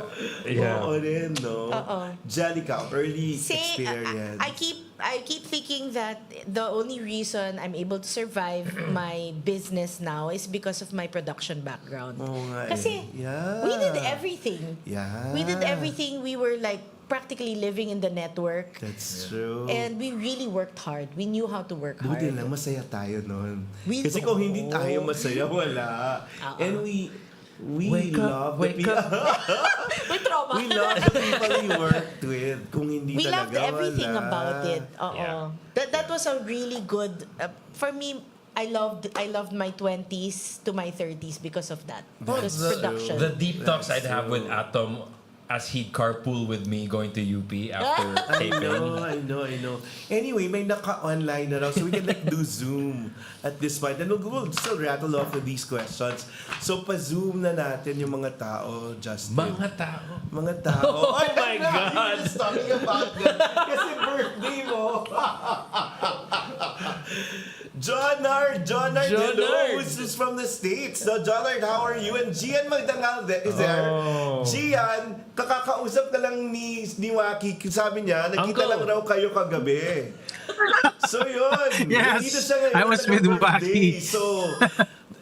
Yeah. Oo rin, no? Oo. Jalika, early See, experience. I keep thinking that the only reason I'm able to survive my business now is because of my production background. Oo nga Kasi yeah. we did everything. Yeah. We did everything. We were like practically living in the network. That's true. And we really worked hard. We knew how to work Buti hard. lang, masaya tayo nun. We- Kasi kung hindi tayo masaya, wala. And we Wake up, love the wake people. May trauma. We love the people we worked with. Kung hindi We loved talaga, everything wala. about it. Oo. Yeah. That was a really good for me. I loved my 20s to my 30s because of that. Because production. The deep talks I'd have with Atom as he'd carpool with me going to UP after taping. I know. Anyway, may naka-online na raw, so we can like do Zoom at this point. And we'll still rattle off with these questions. So, pa-Zoom na natin yung mga tao, Justin. Mga tao. Mga tao. Oh my God! We were just talking about that. Kasi birthday mo. Jonard, hello, who's from the States. So, Jonard, how are you? And Gian Magdangal is there. Gian, kakakausap ka lang ni Joaquin. Sabi niya, nakita lang raw kayo kagabi. So, yun. Yes, Nandito siya ngayon I was with birthday. Joaquin. So,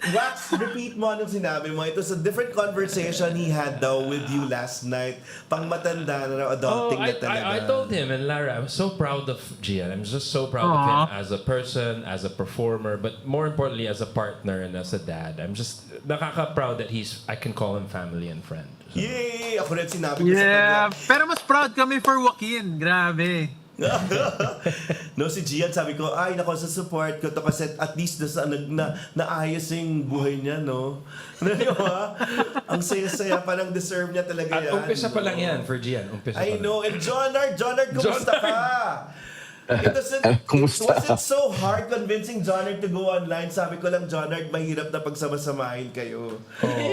Wax, repeat mo anong sinabi mo. It was a different conversation he had daw with you last night. Pang matanda na raw, adulting na talaga. I told him, and Lara, I'm so proud of Gian. I'm just so proud of him as a person, as a performer, but more importantly, as a partner and as a dad. I'm just nakaka-proud that I can call him family and friend. So. Yay! Ako rin sinabi ko sa kanya. Pero mas proud kami for Joaquin. Grabe. No, si Gian, sabi ko, ay, nako, sa support ko to kasi at least naayos yung buhay niya, no? Diba? Ang saya-saya, parang deserve niya talaga yan. At umpisa pa lang yan for Gian. I know. And Jonard, kumusta ka? It wasn't so hard convincing Jonard to go online. Sabi ko lang, Jonard, mahirap na pagsama-samahin kayo.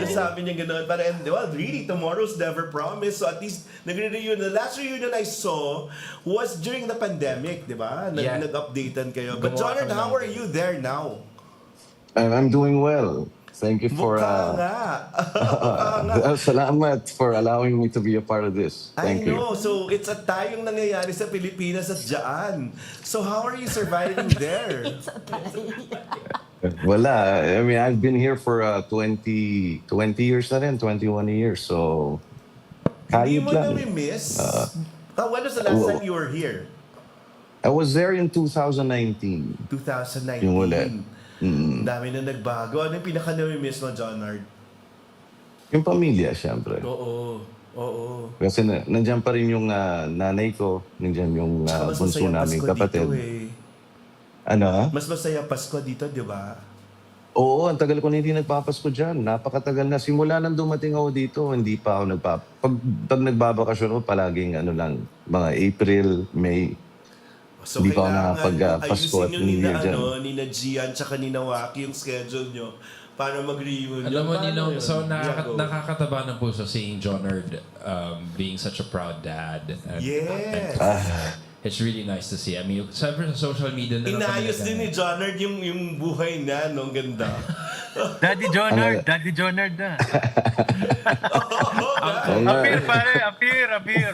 Sabi niya gano'n. And well, really, tomorrow's never promised. So at least, nagre-reunion. The last reunion I saw was during the pandemic, di ba? Nag-updatean kayo. But Jonard, how are you there now? I'm doing well. Thank you for salamat for allowing me to be a part of this. Thank you. I know. So it's a tayong nangyayari sa Pilipinas at dyan. So how are you surviving there? Wala. I mean, I've been here for 20 years na rin, 21 years. So, Hindi kayod mo lang. nami-miss? When was the last time you were here? I was there in 2019. 2019. Yung ulit. Dami na nagbago. Ano yung pinaka-nami-miss mo, Jonard? Yung pamilya, syempre. Oo. Kasi nandiyan pa rin yung nanay ko, nandiyan yung bunso naming kapatid. Ano? Mas masaya Pasko dito, di ba? Oo, ang tagal ko na hindi nagpapasko dyan. Napakatagal na. Simula nang dumating ako dito, hindi pa ako pag nagbabakasyon ako, palaging mga April, May. So hindi pa ako nakapag-Pasko at New Year dyan. Ni na Gian tsaka ni Joaquin yung schedule nyo para mag-reunion. Alam mo, Ninong, so nakakataba ng puso seeing Jonard being such a proud dad. Yes. It's really nice to see. I mean, sa social media na inayos din ni Jonard yung buhay na, no? Ang ganda. Daddy Jonard na. Appear.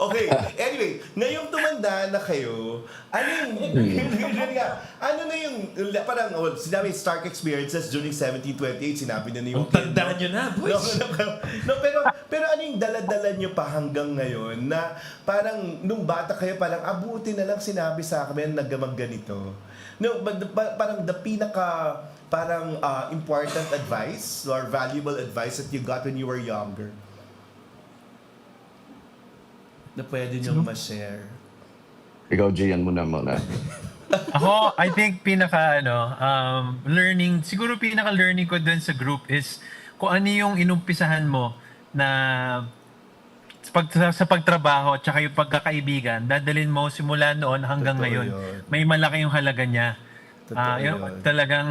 Okay, anyway, ngayong tumanda na kayo, ano na yung, parang, sinabi Stark Experiences during 1728, sinabi na yung... Tandaan nyo na, boys! Pero ano yung dala-dala nyo pa hanggang ngayon na parang, nung bata kayo, parang abuti na lang sinabi sa akin na ganito. No, parang the pinaka, important advice or valuable advice that you got when you were younger. Na pwede niyong ma-share. Ikaw, Gian, muna. Ako, I think learning, siguro pinaka-learning ko dun sa group is kung ano yung inumpisahan mo na sa pagtrabaho at saka yung pagkakaibigan, dadalhin mo simula noon hanggang ngayon. May malaki yung halaga niya. Talagang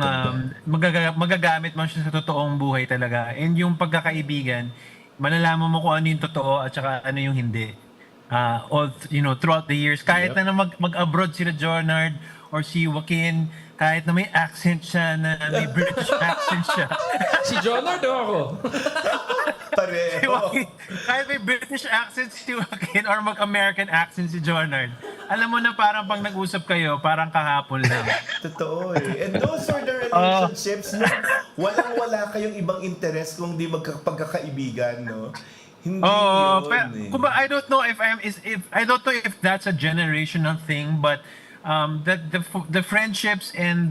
magagamit mo siya sa totoong buhay talaga. And yung pagkakaibigan, malalaman mo kung ano yung totoo at saka ano yung hindi. Throughout the years, kahit na mag-abroad sila Jonard or si Joaquin, kahit na may accent siya, na may British accent siya. Si Jonard o ako? Pareho. Si Joaquin, kahit may British accent si Joaquin or mag-American accent si Jonard, alam mo na parang pag nag-usap kayo, parang kahapon lang. Totoo eh. And those were the relationships na walang-wala kayong ibang interest kung di magkakaibigan, no? Hindi yun. I don't know if that's a generational thing, but the friendships and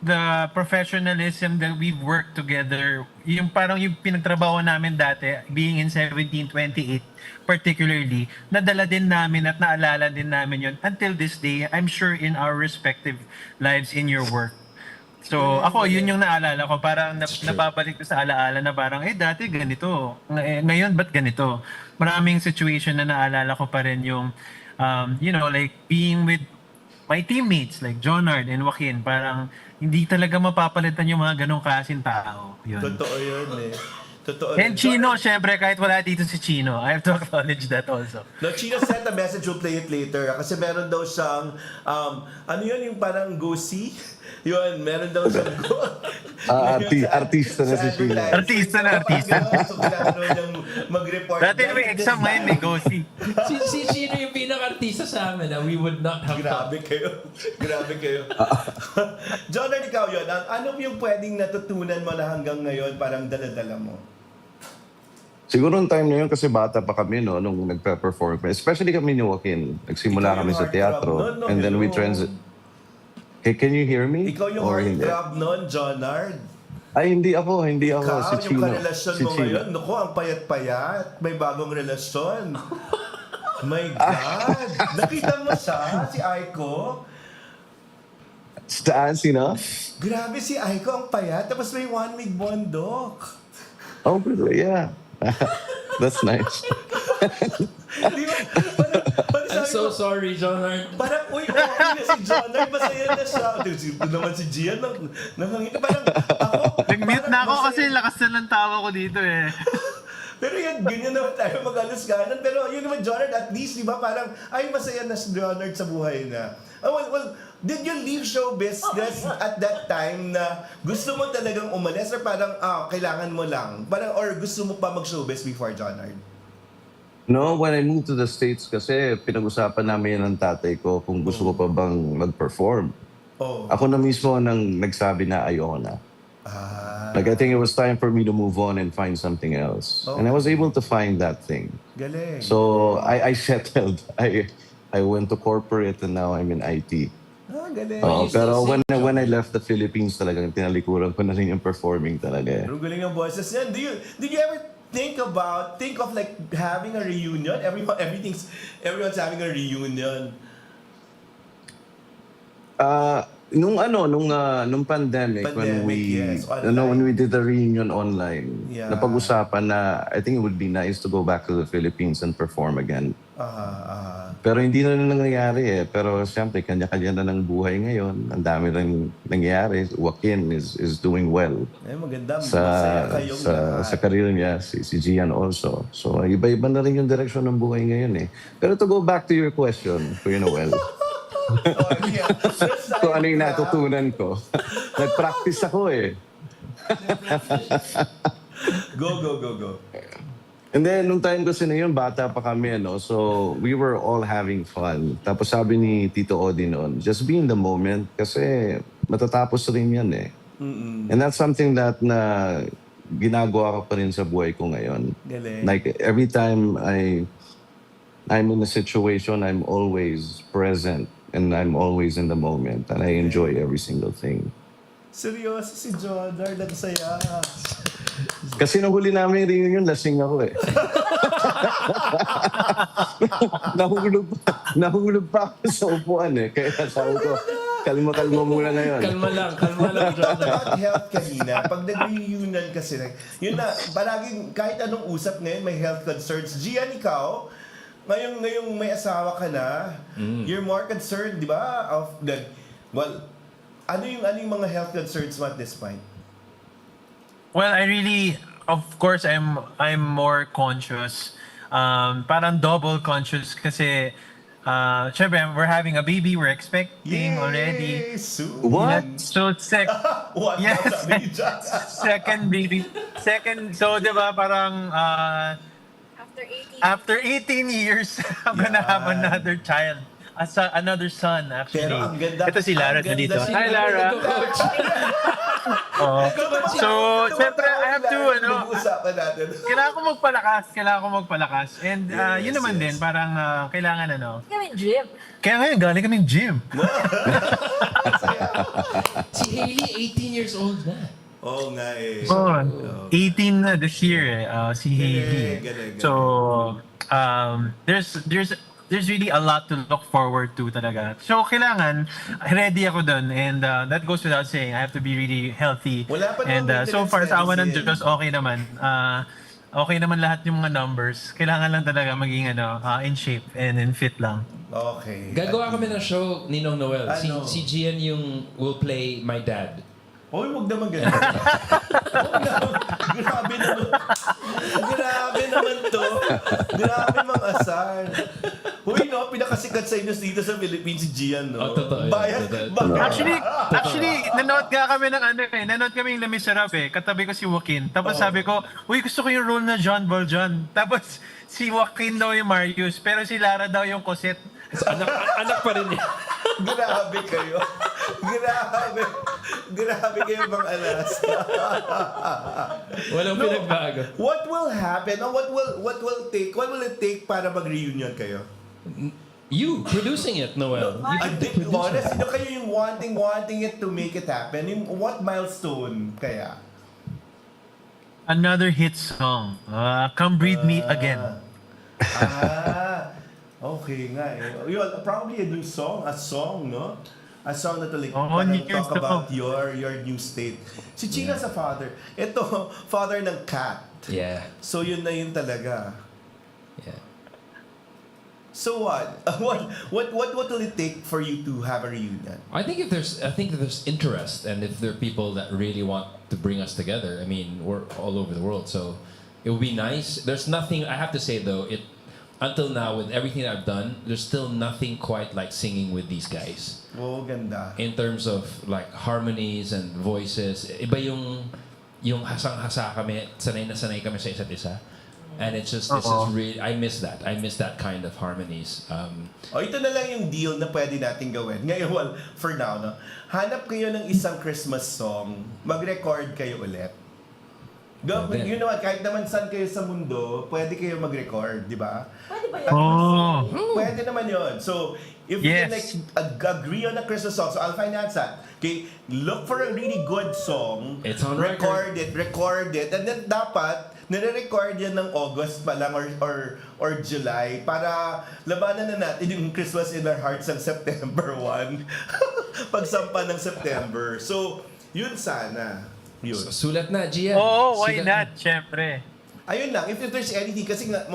the professionalism that we've worked together, yung parang yung pinagtrabaho namin dati, being in 1728 particularly, nadala din namin at naalala din namin yun until this day, I'm sure in our respective lives in your work. So, ako, yun yung naalala ko. Parang napabalik ko sa alaala na parang, dati ganito. Ngayon, ba't ganito? Maraming situation na naalala ko pa rin yung, like being with my teammates, like Jonard and Joaquin. Parang, hindi talaga mapapalitan yung mga ganong klaseng tao. Yun. Totoo yun eh. Totoo. And Chino, syempre, kahit wala dito si Chino, I have to acknowledge that also. No, Chino sent a message, we'll play it later. Kasi meron daw siyang, ano yun, yung parang go-see? Yun, meron daw siyang Artista na si Chino. Artista na, artista. So, kailangan naman niyang mag-report. Dati may exam ngayon, may go-see. Si Chino yung pinaka-artista sa amin. We would not have Grabe kayo. Grabe kayo. John, ikaw yun. Ano yung pwedeng natutunan mo na hanggang ngayon parang dala-dala mo? Siguro yung time na yun kasi bata pa kami no, nung nagpe-perform. Especially kami ni Joaquin. Nagsimula Ikaw kami yung sa teatro. heartthrob nun, no? And then we Hello. transit. Hey, can you hear me? Ikaw yung Or hindi? heartthrob nun, Johnard. Ay, hindi ako. Ikaw, Si yung Chino. karelasyon Si mo Chino. ngayon. Naku, ang payat-payat. May bagong relasyon. My God. Nakita mo siya, si Aiko? Saan, sino? Grabe si Aiko, ang payat. Tapos may one-week bondok. Oh, yeah. That's nice. Di ba? Parang I'm sabi so ko, sorry, John Art. parang, uy, okay na si John. Masaya na siya. Ito naman si Gian. Nakangiti. Parang ako. Nag-mute na ako masaya. kasi lakas na ng tawa ko dito eh. Pero yan, ganyan naman tayo mag-alusganan. Pero yun naman, Jonard, at least, di ba, parang, ay, masaya na si Jonard sa buhay na. Well, did you leave show business at that time na gusto mo talagang umalis or parang, kailangan mo lang? Parang, or gusto mo pa mag-showbiz before, Jonard? No, when I moved to the States kasi pinag-usapan namin yan ng tatay ko kung gusto ko pa bang mag-perform. Oh. Ako na mismo nang nagsabi na ayoko na. Like I think it was time for me to move on and find something else. And I was able to find that thing. Galing. So I settled. I went to corporate and now I'm in IT. Galing. Pero when I left the Philippines talagang tinalikuran ko na rin yung performing talaga eh. Pero galing ang boses yan. Did you ever think of like having a reunion? Everyone's having a reunion. Nung pandemic when we yes, when we did the reunion online, Yeah. napag-usapan na I think it would be nice to go back to the Philippines and perform again. Pero hindi na nangyayari eh. Pero siyempre, kanya-kanya na ng buhay ngayon. Ang dami rin nangyayari. Joaquin is doing well. Maganda. Masaya kayong lahat. Sa career niya, si Gian also. So, iba-iba na rin yung direction ng buhay ngayon eh. Pero to go back to your question, Kuya Noel. Kung ano yung natutunan ko. Nag-practice ako eh. Go. And then, nung time kasi na yun, bata pa kami, no? So, we were all having fun. Tapos sabi ni Tito Odi noon, just be in the moment kasi matatapos rin yan eh. And that's something that na ginagawa ko pa rin sa buhay ko ngayon. Galing. Like, every time I'm in a situation, I'm always present and I'm always in the moment and I enjoy every single thing. Seryoso si Jonard, ang saya. Kasi nung huli namin reunion, lasing ako eh. Nahulog pa ako sa upuan eh. Kaya sabi ko, kalma muna ngayon. Kalma lang, John. About health kanina, pag nag-reunion kasi, yun na, palaging kahit anong usap ngayon, may health concerns. Gian, ikaw, ngayong may asawa ka na, you're more concerned, di ba? Ano yung mga health concerns mo at this point? Well, of course, I'm more conscious. Parang double conscious kasi syempre, we're having a baby, we're expecting already. Soon. What? So, What? yes, Sabi ni Jack. second baby. So, di ba, parang after 18 years, I'm gonna have another child. Another son, actually. Pero ang ganda. Ito si Lara na dito. Hi, Lara. So, siyempre, I have to, Nag-uusapan natin. kailangan ko magpalakas. And yun naman din, parang kailangan Gym. Kaya ngayon, galing kaming gym. Si Hailey, 18 years old na. Oo nga eh. 18 na this year, si Hailey. Galing. So, there's really a lot to look forward to talaga. So, kailangan, ready ako dun. And that goes without saying, I have to be really healthy. Wala pa And namang so far, sa awan ng medicine. Diyos, okay naman. Okay naman lahat yung mga numbers. Kailangan lang talaga maging in shape and in fit lang. Okay. Gagawa kami ng show, Ninong Noel. Ano? Si Gian yung will play my dad. Oy, wag naman ganyan. Wag naman. Grabe naman. Grabe naman to. Grabe mga asar. Uy, no, pinakasikat sa inyo dito sa Philippines si Gian, no? Totoo. Actually, nanood nga kami ng nanood kami ng Les Miserables Katabi ko si Joaquin. Tapos sabi ko, uy, gusto ko yung role na John Valjean. Tapos si Joaquin daw yung Marius, pero si Lara daw yung Cosette. Anak pa rin niya. Grabe kayo. Grabe kayo bang alas. Walang pinagbago. What will happen? Or what will it take para mag-reunion kayo? You producing it, Noel. Honest, sino kayo yung wanting it to make it happen? What milestone kaya? Another hit song. Come Breathe Me Again. Okay nga eh. Yun, probably a new song, no? A song that will talk about your new state. Si Chino sa father. Ito, father ng cat. Yeah. So yun na yun talaga. Yeah. So what? What will it take for you to have a reunion? I think that there's interest, and if there are people that really want to bring us together, I mean, we're all over the world, so it would be nice. There's nothing, I have to say though, until now, with everything I've done, there's still nothing quite like singing with these guys. Oh, ganda. In terms of like harmonies and voices, iba yung hasang-hasa kami, sanay na sanay kami sa isa't isa. And it's just, this is really, I miss that kind of harmonies. Ito na lang yung deal na pwede natin gawin. Ngayon, well, for now, no? Hanap kayo ng isang Christmas song, mag-record kayo ulit. You know what, kahit naman saan kayo sa mundo, pwede kayo mag-record, di ba? Pwede ba yun? Pwede naman yun. So, if you can agree on a Christmas song, so I'll finance that. Okay, look for a really good song. It's on record it, and then dapat, nire-record yan ng August pa lang or July para labanan na natin yung Christmas in our hearts ng September 1. Pagsampa ng September. So, yun sana. Yun. Sulat na, Gian. Why not? Siyempre. Ayun lang, if there's anything, kasi nga,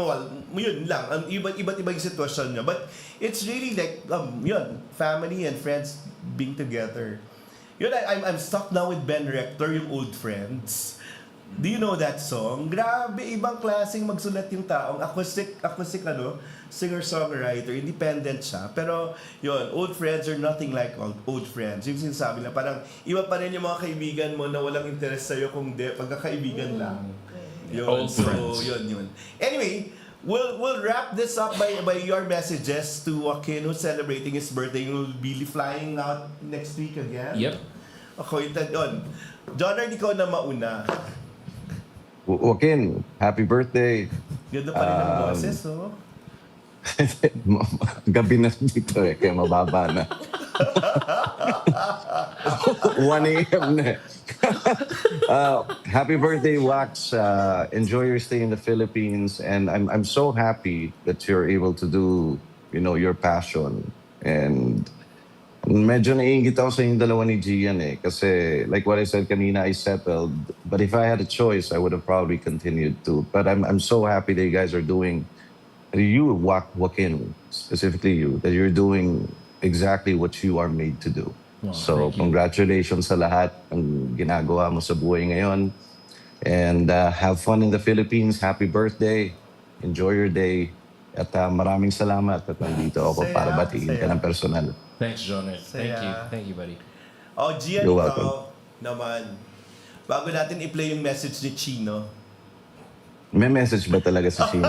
yun lang, iba't iba yung sitwasyon nyo. But it's really like, yun, family and friends being together. Yun, I'm stuck now with Ben Rector, yung Old Friends. Do you know that song? Grabe, ibang klaseng magsulat yung taong. Acoustic singer-songwriter, independent siya. Pero, yun, old friends are nothing like old friends. Yung sinasabi na parang, iba pa rin yung mga kaibigan mo na walang interest sa'yo kung pagkakaibigan lang. Yun, Old so, friends. yun. Anyway, we'll wrap this up by your messages to Joaquin, who's celebrating his birthday. We'll be flying out next week again. Yep. Okay, yun. Jonard, ikaw na mauna. Joaquin, happy birthday. Ganda pa rin ang boses, oh. Gabi na dito kaya mababa na. 1 a.m. na. Happy birthday, Wax. Enjoy your stay in the Philippines, and I'm so happy that you're able to do, your passion. And medyo naiingit ako sa yung dalawa ni Gian kasi like what I said kanina, I settled. But if I had a choice, I would have probably continued to. But I'm so happy that you guys are doing, you, Joaquin, specifically you, that you're doing exactly what you are made to do. Wow, so congratulations sa lahat ang ginagawa mo sa buhay ngayon. And have fun in the Philippines. Happy birthday. Enjoy your day. At maraming salamat at nandito ako para batiin ka ng personal. Thanks, Jonard. Thank you, buddy. Oh, Gian, You're ikaw welcome. naman. Bago natin i-play yung message ni Chino. May message ba talaga si Chino?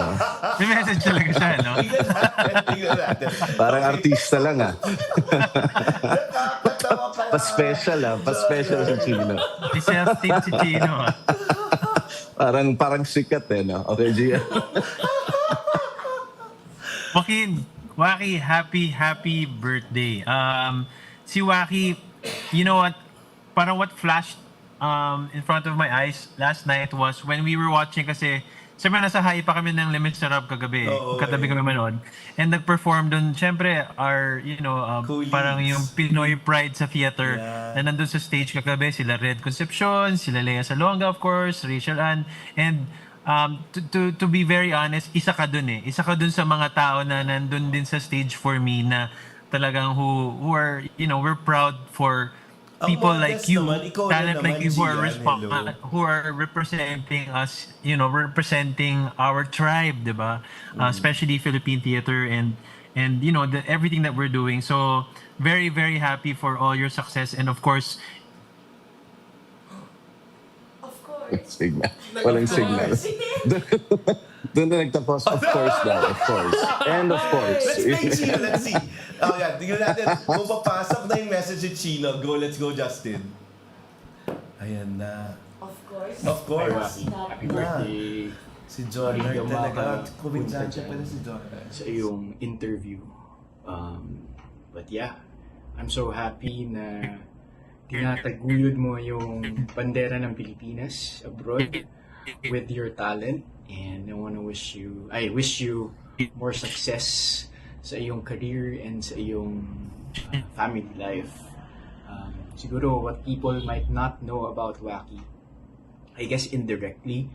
May message talaga siya, no? Tingnan natin. Parang artista lang Pa-special Pa-special si Chino. Self-tip si Chino. Parang sikat no? Okay, Gian. Waki, happy birthday. Si Waki, you know what? Parang what flashed in front of my eyes last night was when we were watching kasi siyempre nasa high pa kami ng Les Miserables kagabi. Katabi kami manood. And nag-perform dun, siyempre, our, parang yung Pinoy pride sa theater na nandun sa stage kagabi. Sila Red Concepcion, sila Lea Salonga, of course, Rachel Ann. And to be very honest, isa ka dun Isa ka dun sa mga tao na nandun din sa stage for me na talagang who are, we're proud for people like you, naman, ikaw talent rin like you who are naman, hello. who are representing us, representing our tribe, diba? Especially Philippine theater and everything that we're doing. So very very happy for all your success, and of course Signal. Walang signal. Doon na nagtapos. Of course daw. Of course. And of course. Let's play Chino. Let's see. Oh, yeah. Tingnan natin kung papasok na yung message ni Chino. Go, let's go, Justin. Ayan na. Of course. Of course. Happy birthday. Si John Maraming talaga. punta Kuminsansya dyan pala si John. Sa iyong interview. But yeah, I'm so happy na tinataguyod mo yung bandera ng Pilipinas abroad with your talent, and I wish you more success sa iyong career and sa iyong family life. Siguro what people might not know about Joaquin, I guess indirectly,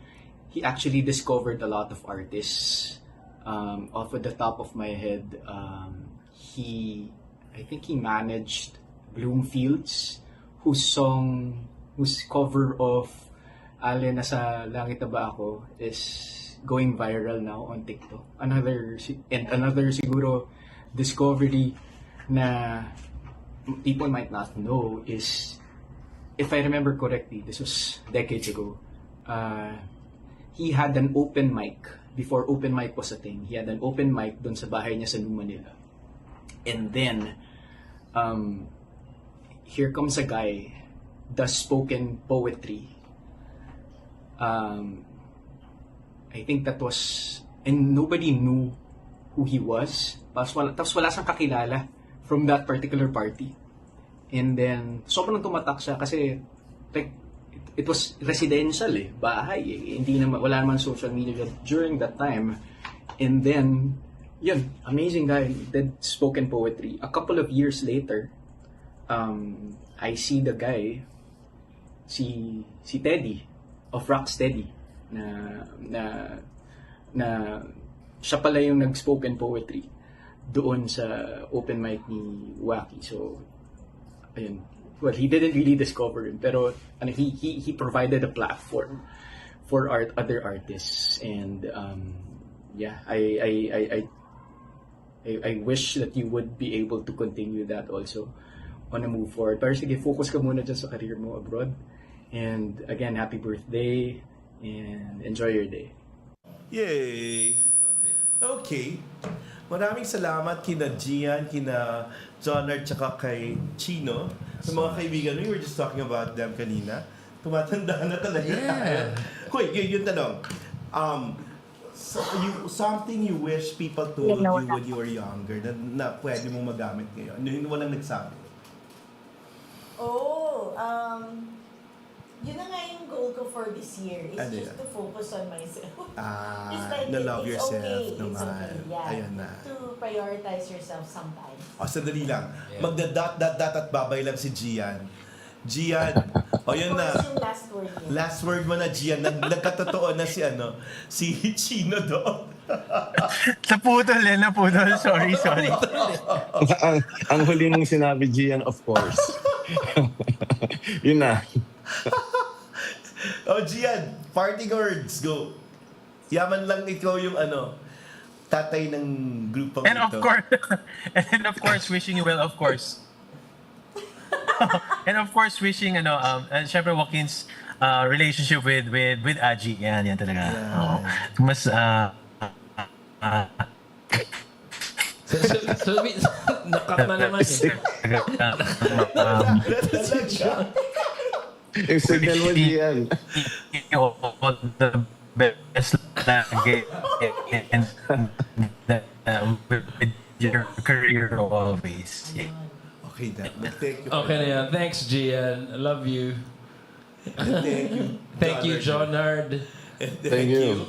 he actually discovered a lot of artists. Off of the top of my head, I think he managed Bloomfields, whose cover of Ale Nasa Langit Na Ba Ako is going viral now on TikTok. Another siguro discovery na people might not know is, if I remember correctly, this was decades ago, he had an open mic before open mic was a thing. He had an open mic dun sa bahay niya sa New Manila. And then here comes a guy, does spoken poetry. I think that was, and nobody knew who he was. Tapos wala siyang kakilala from that particular party. And then, sobrang tumatak siya kasi like, it was residential bahay Hindi naman, wala naman social media during that time. And then, yun, amazing guy, did spoken poetry. A couple of years later, I see the guy, si Teddy of Rocksteady, na siya pala yung nag-spoken poetry doon sa open mic ni Joaquin. So, ayun. Well, he didn't really discover him, pero he provided a platform for other artists, and yeah, I wish that you would be able to continue that also on a move forward. Pero sige, focus ka muna dyan sa career mo abroad. And again, happy birthday and enjoy your day. Yay! Okay. Maraming salamat kina Gian, kina Jonard, tsaka kay Chino. Sa mga kaibigan, we were just talking about them kanina. Tumatanda na talaga tayo. Hoy, yung tanong. Something you wish people told you when you were younger na pwede mong magamit ngayon. Yung walang nagsabi. Yun na nga yung goal ko for this year is just to focus on myself. It's like na love it's yourself okay, naman. It's okay, yeah. Ayun na. To prioritize yourself sometimes. Sandali lang. Magda-dot at babay lang si Gian. Gian, yun na. Yung last word niya. Last word mo na, Gian. Nagkatotoo na si Chino doon. naputol. Sorry. ang huli mong sinabi, Gian, of course. Yun na. Gian, parting words, go. Yaman lang ikaw yung tatay ng grupong And ito. of course, wishing you well, of course. And of course, wishing syempre Joaquin's relationship with Aji. Yan talaga. Yeah. Mas nakat na naman Yung signal mo, Gian. all the best lagi and with your career always. Yeah. Okay, thank you. Okay na yan. Thanks, Gian. I love you. Thank you. Thank you, Jonard. Thank you.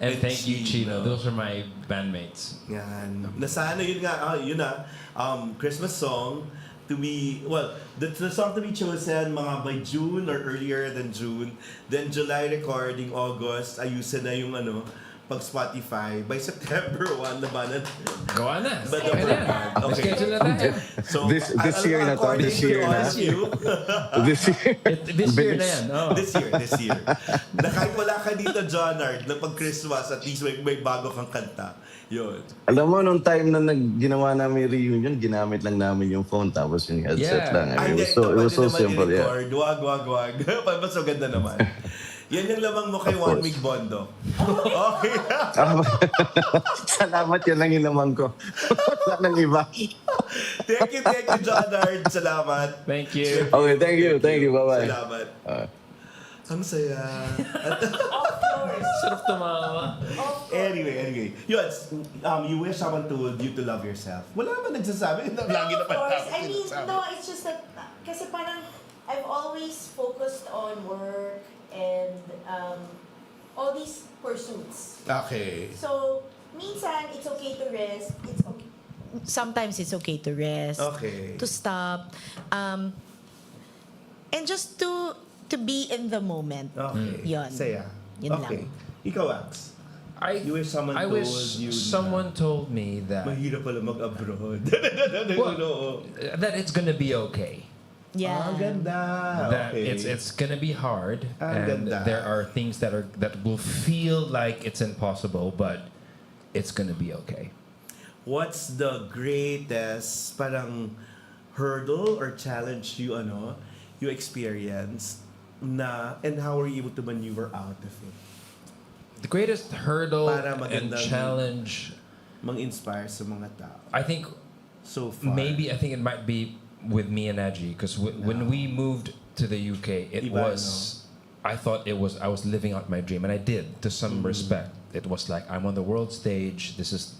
And thank you, Chino. Those are my bandmates. Yan. Nasana yun nga, Christmas song to be, the song to be chosen mga by June or earlier than June. Then July recording, August, ayusin na yung pag Spotify, by September 1, labanan. Gawa na. But Okay na. okay. Schedule na tayo. So, This year na to, according this year to na. OSU, This year. This year na yan. Oh. this year. Na kahit wala ka dito, John Art, na pag Christmas, at least may bago kang kanta. Yun. Alam mo, nung time na ginawa namin reunion, ginamit lang namin yung phone tapos yung headset lang. I mean, it was so simple. Yeah. Wag. Mas maganda naman. Yan yung lamang mo kay One Week Bondo. Okay. Salamat, yan lang yung lamang ko. Wala nang iba. Thank you, John Art. Salamat. Thank you. Okay, thank you. Bye-bye. Salamat. Ang saya. Sarap tumawa. Anyway. Yun, you wish someone told you to love yourself. Wala naman nagsasabi. Lagi Of naman course. namin I mean, sinasabi. no, it's just that, kasi parang, I've always focused on work and all these pursuits. Okay. So, minsan, it's okay to rest. It's okay. Sometimes it's okay to rest. Okay. To stop. And just to be in the moment. Okay. Yun. Saya. Yun Okay. lang. Ikaw, Ax. You wish someone I told wish you someone told me that mahirap pala mag-abroad. Well, that it's gonna be okay. Yeah. Ang ganda. That Okay. it's gonna be hard, Ang and ganda. there are things that will feel like it's impossible, but it's gonna be okay. What's the greatest parang hurdle or challenge you experienced and how were you able to maneuver out of it? The greatest hurdle Para and magandang challenge, mang-inspire sa mga tao. I think, so far. maybe I think it might be with me and Aji, because when we moved to the UK, it Iba, was. I thought I was living out my dream, and I did to some respect. It was like I'm on the world stage. This is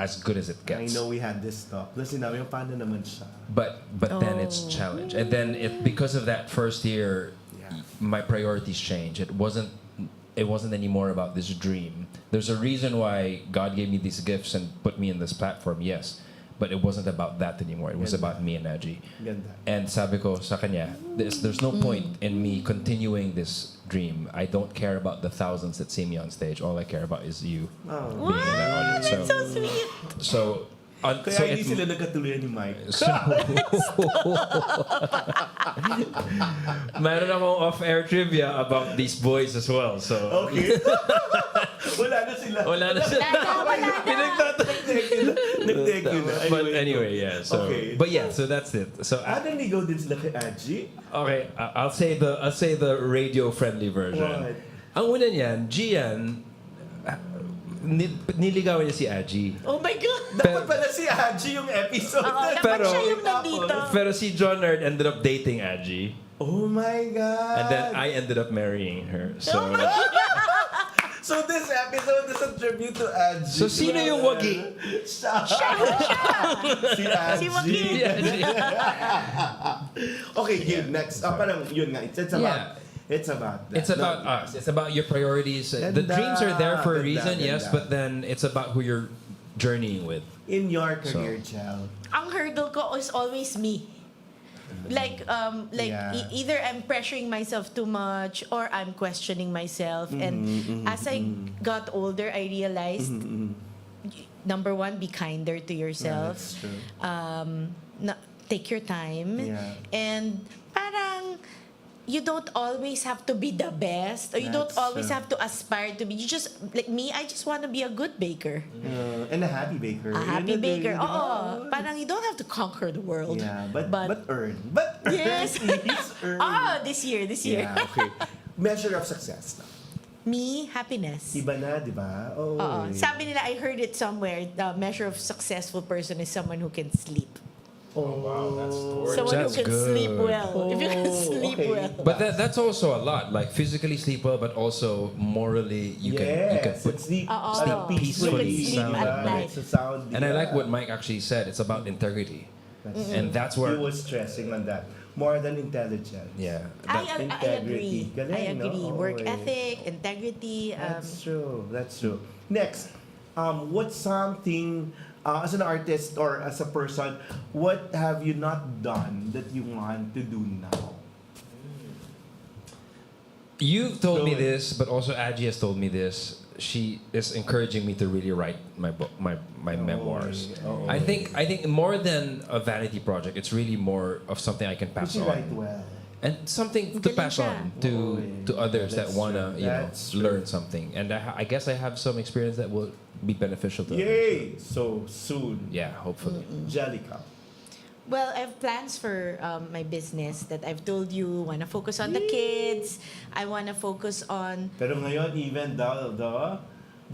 as good as it I gets. know we had this talk. Tapos sinabi yung paano naman siya. But then it's challenge, and then because of that first year, my priorities changed. It wasn't anymore about this dream. There's a reason why God gave me these gifts and put me in this platform. Yes, but it wasn't about that anymore. It was about me and Aji. Ganda. And sabi ko sa kanya, there's no point in me continuing this dream. I don't care about the thousands that see me on stage. All I care about is you being in that audience. That's so sweet. Kaya hindi sila nagkatuloy ni Mike. Meron akong off-air trivia about these boys as well. So Okay. Wala na sila. Nag-thank you na. But anyway, yeah. So, Okay. but yeah, so that's it. So naligaw din sila kay Aji? okay, I'll say the radio-friendly version. What? Ang una niyan, Gian, niligawan niya si Aji. Oh my God! Dapat pala si Aji yung episode. Dapat siya yung nandito. Pero si John Nerd ended up dating Aji. Oh my God! And then I ended up marrying her. So, So this episode is a tribute to Aji. so sino yung wagi? Siya. Si Aji. Si Joaquin. Okay, yun. Next. Parang yun nga. It's about... Yeah. It's about that. It's about us. It's about your priorities. The Ganda. dreams are there for a Ganda, reason, yes, ganda. but then it's about who you're journeying with. In your career, Chel. Ang hurdle ko is always me. Like Yeah. either I'm pressuring myself too much or I'm questioning myself. And as I got older, I realized, number one, be kinder to yourself. That's true. Take your time. Yeah. And parang, you don't always have to be the best, or you don't That's always true. have to aspire to be. You just, like me, I just want to be a good baker. And a happy baker. A happy baker. Di ba? Oo. Parang you don't have to conquer the world. Yeah, but earn. But Yes. please earn. This year. Yeah, okay. Measure of success. Me, happiness. Iba na, di ba? Oh. Oo. Sabi nila, I heard it somewhere, the measure of successful person is someone who can sleep. Oh, wow, that's Someone That's who can good. sleep well. If you can sleep okay. well. But that's also a lot. Like physically sleep well, but also morally you can put sleep, Oo. peacefully. You can sleep at night. It's a sound. And I like what Mike actually said. It's about integrity, and that's He where was stressing on that. More than intelligence. yeah. I agree. Galing, I no? agree. Oo, Work eh. ethic, integrity. That's true. That's true. Next, what's something as an artist or as a person, what have you not done that you want to do now? You've told me Go ahead. this, but also Aji has told me this. she is encouraging me to really write my book, my memoirs. Oh. I think more than a vanity project, it's really more of something I can pass Which you on. write well. And something to pass on to others that That's wanna true. you know That's true. learn something. And I guess I have some experience that will be beneficial to others. Yay! So soon. Yeah, hopefully. Jellica. Well, I have plans for my business that I've told you. Want to focus on the kids. I want to focus on Pero ngayon, even the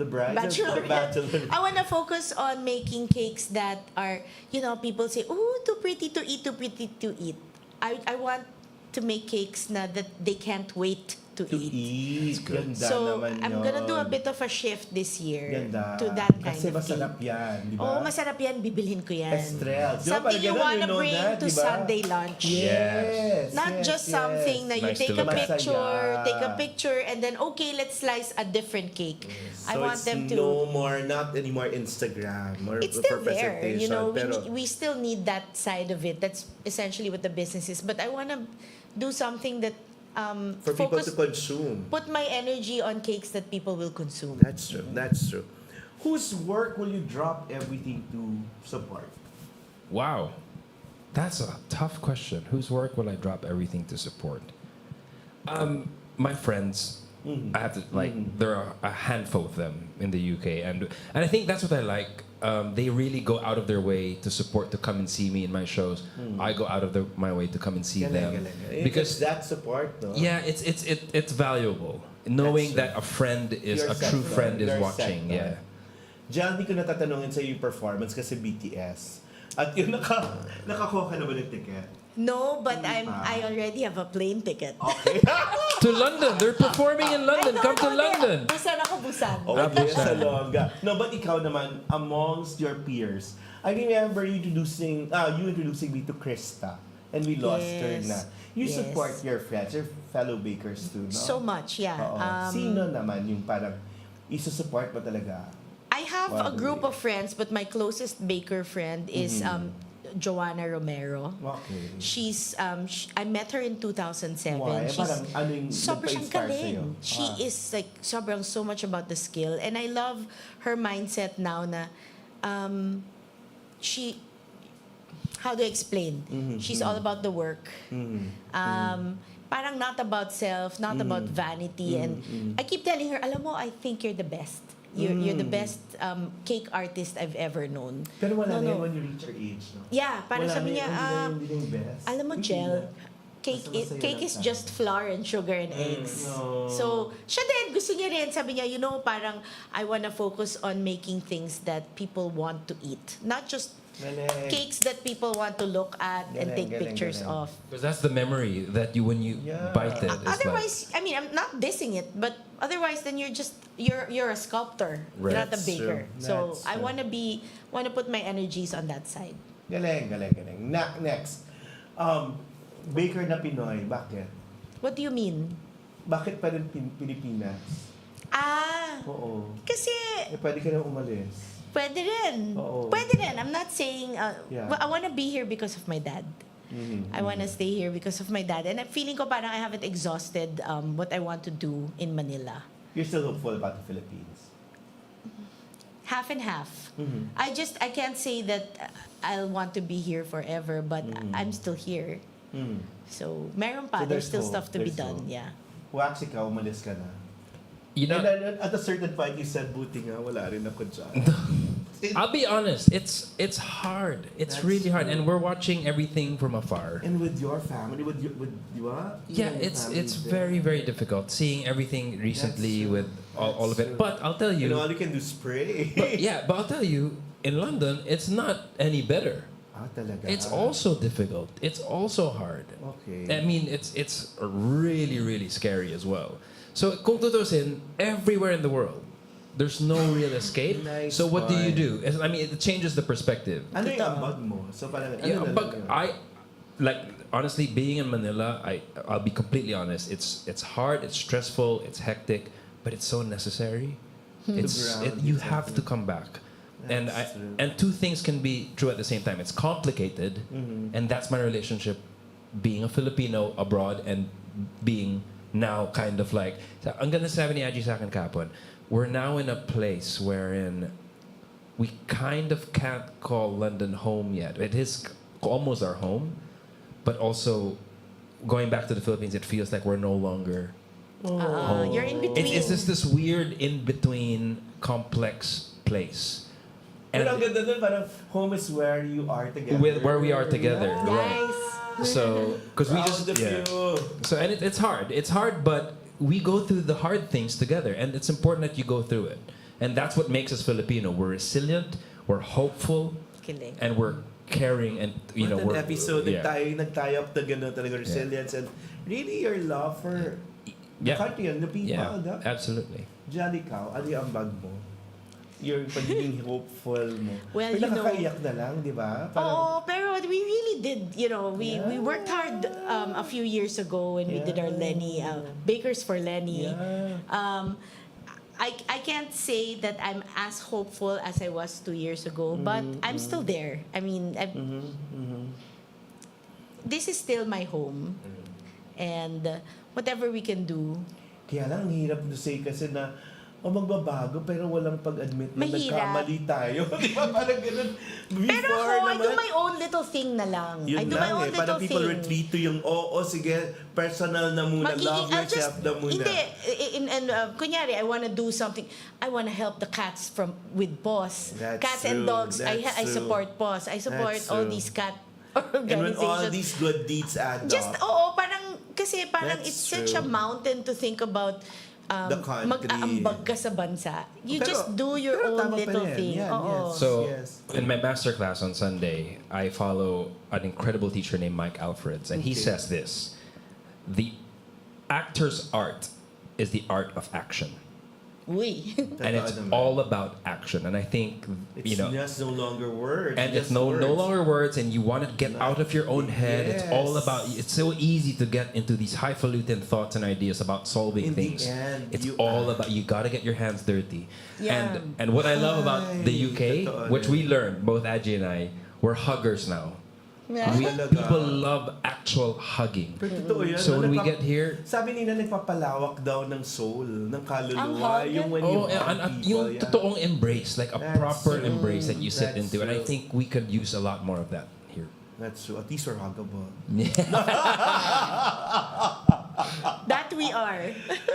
brides bachelorette. bachelor. I want to focus on making cakes that are, people say, "Ooh, too pretty to eat, too pretty to eat." I want to make cakes na that they can't wait to eat. Ganda So, naman I'm yun. gonna do a bit of a shift this year Ganda. to that kind Kasi of masarap cake. yan, di ba? Oo, masarap yan. Bibilhin ko yan. Estrel. Di ba, Something parang you ganun, wanna you know bring that, to di ba? Sunday lunch. Yes. Not yes, just yes. something that you Nice take to a look at. take a picture, and then, okay, let's slice a different cake. I So want it's them to... not anymore Instagram or It's for still there, presentation. Pero, we still need that side of it. That's essentially what the business is. But I want to do something that for people to consume. put my energy on cakes that people will consume. That's true. That's true. Whose work will you drop everything to support? Wow, that's a tough question. Whose work will I drop everything to support? My friends. I have to there are a handful of them in the UK, and I think that's what I like. They really go out of their way to support, to come and see me in my shows. I go out of my way to come and see them Because that support, no? yeah, it's valuable knowing that a friend is You're a true set, friend is You're watching. set, Yeah. Diyan, di ko natatanungin sa yung performance kasi BTS. At yun, nakakuha ka na ba ng ticket? No, but I already have a plane ticket. Okay. To London, they're performing in London. Come to London. Busan ako, busan. Okay, sa Longga. No, but ikaw naman, amongst your peers, I remember you introducing me to Krista. And we lost her na. You Yes. support your friends, your fellow bakers too, no? So much, yeah. Oo. Sino naman yung parang isusupport mo talaga? I have a group of friends, but my closest baker friend is Joanna Romero. Okay. She's I met her in 2007. Why? She's Parang ano yung sobrang siyang nagpa-inspire galing. sa'yo? She is like sobrang so much about the skill, and I love her mindset now na she, how do I explain? She's all about the work. Parang not about self, not about vanity, and I keep telling her, alam mo, I think you're the best. You're the best cake artist I've ever known. Pero wala na yun when you reach your age, no? Yeah, parang Wala sabi na niya, yun, hindi na yung best. alam mo, Hindi Jel, na. Basta cake masaya is lang just flour and sugar and eggs. no. So, siya din, gusto niya rin. Sabi niya, parang I wanna focus on making things that people want to eat. Not just Galing. cakes that people want to look at and take Galing, pictures galing. of. Because that's the memory that when you bite it. It's like, Otherwise, I mean, I'm not dissing it, but otherwise, then you're a sculptor, Right. you're not a That's baker. true. So That's I true. wanna put my energies on that side. Galing. Next. Baker na Pinoy, bakit? What do you mean? Bakit pa rin Pilipinas? Oo. Kasi Pwede ka na umalis. pwede rin. Oo. Pwede rin. I'm not saying, Yeah. I wanna be here because of my dad. I wanna stay here because of my dad. And I'm feeling ko parang I haven't exhausted what I want to do in Manila. You're still hopeful about the Philippines? Half and half. I can't say that I'll want to be here forever, but I'm still here. So, meron pa. So there's still hope. stuff to be There's done. hope. Yeah. Wax, ikaw, umalis ka na. You know, And then, at a certain point, you said, buti nga, wala rin ako dyan. I'll be honest. It's hard. It's That's really hard, true. and we're watching everything from afar. And with your family, with you, Yeah, it's very, very difficult seeing everything recently with all of it. But I'll tell you, all you can do is spray. but I'll tell you, in London, it's not any better. Talaga. It's also difficult. It's also hard. Okay. I mean, it's really, really scary as well. So, kung tutusin, everywhere in the world, there's no real escape. Nice So what do you point. do? I mean, it changes the perspective. Ano yung ambag mo? So parang, Yeah, ano na but lang yun? honestly, being in Manila, I'll be completely honest. It's hard, it's stressful, it's hectic, but it's so necessary. You have to come back, and two things can be true at the same time. It's complicated, and that's my relationship, being a Filipino abroad and being now kind of like, ang ganda sabi ni Aji sa akin kapon, we're now in a place wherein we kind of can't call London home yet. It is almost our home, but also going back to the Philippines, it feels like we're no longer home. You're in between. It's just this weird in-between complex place. Pero ang ganda nun, parang home is where you are together. Where we are together, Yeah. right? So, because we just Proud of you. So, and it's hard. It's hard, but we go through the hard things together, and it's important that you go through it. And that's what makes us Filipino. We're resilient, we're hopeful, Kilig. and we're caring, and What we're an episode, yeah. nag-tie up na gano'n talaga, resilience, and really your love for the country and the people. Yeah, no? absolutely. Jolly cow, ano yung ambag mo? Yung pagiging hopeful mo. Well, Pero you know- nakakaiyak na lang, di ba? Oh, pero we really did, we worked hard a few years ago when we did our Lenny, Bakers for Lenny. I can't say that I'm as hopeful as I was 2 years ago, but I'm still there. I mean, this is still my home. And whatever we can do. Kaya lang, ang hirap to say kasi na, magbabago pero walang pag-admit na Mahirap. nagkamali tayo. Di ba? Parang ganun. Before Pero ako, I do naman, my own little thing na lang. yun I do my lang own Parang little people thing. retreat to yung, sige, personal na muna, love I'll yourself na muna. Hindi, kunyari, I want to do something. I want to help the cats with Boss. That's Cats and true. dogs. I That's support Boss. I support That's all true. these cat And when organizations. all these good deeds add Just, up. kasi parang That's it's such a true. mountain to think about The country. mag-aambag ka sa bansa. You Pero- just do your pero own tama pa little rin. thing. Yan, Oo. yes. So, in my masterclass on Sunday, I follow an incredible teacher named Mike Alfreds, and he Okay. says this: the actor's art is the art of action. Uy. And it's all about action. And I think, It's just no longer words. and just it's no words. longer words, and you want to get out of your own head. It's all Yes. about. It's so easy to get into these highfalutin thoughts and ideas about In solving the things. end, It's you all about you got to get your hands dirty. Yeah. And what I love about the Ay, UK, totoo which rin. we learned, both Aji and I, we're huggers now. Yeah. People love actual hugging. Pero totoo yan. So no? when we get here, Sabi nila, nagpapalawak daw ng soul, ng Ang kaluluwa. hug? Yung when you oh, hug and people. yung yeah. totoong embrace, like a That's proper true. embrace that you sit That's into, and I true. think we could use a lot more of that here. That's true. At least we're huggable. That we are.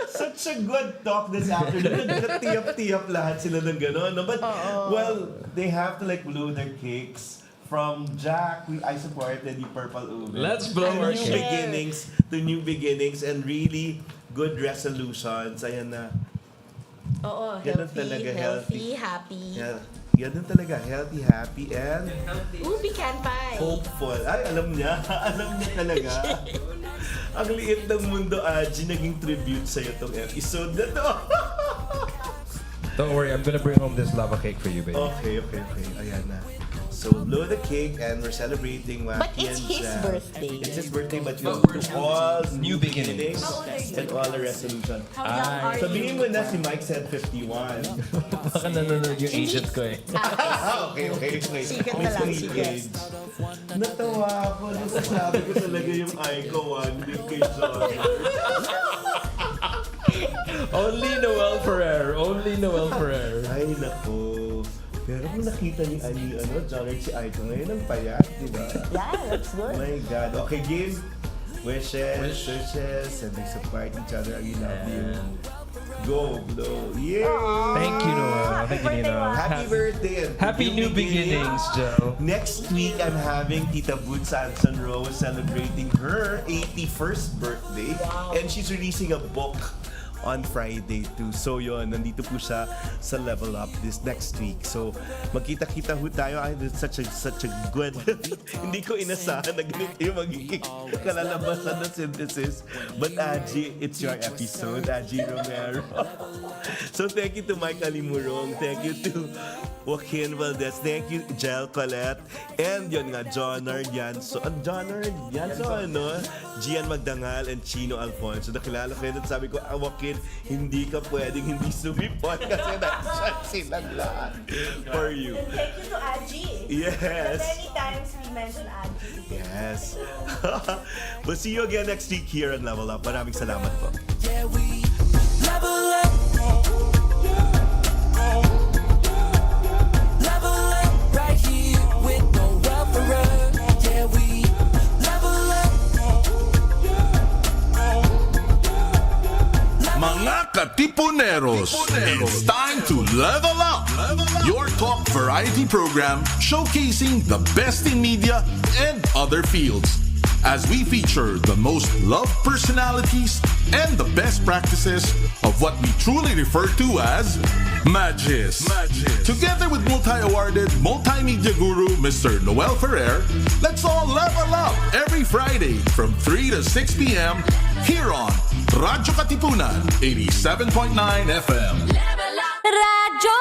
Such a good talk this afternoon. Nagkatiyap-tiyap lahat sila ng gano'n. No? But, well, they have to like blow their cakes. From Jack, I supported the Purple Ube. Let's blow our new cake. beginnings, to new beginnings, and really good resolutions. Ayan na. Oo, Ganun healthy, talaga, healthy, happy. Yeah. Ganun talaga. Healthy, happy, and Ubi can pie. hopeful. Ay, alam niya. Alam niya talaga. Ang liit ng mundo, Aji, naging tribute sa'yo tong episode na to. Don't worry, I'm gonna bring home this lava cake for you, baby. Okay. Ayan na. So, blow the cake and we're celebrating Joaquin. But it's his birthday. It's his birthday, but you But we're all new beginnings. and all the resolution. How young are you? Sabihin mo na si Mike said 51. Baka nanonood yung agent ko eh. Okay. Sikat May na lang, sweet sikat. age. Natawa ako. Nasasabi ko talaga yung Aiko one big kay John. Only Noel Ferrer. Ay, nako. Pero kung nakita ni John si Aiko ngayon ang payat, di ba? Yeah, that's good. My God. Okay, game. Wishes, and they support each other. I love you. Go, blow. Yay! Thank you, Noel. Thank you, Nino. Happy birthday. and Happy new beginnings, Joe. Next week, I'm having Tita Boots Sanson Rose celebrating her 81st birthday. And she's releasing a book on Friday too. So yun, nandito po siya sa Level Up this next week. So magkita-kita ho tayo. Ay, such a good hindi ko inasahan na ganito yung magiging kalalabasan ng synthesis. But Aji, it's your episode. Aji Romero. So thank you to Mike Alimurung. Thank you to Joaquin Valdes. Thank you, Colet. And yun nga, Johnard Yanson, Gian Magdangal and Chino Alfonso. Nakilala ko yun at sabi ko, Joaquin, akin, hindi ka pwedeng hindi sumipot kasi nandiyan silang lahat for you. Thank you to Aji. Yes. Many times we mentioned Aji. Yes. We'll see you again next week here on Level Up. Maraming salamat po. Yeah, we level up. Level up right here with Noel Ferrer. Yeah, we level up. Mga Katipuneros, it's time to level up. Your talk variety program showcasing the best in media and other fields. As we feature the most loved personalities and the best practices of what we truly refer to as Magis. Together with multi-awarded multimedia guru Mr. Noel Ferrer, let's all level up every Friday from 3 to 6 p.m. here on Radyo Katipunan 87.9 FM. Radyo